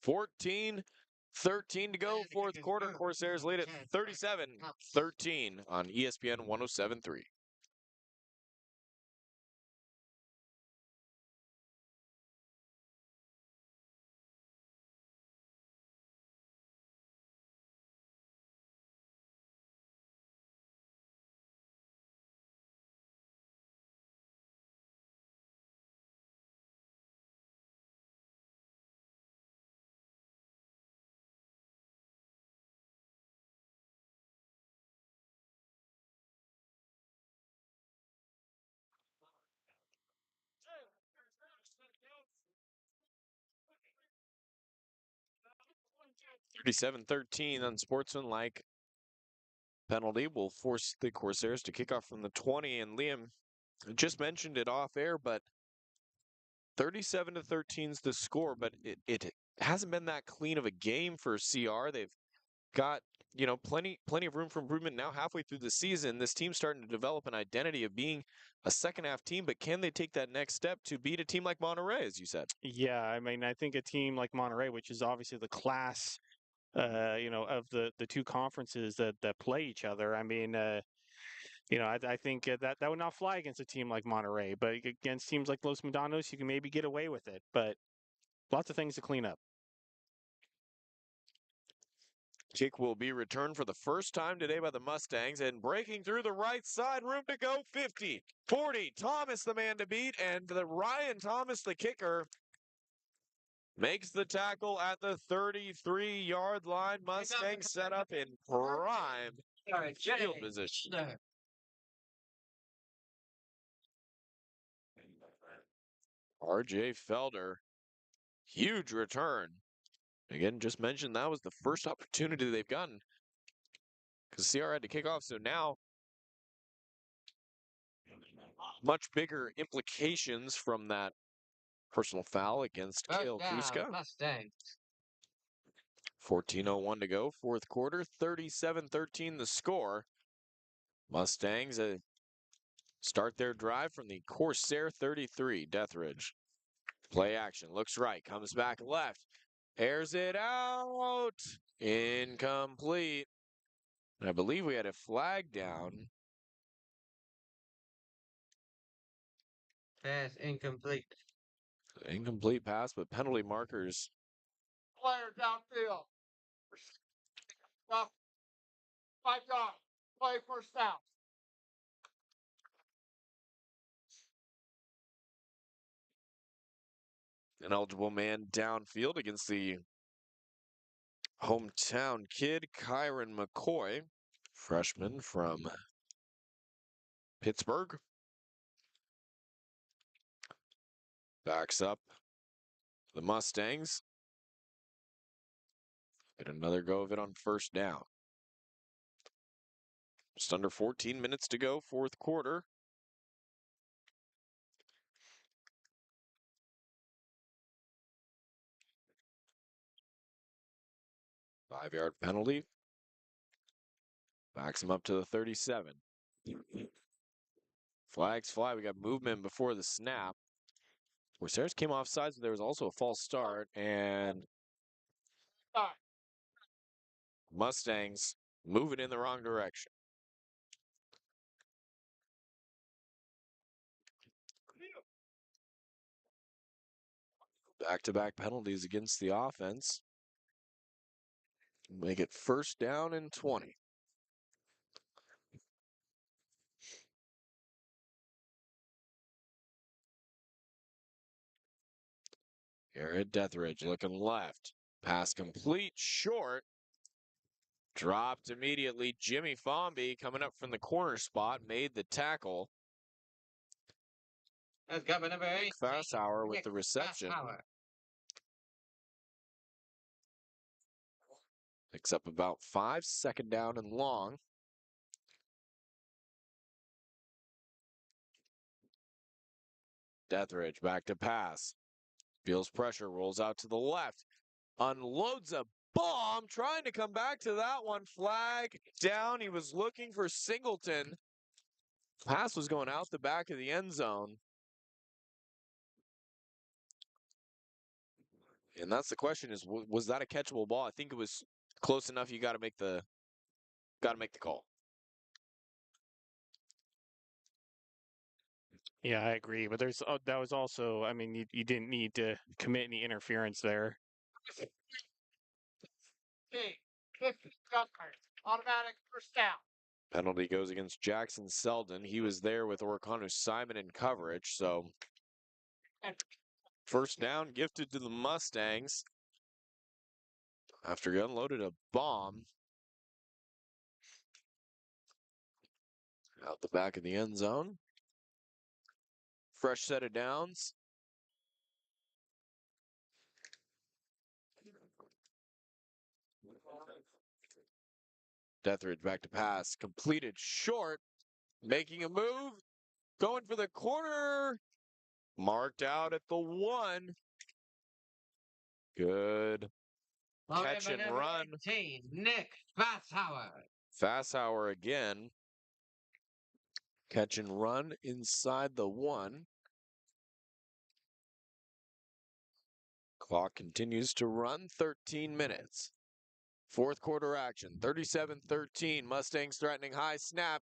14-13 to go. Fourth quarter. Corsairs lead at 37-13 on ESPN 107.3. (37-13) unsportsmanlike penalty will force the Corsairs to kick off from the 20. And Liam just mentioned it off air, but 37-13 is the score, but it hasn't been that clean of a game for CR. They've got, plenty of room for improvement now halfway through the season. This team's starting to develop an identity of being a second half team, but can they take that next step to beat a team like Monterey, as you said? Yeah, I mean, I think a team like Monterey, which is obviously the class, of the two conferences that play each other. I mean, I think that would not fly against a team like Monterey, but against teams like Los Medanos, you can maybe get away with it. But lots of things to clean up. Kick will be returned for the first time today by the Mustangs, and breaking through the right side, room to go, 50, 40. Thomas the man to beat, and the Ryan Thomas, the kicker, makes the tackle at the 33-yard line. Mustangs set up in prime field position. RJ Felder, huge return. Again, just mentioned that was the first opportunity they've gotten because CR had to kick off. So now, much bigger implications from that personal foul against Kale Kuska. Mustangs. 14:01 to go, fourth quarter, 37-13 the score. Mustangs start their drive from the Corsair 33, Deathridge. Play action, looks right, comes back left, airs it out, incomplete. And I believe we had a flag down. Pass incomplete. Incomplete pass, but penalty markers. Player downfield. Stop. 5 yards. Play first down. An eligible man downfield against the hometown kid, Kyron McCoy, freshman from Pittsburg. Backs up the Mustangs. Get another go of it on first down. Just under 14 minutes to go, fourth quarter. Five-yard penalty. Backs him up to the 37. Flags fly. We got movement before the snap. Corsairs came off sides, but there was also a false start, and Mustangs moving in the wrong direction. Back-to-back penalties against the offense. Make it first down and 20. Garrett Deathridge looking left. Pass complete, short. Dropped immediately. Jimmy Fomby coming up from the corner spot, made the tackle. That's got my number 8. Fasshauer with the reception. Picks up about 5, second down and long. Deathridge back to pass. Feels pressure, rolls out to the left. Unloads a bomb, trying to come back to that one. Flag down. He was looking for Singleton. Pass was going out the back of the end zone. And that's the question: is was that a catchable ball? I think it was close enough. You got to make the call. Yeah, I agree. But that was also, I mean, you didn't need to commit any interference there. Okay. Automatic first down. Penalty goes against Jackson Selden. He was there with Orkanu Simon in coverage, so first down gifted to the Mustangs after he unloaded a bomb out the back of the end zone. Fresh set of downs. Deathridge back to pass. Completed short. Making a move. Going for the corner. Marked out at the 1. Good catch and run. 18, Nick Fasshauer. Fasshauer again. Catch and run inside the 1. Clock continues to run, 13 minutes. Fourth quarter action, 37-13. Mustangs threatening high snap.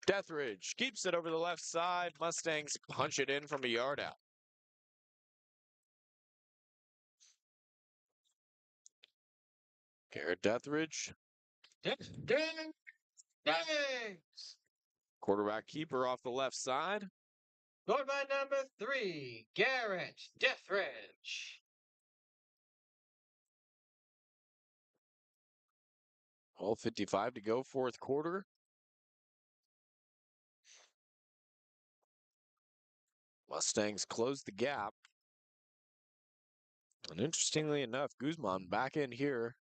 Deathridge keeps it over the left side. Mustangs punch it in from a yard out. Garrett Deathridge. Ding! Quarterback keeper off the left side. Scored by number 3, Garrett Deathridge. 12:55 to go, fourth quarter. Mustangs close the gap. And interestingly enough, Guzman back in here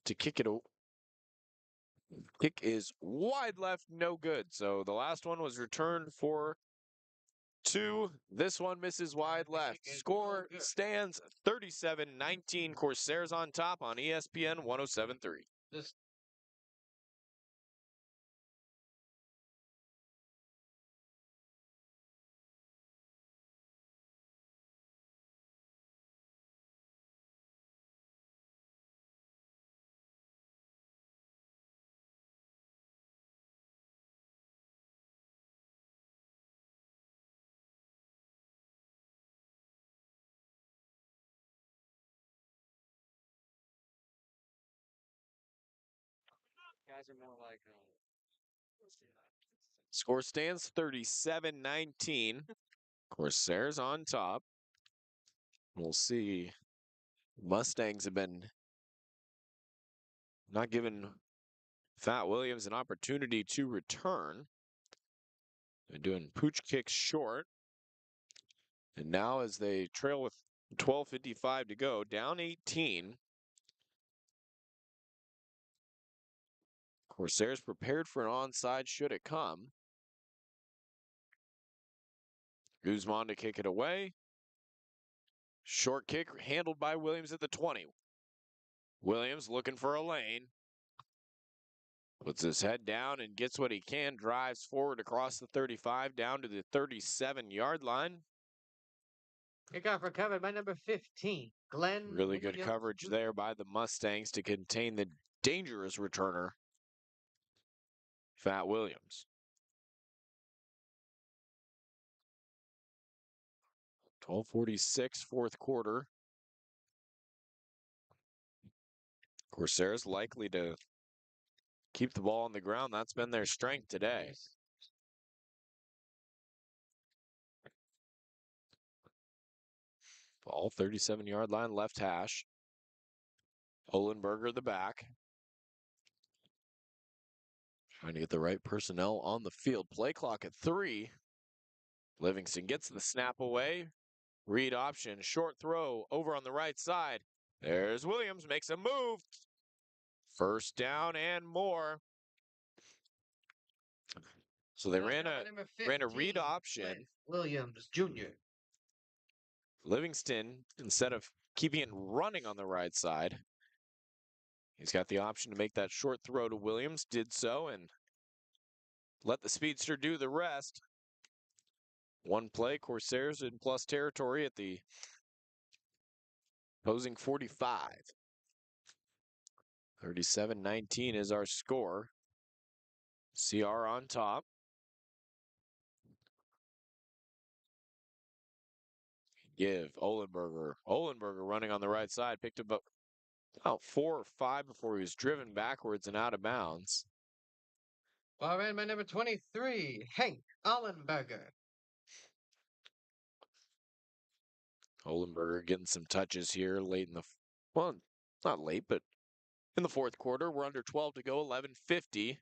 to kick it. Kick is wide left, no good. So the last one was returned for 2. This one misses wide left. Score stands 37-19. Corsairs on top on ESPN 107.3. Score stands 37-19. Corsairs on top. We'll see. Mustangs have been not giving Fat Williams an opportunity to return. They're doing pooch kicks short. And now as they trail with 12:55 to go, down 18. Corsairs prepared for an onside should it come. Guzman to kick it away. Short kick handled by Williams at the 20. Williams looking for a lane. Puts his head down and gets what he can. Drives forward across the 35 down to the 37-yard line. Kickoff recovered by number 15, Glenn. Really good Williams coverage Jr. there by the Mustangs to contain the dangerous returner, Fat Williams. 12:46, fourth quarter. Corsairs likely to keep the ball on the ground. That's been their strength today. Ball 37-yard line, left hash. Olenberger the back. Trying to get the right personnel on the field. Play clock at 3. Livingston gets the snap away. Read option, short throw over on the right side. There's Williams, makes a move. First down and more. So they ran a read option. Williams Jr. Livingston, instead of keeping it running on the right side, he's got the option to make that short throw to Williams. Did so and let the speedster do the rest. One play, Corsairs in plus territory at the opposing 45. 37-19 is our score. CR on top. Give Olenberger. Olenberger running on the right side. Picked up about 4 or 5 before he was driven backwards and out of bounds. Ball ran by number 23, Hank Allenberger. Olenberger getting some touches here late in the, well, not late, but in the fourth quarter. We're under 12 to go, 11:50.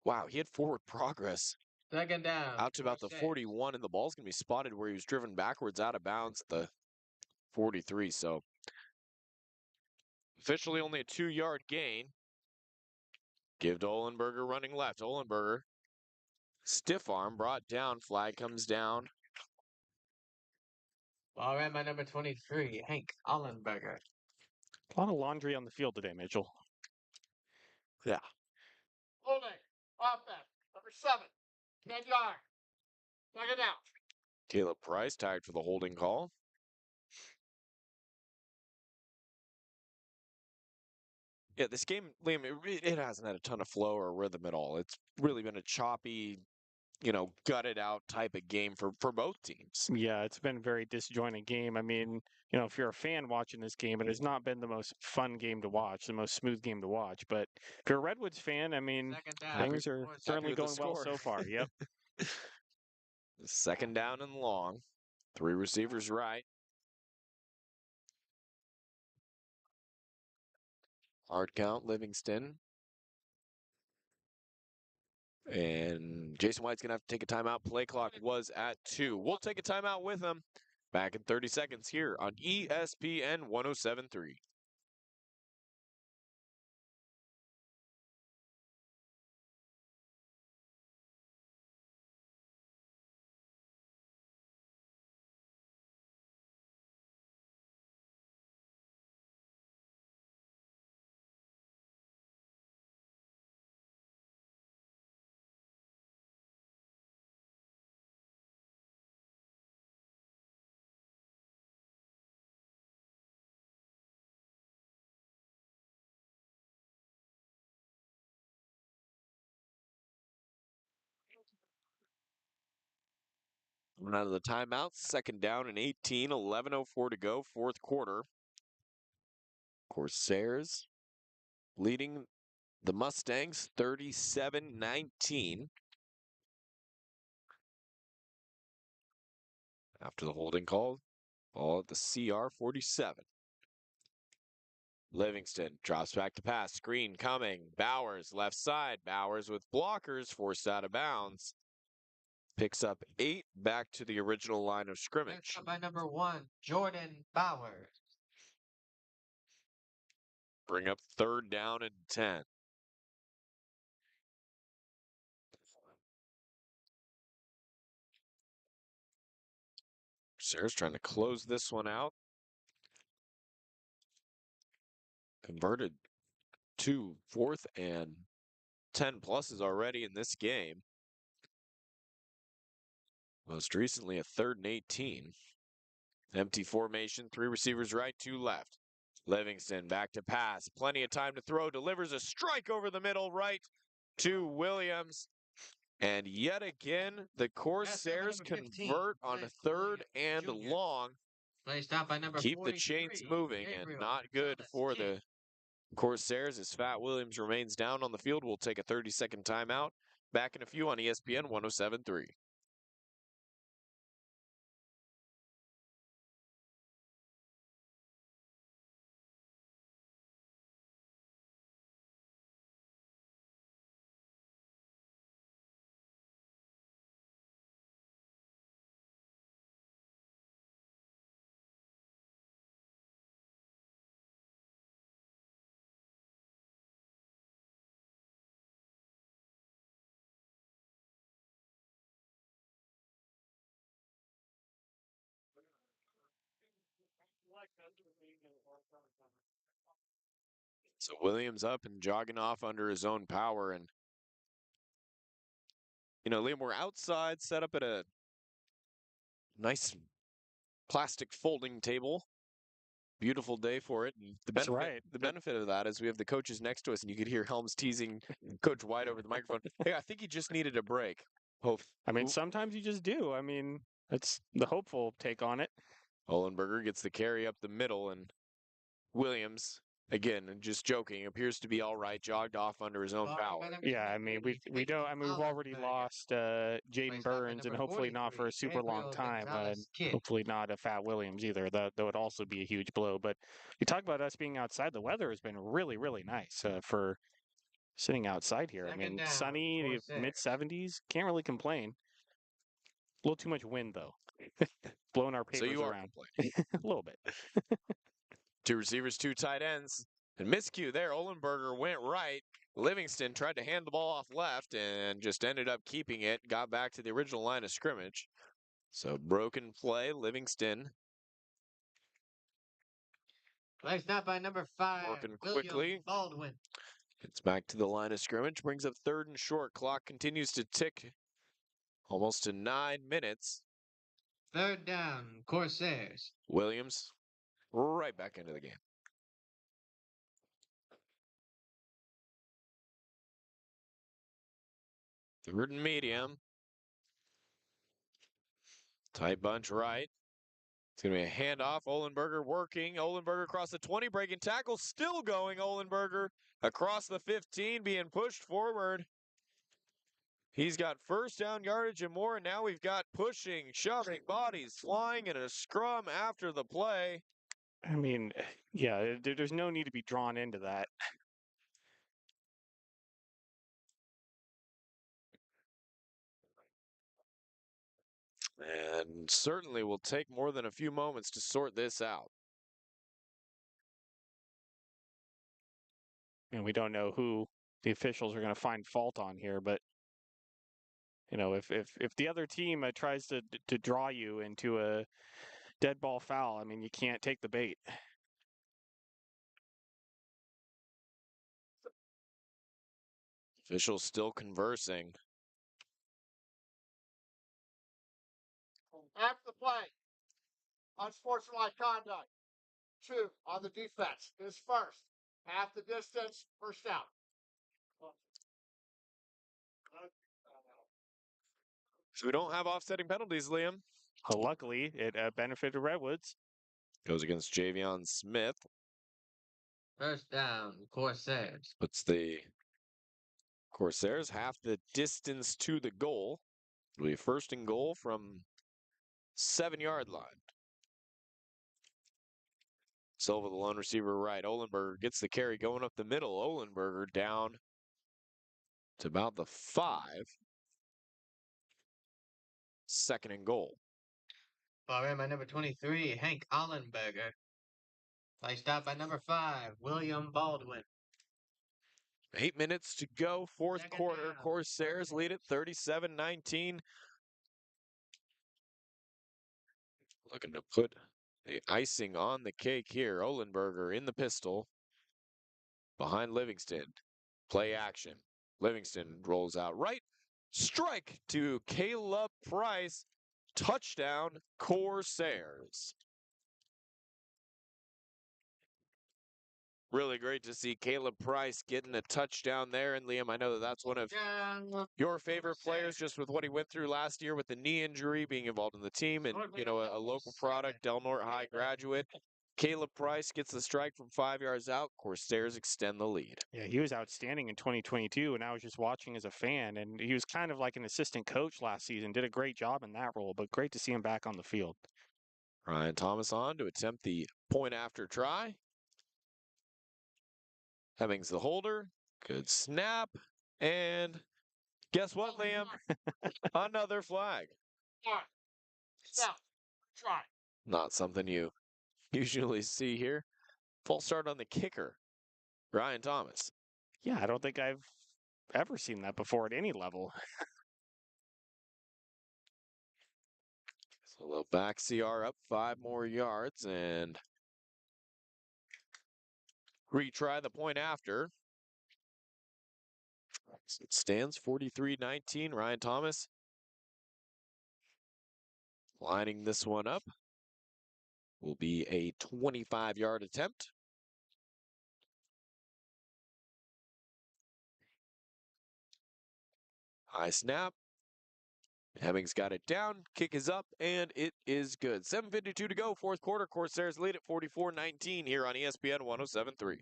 Wow, he had forward progress. Second down. Out to about the 41, and the ball's going to be spotted where he was driven backwards out of bounds at the 43. So officially only a 2-yard gain. Give to Olenberger running left. Olenberger, stiff arm, brought down. Flag comes down. Ball ran by number 23, Hank Allenberger. A lot of laundry on the field today, Mitchell. Yeah. Holding. Offense. Number 7. 10 yard. Second down. Caleb Price tied for the holding call. Yeah, this game, Liam, it hasn't had a ton of flow or rhythm at all. It's really been a choppy, gutted out type of game for both teams. Yeah, it's been a very disjointed game. I mean, if you're a fan watching this game, it has not been the most fun game to watch, the most smooth game to watch. But if you're a Redwoods fan, I mean, things are certainly going well so far. Yep. Second down and long. 3 receivers right. Hard count, Livingston. And Jason White's going to have to take a timeout. Play clock was at 2. We'll take a timeout with him. Back in 30 seconds here on ESPN 107.3. Coming out of the timeout, second down and 18, 11:04 to go, fourth quarter. Corsairs leading the Mustangs 37-19. After the holding call, ball at the CR 47. Livingston drops back to pass. Screen coming. Bowers left side. Bowers with blockers forced out of bounds. Picks up 8 back to the original line of scrimmage. By number 1, Jordan Bowers. Bring up 3rd down and 10. Sarah's trying to close this one out. Converted 2 4th and 10 pluses already in this game. Most recently a 3rd and 18. Empty formation, 3 receivers right, 2 left. Livingston back to pass. Plenty of time to throw. Delivers a strike over the middle right to Williams. And yet again, the Corsairs convert on a 3rd and long. Placed out by number Keep the 43, chains moving, and Gabriel not good Gonzalez for King. the Corsairs as Fat Williams remains down on the field. We'll take a 30-second timeout. Back in a few on ESPN 107.3. So Williams up and jogging off under his own power. And, you know, Liam, we're outside, set up at a nice plastic folding table. Beautiful day for it. And That's right. The benefit of that is we have the coaches next to us, and you could hear Helms teasing Coach White over the microphone. Hey, I think he just needed a break. Hope. I mean, sometimes you just do. I mean, that's the hopeful take on it. Olenberger gets the carry up the middle, and Williams, again, just joking, appears to be all right, jogged off under his own power. Yeah, I mean, we don't. I mean, we've already lost Jaden Burns, and hopefully not for a super long time. Hopefully not a Fat Williams either. That would also be a huge blow. But you talk about us being outside. The weather has been really, really nice for sitting outside here. I mean, sunny, mid 70s. Can't really complain. A little too much wind though, blowing our papers So you are around complaining. a little bit. 2 receivers, 2 tight ends. And miscue there. Olenberger went right. Livingston tried to hand the ball off left and just ended up keeping it. Got back to the original line of scrimmage. So broken play. Livingston Placed out by number 5, working William quickly. Baldwin. It's back to the line of scrimmage. Brings up 3rd and short. Clock continues to tick almost to 9 minutes. 3rd down, Corsairs. Williams right back into the game. 3rd and medium. Tight bunch right. It's going to be a handoff. Olenberger working. Olenberger across the 20, breaking tackle. Still going. Olenberger across the 15, being pushed forward. He's got 1st down yardage and more, and now we've got pushing, shoving, bodies flying, and a scrum after the play. I mean, yeah, there's no need to be drawn into that. And certainly will take more than a few moments to sort this out. And we don't know who the officials are going to find fault on here, but you know, if the other team tries to draw you into a dead ball foul, I mean, you can't take the bait. Officials still conversing. After the play, unsportsmanlike conduct. 2 on the defense is first. Half the distance, 1st down. So we don't have offsetting penalties, Liam. Luckily, it benefited Redwoods. Goes against Javion Smith. First down, Corsairs. Puts the Corsairs half the distance to the goal. It'll be first and goal from 7-yard line. Silva, the lone receiver right. Olenberger gets the carry going up the middle. Olenberger down to about the 5. Second and goal. Far end by number 23, Hank Allenberger. Placed out by number 5, William Baldwin. 8 minutes to go, fourth Second quarter. down. Corsairs lead it 37-19. Looking to put the icing on the cake here. Olenberger in the pistol. Behind Livingston. Play action. Livingston rolls out right. Strike to Caleb Price. Touchdown, Corsairs. Really great to see Caleb Price getting a touchdown there. And Liam, I know that that's one of your favorite players, just with what he went through last year with the knee injury, being involved in the team, and a local product, Del Norte High graduate. Caleb Price gets the strike from 5 yards out. Corsairs extend the lead. Yeah, he was outstanding in 2022, and I was just watching as a fan, and he was kind of like an assistant coach last season. Did a great job in that role, but great to see him back on the field. Ryan Thomas on to attempt the point after try. Hemmings the holder. Good snap. And guess what, Liam? Another flag. Stop. Try. Not something you usually see here. False start on the kicker, Ryan Thomas. Yeah, I don't think I've ever seen that before at any level. So they'll back CR up 5 more yards and retry the point after. So it stands 43-19. Ryan Thomas lining this one up. Will be a 25-yard attempt. High snap. Hemmings got it down. Kick is up, and it is good. 7:52 to go. Fourth quarter. Corsairs lead at 44-19 here on ESPN 107.3.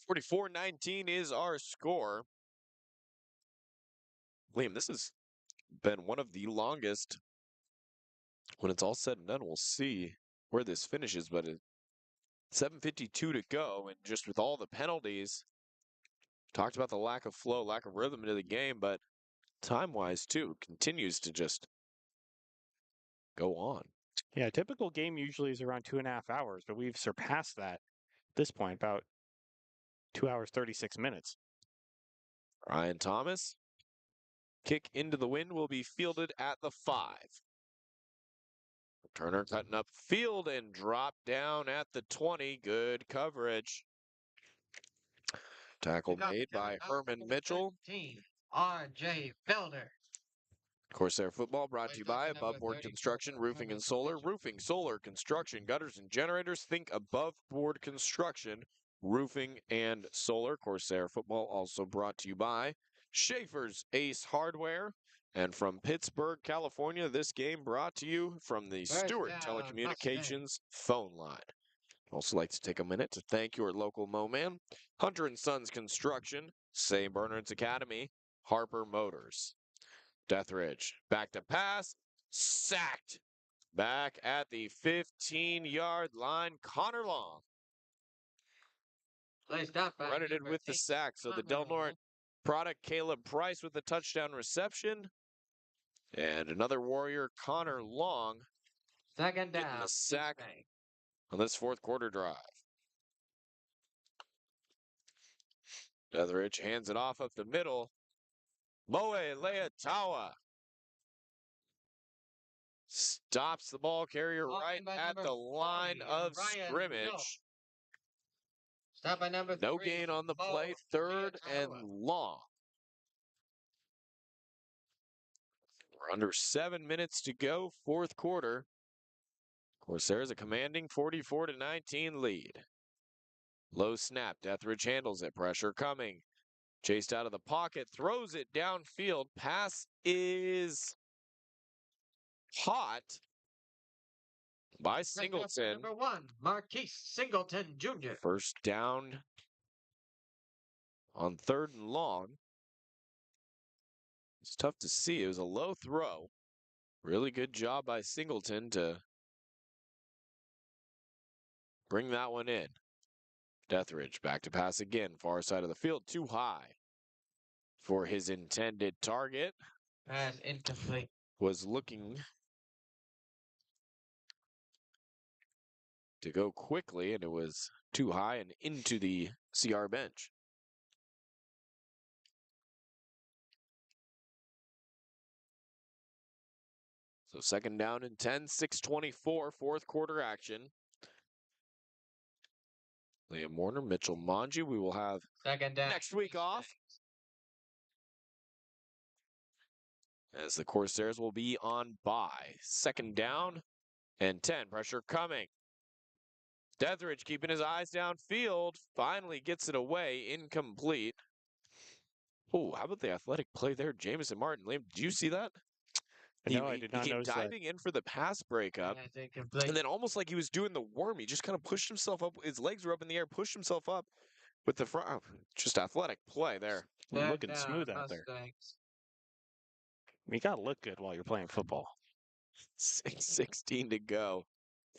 $44-19 is our score. Liam, this has been one of the longest. When it's all said and done, we'll see where this finishes, but it's 7:52 to go, and just with all the penalties, talked about the lack of flow, lack of rhythm into the game, but time-wise too, continues to just go on. Yeah, a typical game usually is around 2.5 hours, but we've surpassed that at this point, about 2 hours, 36 minutes. Ryan Thomas, kick into the wind will be fielded at the 5. Turner cutting up field and drop down at the 20. Good coverage. Tackle made by Herman Mitchell. R.J. Felder. Corsair Football brought to you by Above Board Construction, Roofing and Solar. Roofing, solar, construction, gutters, and generators. Think Above Board Construction, Roofing and Solar. Corsair Football also brought to you by Schaefer's Ace Hardware. And from Pittsburg, California, this game brought to you from the Stewart Telecommunications phone line. I'd also like to take a minute to thank your local Mo-Man, Hunter & Sons Construction, St. Bernard's Academy, Harper Motors. Deathridge, back to pass, sacked. Back at the 15-yard line, Connor Long. Credited with the sack. So the Del Norte product, Caleb Price with the touchdown reception. And another Warrior, Connor Long, Second down. getting the sack on this fourth quarter drive. Deathridge hands it off up the middle. Moe Leatawa Stops the ball carrier Ball right by at number the line 40, of Ryan scrimmage. Hill. Stop by number No 3. gain on the Bo play. Third and Viatanoa. long. We're under 7 minutes to go, fourth quarter. Of course, there's a commanding 44-19 lead. Low snap. Deathridge handles it. Pressure coming. Chased out of the pocket. Throws it downfield. Pass is caught by Singleton. Number 1, Marquise Singleton Jr. First down on third and long. It's tough to see. It was a low throw. Really good job by Singleton to bring that one in. Deathridge back to pass again. Far side of the field. Too high for his intended target. Pass incomplete. Was looking to go quickly, and it was too high and into the CR bench. So second down and 10, 6:24, fourth quarter action. Liam Warner, Mitchell Manji. We will have Second down. next week off, as the Corsairs will be on bye. Second down and 10. Pressure coming. Deathridge keeping his eyes downfield. Finally gets it away. Incomplete. Oh, how about the athletic play there? Jamison Martin. Liam, did you see that? No, I did not He came notice that. diving in for the pass breakup. Pass incomplete. And then almost like he was doing the worm, he just kind of pushed himself up. His legs were up in the air, pushed himself up with the front. Just athletic play there. Third Looking down, smooth out there. Mustangs. You got to look good while you're playing football. 6:16 to go.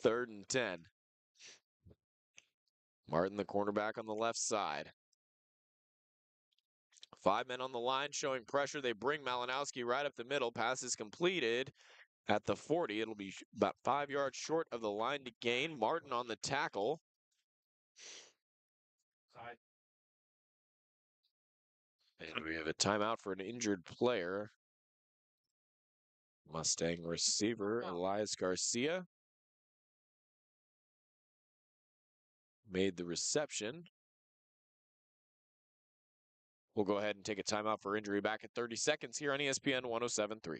Third and 10. Martin, the cornerback on the left side. 5 men on the line showing pressure. They bring Malinowski right up the middle. Pass is completed at the 40. It'll be about 5 yards short of the line to gain. Martin on the tackle. And we have a timeout for an injured player. Mustang receiver Elias Garcia made the reception. We'll go ahead and take a timeout for injury. Back at 30 seconds here on ESPN 107.3.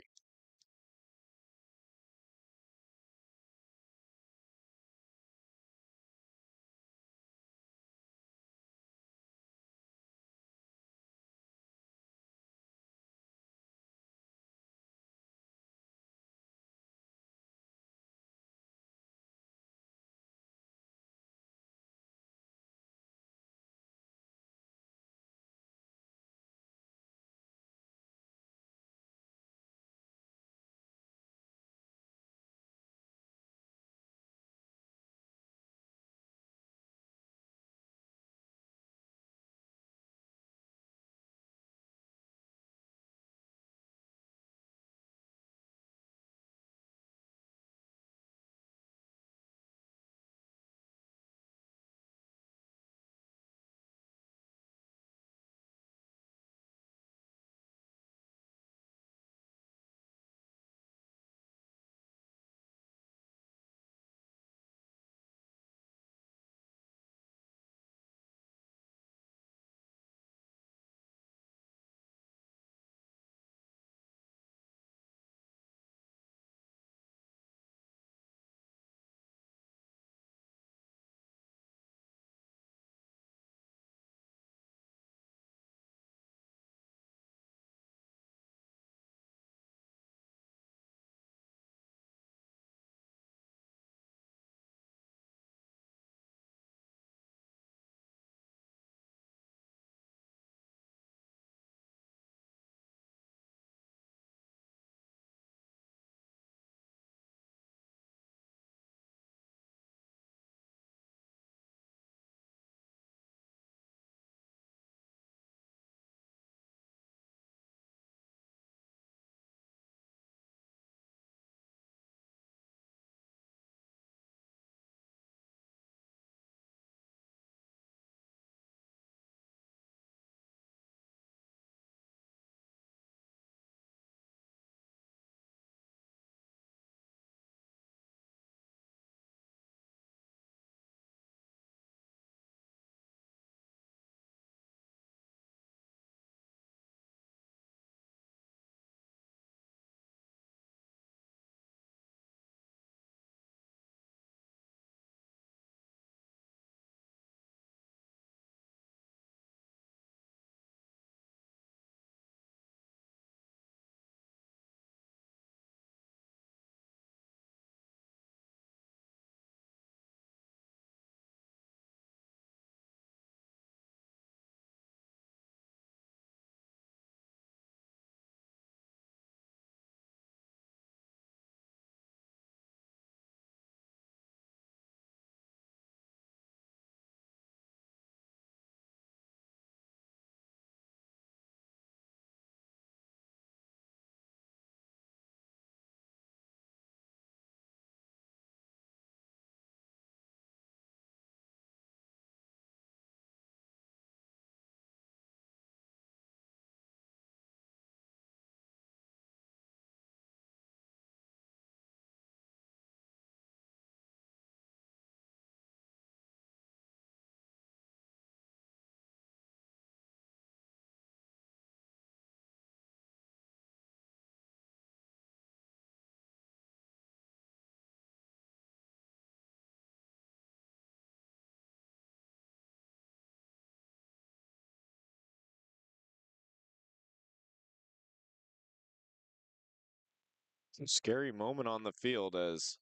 Scary moment on the field as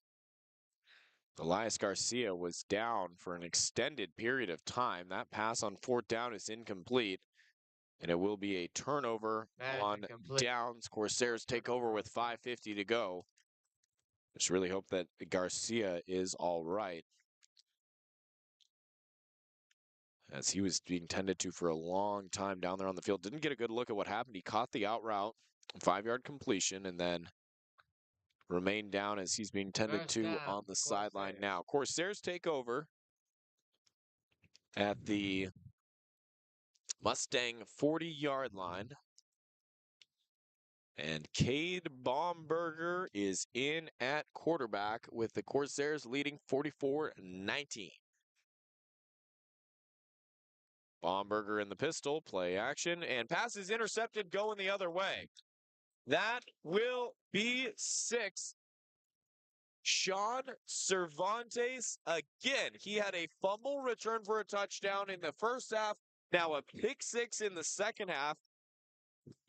Elias Garcia was down for an extended period of time. That pass on 4th down is incomplete, and it will be a turnover on downs. Corsairs take over with 5:50 to go. Just really hope that Garcia is all right, as he was being tended to for a long time down there on the field. Didn't get a good look at what happened. He caught the out route, 5-yard completion, and then remained down as he's being tended to on the sideline now. Corsairs take over at the Mustang 40-yard line. And Cade Baumberger is in at quarterback with the Corsairs leading 44-19. Baumberger in the pistol, play action, and pass is intercepted going the other way. That will be 6. Sean Cervantes again. He had a fumble return for a touchdown in the first half. Now a pick 6 in the second half.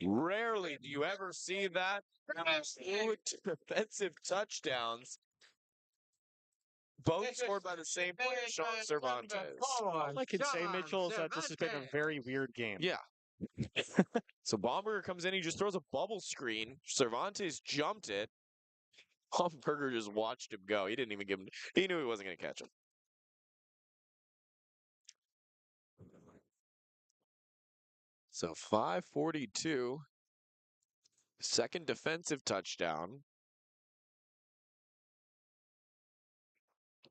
Rarely do you ever see that. 2 defensive touchdowns. Both scored by the same player, Sean Cervantes. All I can say, Mitchell, is that this has been a very weird game. Yeah. So Baumberger comes in, he just throws a bubble screen. Cervantes jumped it. Baumberger just watched him go. He didn't even give him, he knew he wasn't going to catch him. So 5:42. Second defensive touchdown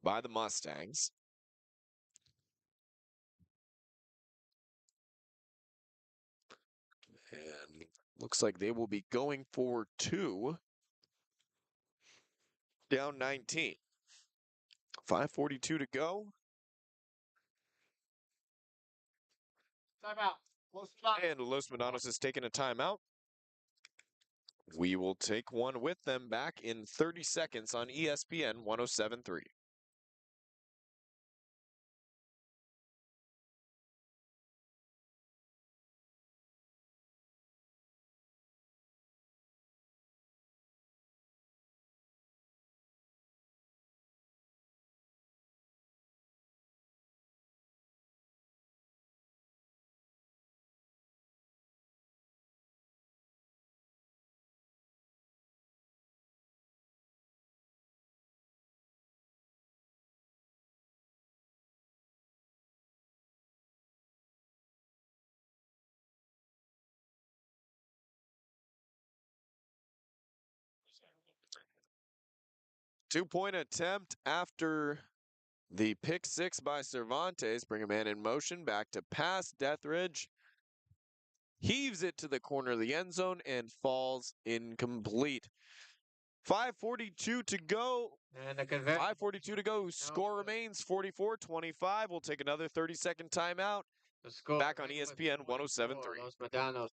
by the Mustangs. And looks like they will be going for 2. Down 19. 5:42 to go. Timeout. And Los Medanos has taken a timeout. We will take one with them back in 30 seconds on ESPN 107.3. Two-point attempt after the pick 6 by Cervantes. Bring a man in motion, back to pass. Deathridge heaves it to the corner of the end zone and falls incomplete. 5:42 to go. And a conversion. 5:42 to go. Score remains 44-25. We'll take another 30-second timeout. The score Back on remains ESPN 24, 107.3. Los Medanos.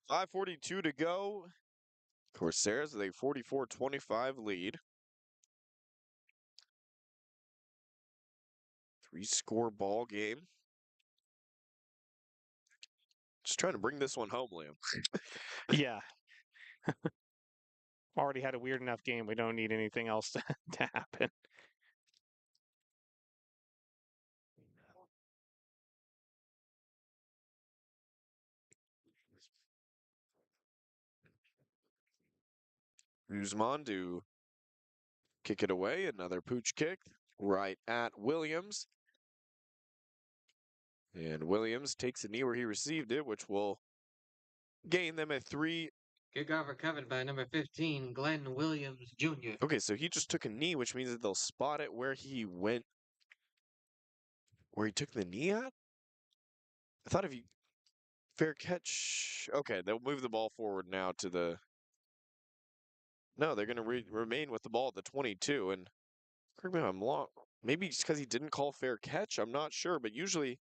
.542 to go. Corsairs with a 44-25 lead. 3-score ball game. Just trying to bring this one home, Liam. Yeah. Already had a weird enough game. We don't need anything else to happen. Guzman to kick it away. Another pooch kick right at Williams. And Williams takes a knee where he received it, which will gain them a 3. Kickoff recovered by number 15, Glenn Williams Jr. Okay, so he just took a knee, which means that they'll spot it where he went, where he took the knee at? I thought if you Fair catch. Okay, they'll move the ball forward now to the. No, they're going to remain with the ball at the 22. And correct me if I'm wrong. Maybe just because he didn't call fair catch. I'm not sure. But usually,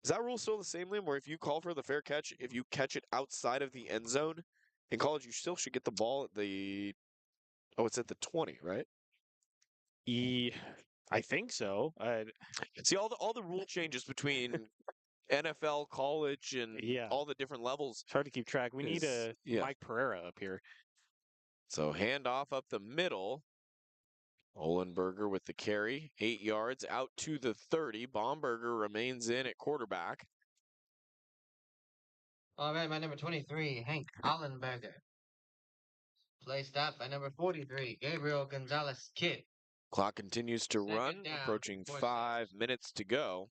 is that rule still the same, Liam? Where if you call for the fair catch, if you catch it outside of the end zone in college, you still should get the ball at the. Oh, it's at the 20, right? I think so. See all the rule changes between NFL, college, and Yeah. all the different levels. It's hard to keep track. We need a Yeah. Mike Pereira up here. So handoff up the middle. Olenberger with the carry, 8 yards out to the 30. Baumberger remains in at quarterback. All right, by number 23, Hank Allenberger. Play stop by number 43, Gabriel Gonzalez Kidd. Clock continues to Second run, down, approaching 4 5 seconds. minutes to go.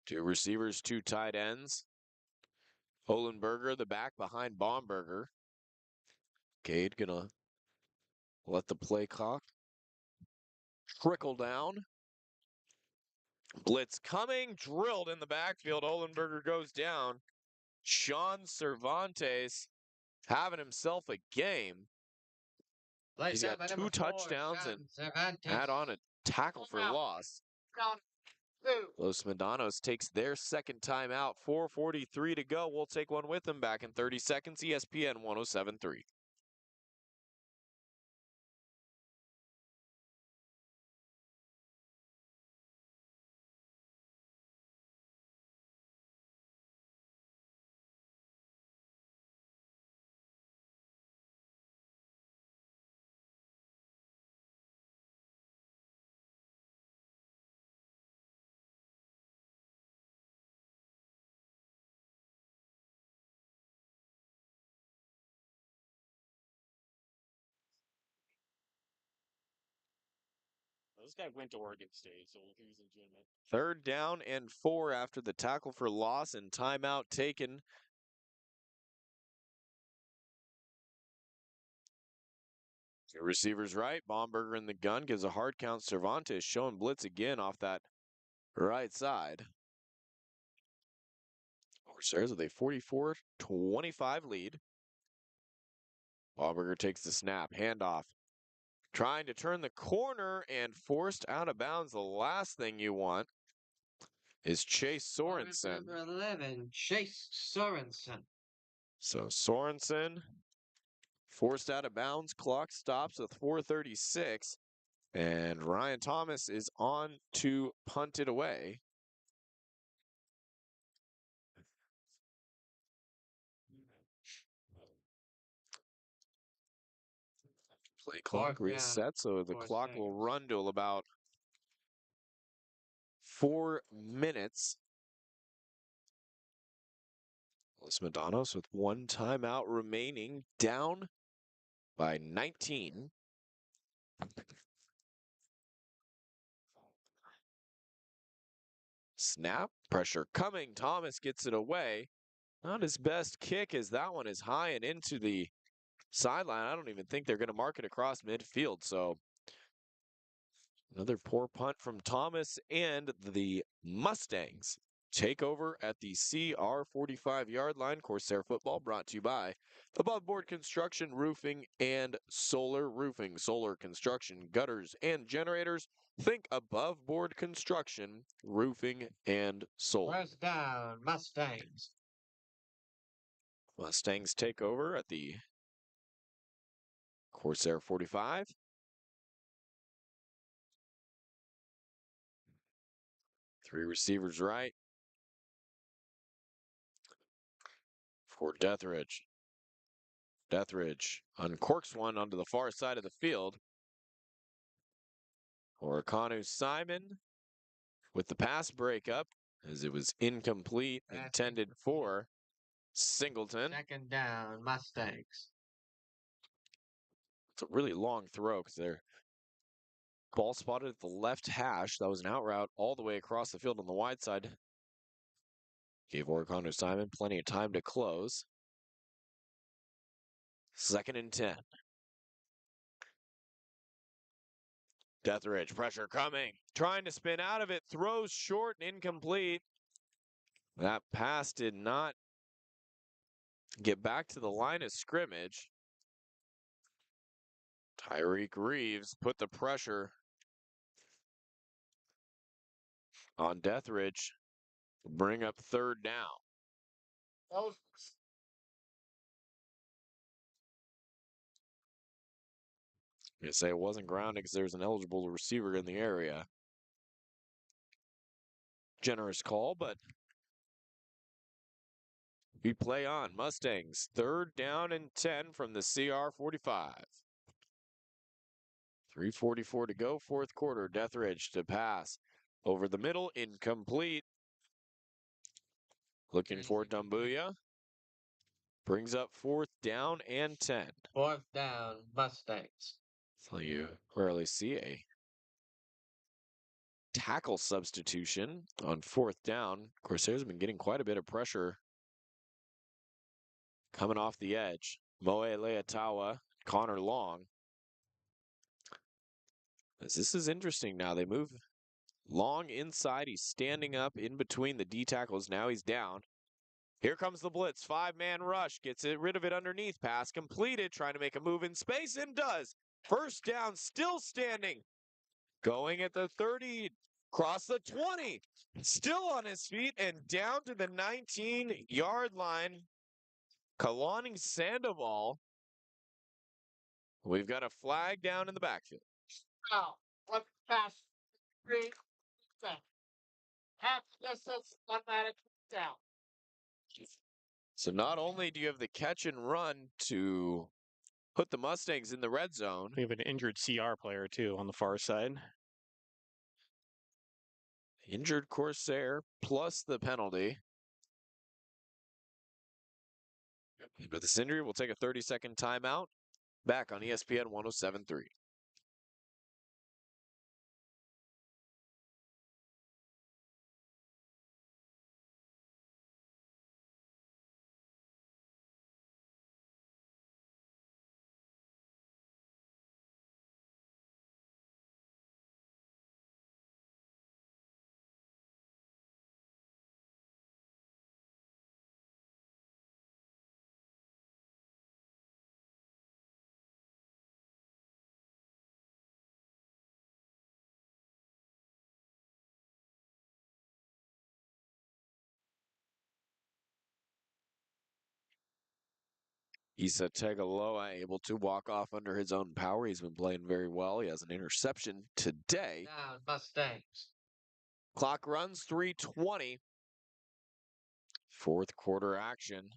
Two receivers, two tight ends. Olenberger, the back behind Baumberger. Cade gonna let the play clock trickle down. Blitz coming, drilled in the backfield. Olenberger goes down. Sean Cervantes having himself a game. Play He's stop got by 2 number 4, touchdowns Sean and Cervantes. add on a tackle for loss. Count 2. Los Medanos takes their second timeout. 4:43 to go. We'll take one with them back in 30 seconds. ESPN 107.3. This guy went to Oregon State, so he's legitimate. 3rd down and 4 after the tackle for loss and timeout taken. Your receivers right. Baumberger in the gun gives a hard count. Cervantes showing blitz again off that right side. Corsairs with a 44-25 lead. Baumberger takes the snap. Handoff. Trying to turn the corner and forced out of bounds. The last thing you want is Chase Sorensen. Number 11, Chase Sorensen. So Sorensen forced out of bounds. Clock stops with 4:36. And Ryan Thomas is on to punt it away. Play clock reset, so the clock will run to about 4 minutes. Los Medanos with 1 timeout remaining, down by 19. Snap, pressure coming. Thomas gets it away. Not his best kick as that one is high and into the sideline. I don't even think they're going to mark it across midfield. So another poor punt from Thomas, and the Mustangs take over at the CR 45-yard line. Corsair football brought to you by Above Board Construction, Roofing, and Solar Roofing. Solar construction, gutters, and generators. Think Above Board Construction, Roofing, and Solar. First down, Mustangs. Mustangs take over at the Corsair 45. Three receivers right for Deathridge. Deathridge uncorks one onto the far side of the field. Orikanu Simon with the pass breakup as it was incomplete, intended for Singleton. Second down, Mustangs. It's a really long throw because they're ball spotted at the left hash. That was an out route all the way across the field on the wide side. Gave Orikanu Simon plenty of time to close. 2nd and 10. Deathridge, pressure coming. Trying to spin out of it, throws short and incomplete. That pass did not get back to the line of scrimmage. Tyreek Reeves put the pressure on Deathridge to bring up third down. That was You say it wasn't grounded because there's an eligible receiver in the area. Generous call, but we play on. Mustangs, third down and 10 from the CR 45. 3:44 to go, fourth quarter. Deathridge to pass. Over the middle, incomplete. Looking for Dumbuya. Brings up fourth down and 10. Fourth down, Mustangs. So you rarely see a tackle substitution on fourth down. Corsairs have been getting quite a bit of pressure coming off the edge. Moe Leatawa, Connor Long. This is interesting now. They move Long inside. He's standing up in between the D tackles. Now he's down. Here comes the blitz. Five-man rush. Gets rid of it underneath. Pass completed. Trying to make a move in space and does. First down, still standing. Going at the 30. Cross the 20. Still on his feet and down to the 19-yard line. Kalani Sandoval. We've got a flag down in the backfield. now. What pass? Three. Half distance, automatic down. So not only do you have the catch and run to put the Mustangs in the red zone. We have an injured CR player, too, on the far side. Injured Corsair plus the penalty. But this injury will take a 30-second timeout. Back on ESPN 107.3. Issa Tegaloa able to walk off under his own power. He's been playing very well. He has an interception today. Down, Mustangs. Clock runs 3:20. Fourth quarter action.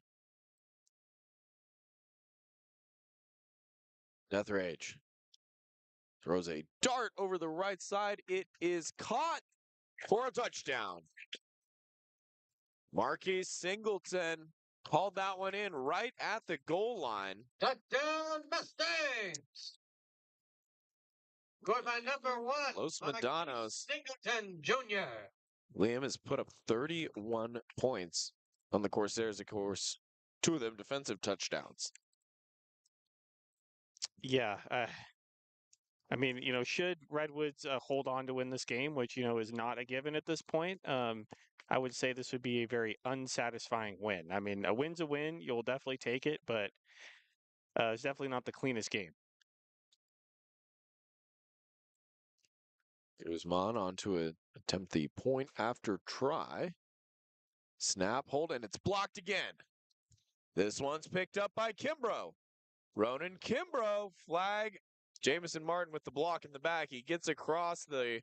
Deathrage throws a dart over the right side. It is caught for a touchdown. Marquise Singleton called that one in right at the goal line. Touchdown, Mustangs. Scored by number 1. Los Marquise Medanos. Singleton Jr. Liam has put up 31 points on the Corsairs, of course. Two of them defensive touchdowns. Yeah. I mean, should Redwoods hold on to win this game, which, is not a given at this point, I would say this would be a very unsatisfying win. I mean, a win's a win. You'll definitely take it, but it's definitely not the cleanest game. Guzman on to attempt the point after try. Snap, hold, and it's blocked again. This one's picked up by Kimbrough. Ronan Kimbrough, flag. Jamison Martin with the block in the back. He gets across the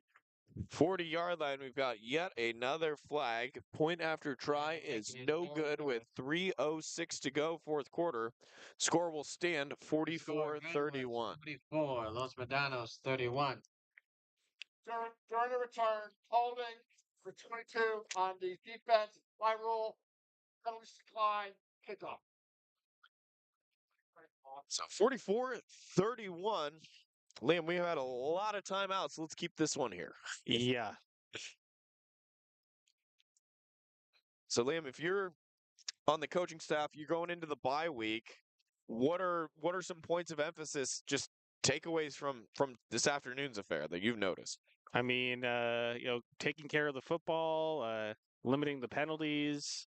40-yard line. We've got yet another flag. Point after try is no good with 3:06 to go, fourth quarter. Score will stand 44-31. 44, Los Medanos 31. During the return, holding for 22 on the defense by rule, penalties decline, kickoff. So 44-31. Liam, we have had a lot of timeouts. Let's keep this one here. Yeah. So Liam, if you're on the coaching staff, you're going into the bye week. What are some points of emphasis just takeaways from this afternoon's affair that you've noticed? I mean, taking care of the football, limiting the penalties.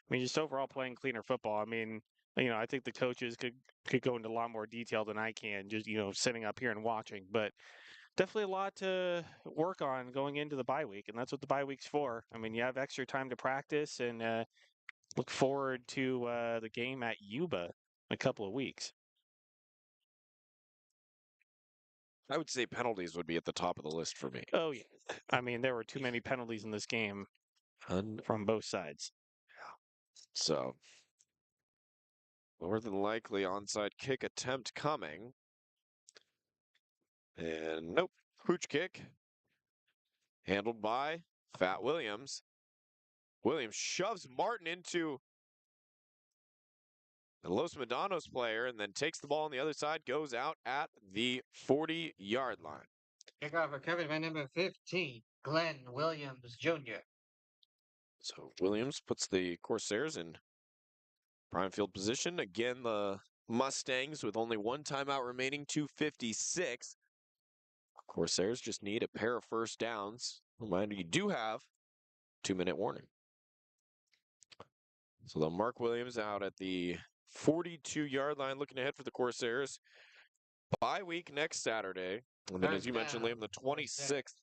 I mean, just overall playing cleaner football. I mean, I think the coaches could go into a lot more detail than I can, just sitting up here and watching. But definitely a lot to work on going into the bye week, and that's what the bye week's for. I mean, you have extra time to practice, and look forward to the game at Yuba in a couple of weeks. I would say penalties would be at the top of the list for me. Oh yeah, I mean, there were too many penalties in this game from both sides. So, more than likely onside kick attempt coming. And nope, pooch kick. Handled by Fat Williams. Williams shoves Martin into the Los Medanos player and then takes the ball on the other side, goes out at the 40-yard line. Kickoff recovered by number 15, Glenn Williams Jr. So Williams puts the Corsairs in prime field position. Again, the Mustangs with only one timeout remaining, 2:56. Corsairs just need a pair of first downs. Reminder, you do have 2-minute warning. So they'll mark Williams out at the 42-yard line, looking ahead for the Corsairs. Bye week next Saturday. And then, as you mentioned, Liam, the 26th,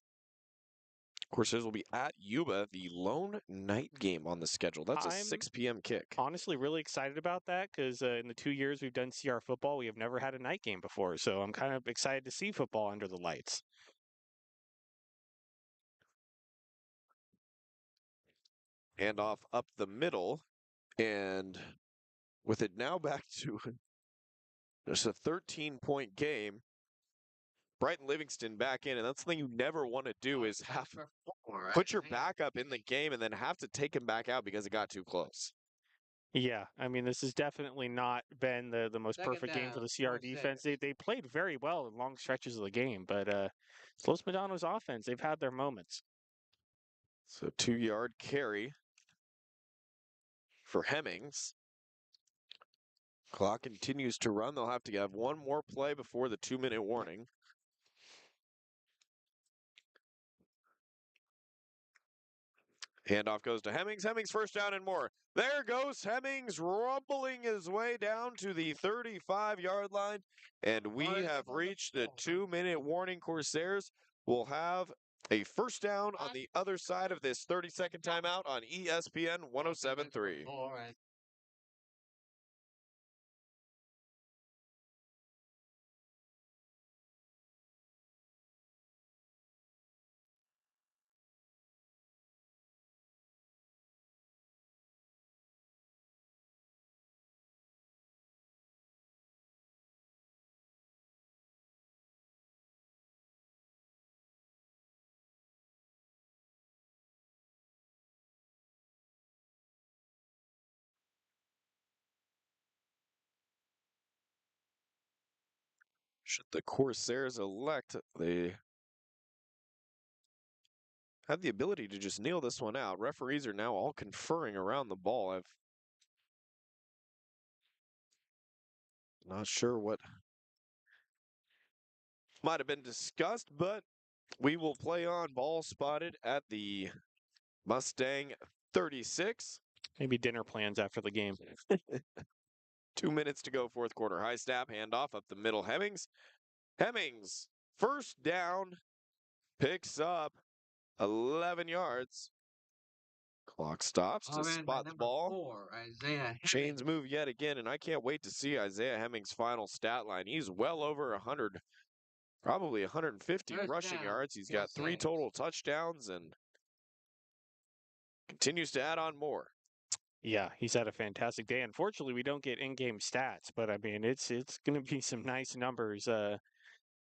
Corsairs will be at Yuba, the lone night game on the schedule. That's a 6 p.m. kick. Honestly, really excited about that because in the 2 years we've done CR football, we have never had a night game before. So I'm kind of excited to see football under the lights. Handoff up the middle. And with it now back to just a 13-point game, Brighton Livingston back in, and that's something you never want to do is have put your backup in the game and then have to take him back out because it got too close. Yeah, I mean, this has definitely not been the most perfect game for the CR defense. They played very well in long stretches of the game, but Los Medanos offense, they've had their moments. So 2-yard carry for Hemmings. Clock continues to run. They'll have to have one more play before the 2-minute warning. Handoff goes to Hemmings. Hemmings first down and more. There goes Hemmings rumbling his way down to the 35-yard line. And we have reached the 2-minute warning. Corsairs will have a first down on the other side of this 30-second timeout on ESPN 107.3. Should the Corsairs elect, they have the ability to just kneel this one out. Referees are now all conferring around the ball. I'm not sure what might have been discussed, but we will play on. Ball spotted at the Mustang 36. Maybe dinner plans after the game. 2 minutes to go, fourth quarter. High snap, handoff up the middle. Hemmings. Hemmings, first down, picks up 11 yards. Clock stops to spot the ball. Chains move yet again, and I can't wait to see Isaiah Hemmings' final stat line. He's well over 100, probably 150 rushing yards. He's got 3 total touchdowns and continues to add on more. Yeah, he's had a fantastic day. Unfortunately, we don't get in-game stats, but I mean, it's going to be some nice numbers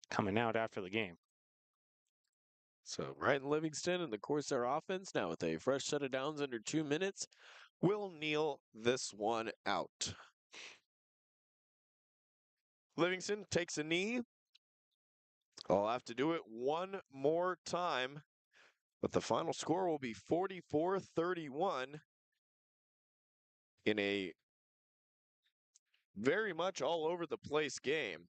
coming out after the game. So Brighton Livingston and the Corsair offense now with a fresh set of downs under 2 minutes will kneel this one out. Livingston takes a knee. I'll have to do it one more time, but the final score will be 44-31 in a very much all over the place game.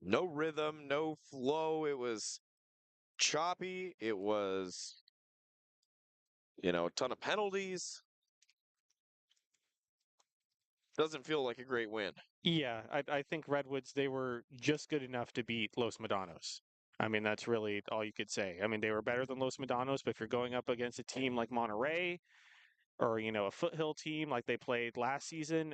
no rhythm, no flow. It was choppy. It was, a ton of penalties. Doesn't feel like a great win. Yeah, I think Redwoods, they were just good enough to beat Los Medanos. I mean, that's really all you could say. I mean, they were better than Los Medanos, but if you're going up against a team like Monterey or, a foothill team like they played last season,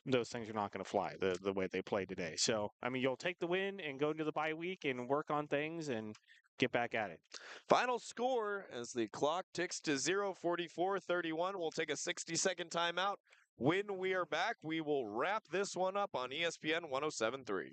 those things are not going to fly the way they play today. So, I mean, you'll take the win and go into the bye week and work on things and get back at it. Final score as the clock ticks to 0:44:31. We'll take a 60-second timeout. When we are back, we will wrap this one up on ESPN 107.3.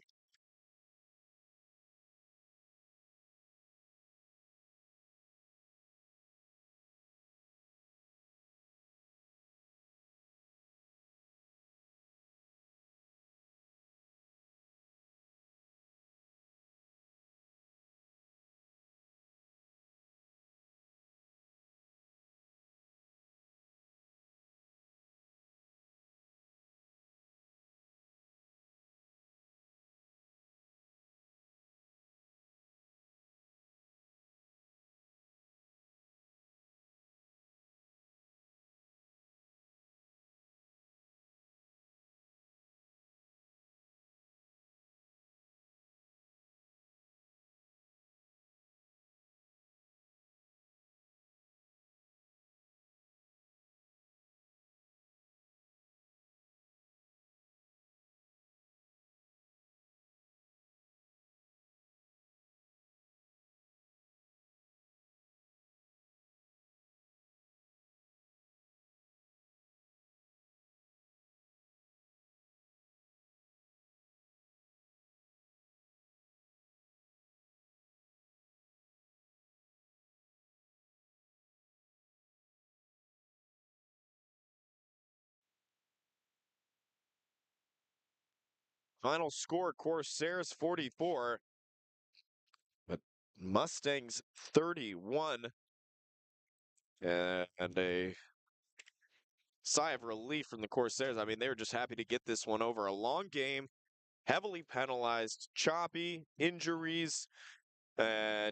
Final score, Corsairs 44, but Mustangs 31. And a sigh of relief from the Corsairs. I mean, they were just happy to get this one over. A long game, heavily penalized, choppy, injuries,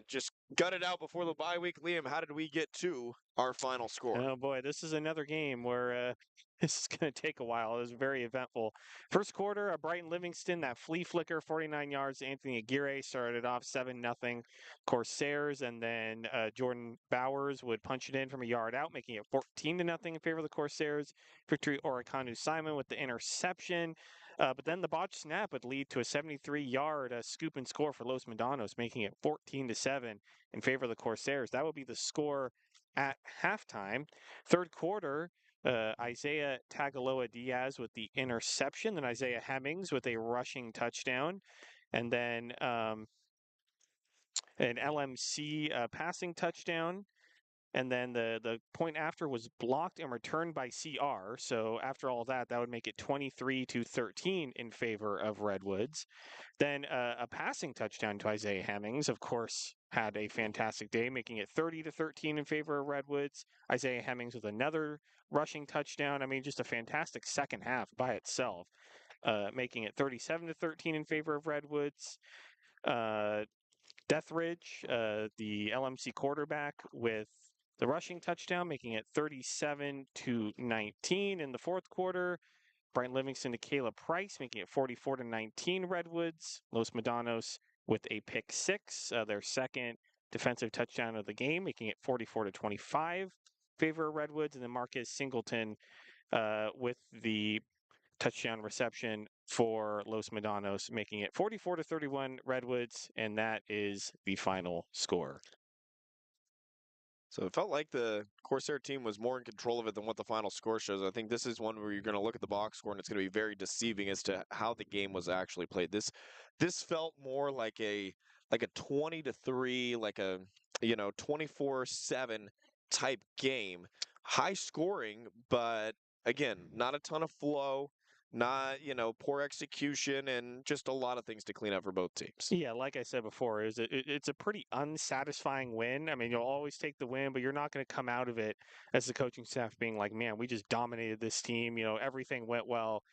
just got it out before the bye week. Liam, how did we get to our final score? Oh boy, this is another game where this is going to take a while. It was very eventful. First quarter, Brighton Livingston, that flea flicker, 49 yards. Anthony Aguirre started off 7-0 Corsairs, and then Jordan Bowers would punch it in from a yard out, making it 14-0 in favor of the Corsairs. Victory Orikanu Simon with the interception. But then the botch snap would lead to a 73-yard scoop and score for Los Medanos, making it 14-7 in favor of the Corsairs. That would be the score at halftime. Third quarter, Isaiah Tagaloa Diaz with the interception, then Isaiah Hemmings with a rushing touchdown, and then an LMC passing touchdown. And then the point after was blocked and returned by CR. So after all that, that would make it 23-13 in favor of Redwoods. Then a passing touchdown to Isaiah Hemmings, of course, had a fantastic day, making it 30-13 in favor of Redwoods. Isaiah Hemmings with another rushing touchdown. I mean, just a fantastic second half by itself, making it 37-13 in favor of Redwoods. Deathridge, the LMC quarterback, with the rushing touchdown, making it 37-19 in the fourth quarter. Brian Livingston to Caleb Price, making it 44-19 Redwoods. Los Medanos with a pick six, their second defensive touchdown of the game, making it 44-25 favor of Redwoods. And then Marcus Singleton with the touchdown reception for Los Medanos, making it 44-31 Redwoods, and that is the final score. So it felt like the Corsair team was more in control of it than what the final score shows. I think this is one where you're going to look at the box score and it's going to be very deceiving as to how the game was actually played. This felt more like a 20-3, like a 24-7 type game. High scoring, but again, not a ton of flow, not, poor execution, and just a lot of things to clean up for both teams. Yeah, like I said before, it's a pretty unsatisfying win. I mean, you'll always take the win, but you're not going to come out of it as the coaching staff being like, man, we just dominated this team. Everything went well.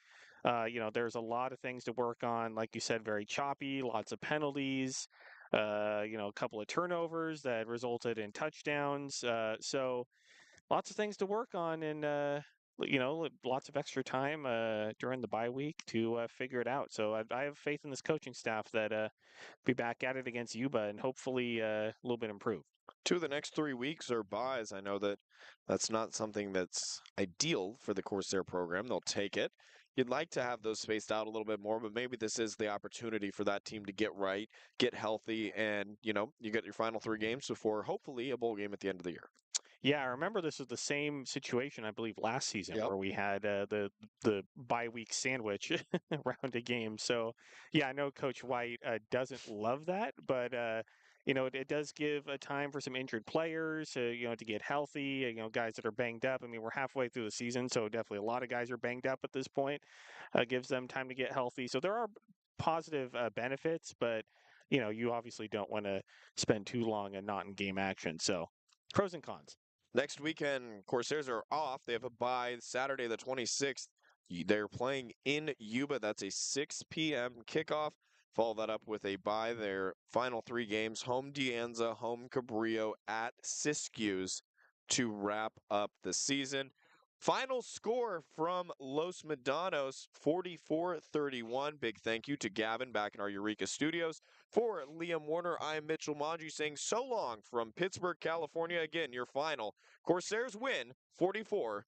There's a lot of things to work on. Like you said, very choppy, lots of penalties, a couple of turnovers that resulted in touchdowns. So lots of things to work on and, lots of extra time during the bye week to figure it out. So I have faith in this coaching staff that be back at it against Yuba and hopefully a little bit improved. 2 of the next 3 weeks are buys. I know that that's not something that's ideal for the Corsair program. They'll take it. You'd like to have those spaced out a little bit more, but maybe this is the opportunity for that team to get right, get healthy, and, you get your final 3 games before hopefully a bowl game at the end of the year. Yeah, I remember this was the same situation, I believe, last season Yep. where we had the bye week sandwich around a game. So, yeah, I know Coach White doesn't love that, but it does give a time for some injured players, to get healthy. Guys that are banged up. I mean, we're halfway through the season, so definitely a lot of guys are banged up at this point. Gives them time to get healthy. So there are positive benefits, but you obviously don't want to spend too long and not in game action. So pros and cons. Next weekend, Corsairs are off. They have a bye Saturday the 26th. They're playing in Yuba. That's a 6 p.m. kickoff. Follow that up with a bye. Their final 3 games, home De Anza, home Cabrillo, at Siskiyous to wrap up the season. Final score from Los Medanos, 44-31. Big thank you to Gavin back in our Eureka studios. For Liam Warner, I'm Mitchell Manji saying so long from Pittsburg, California. Again, your final. Corsairs win 44-31.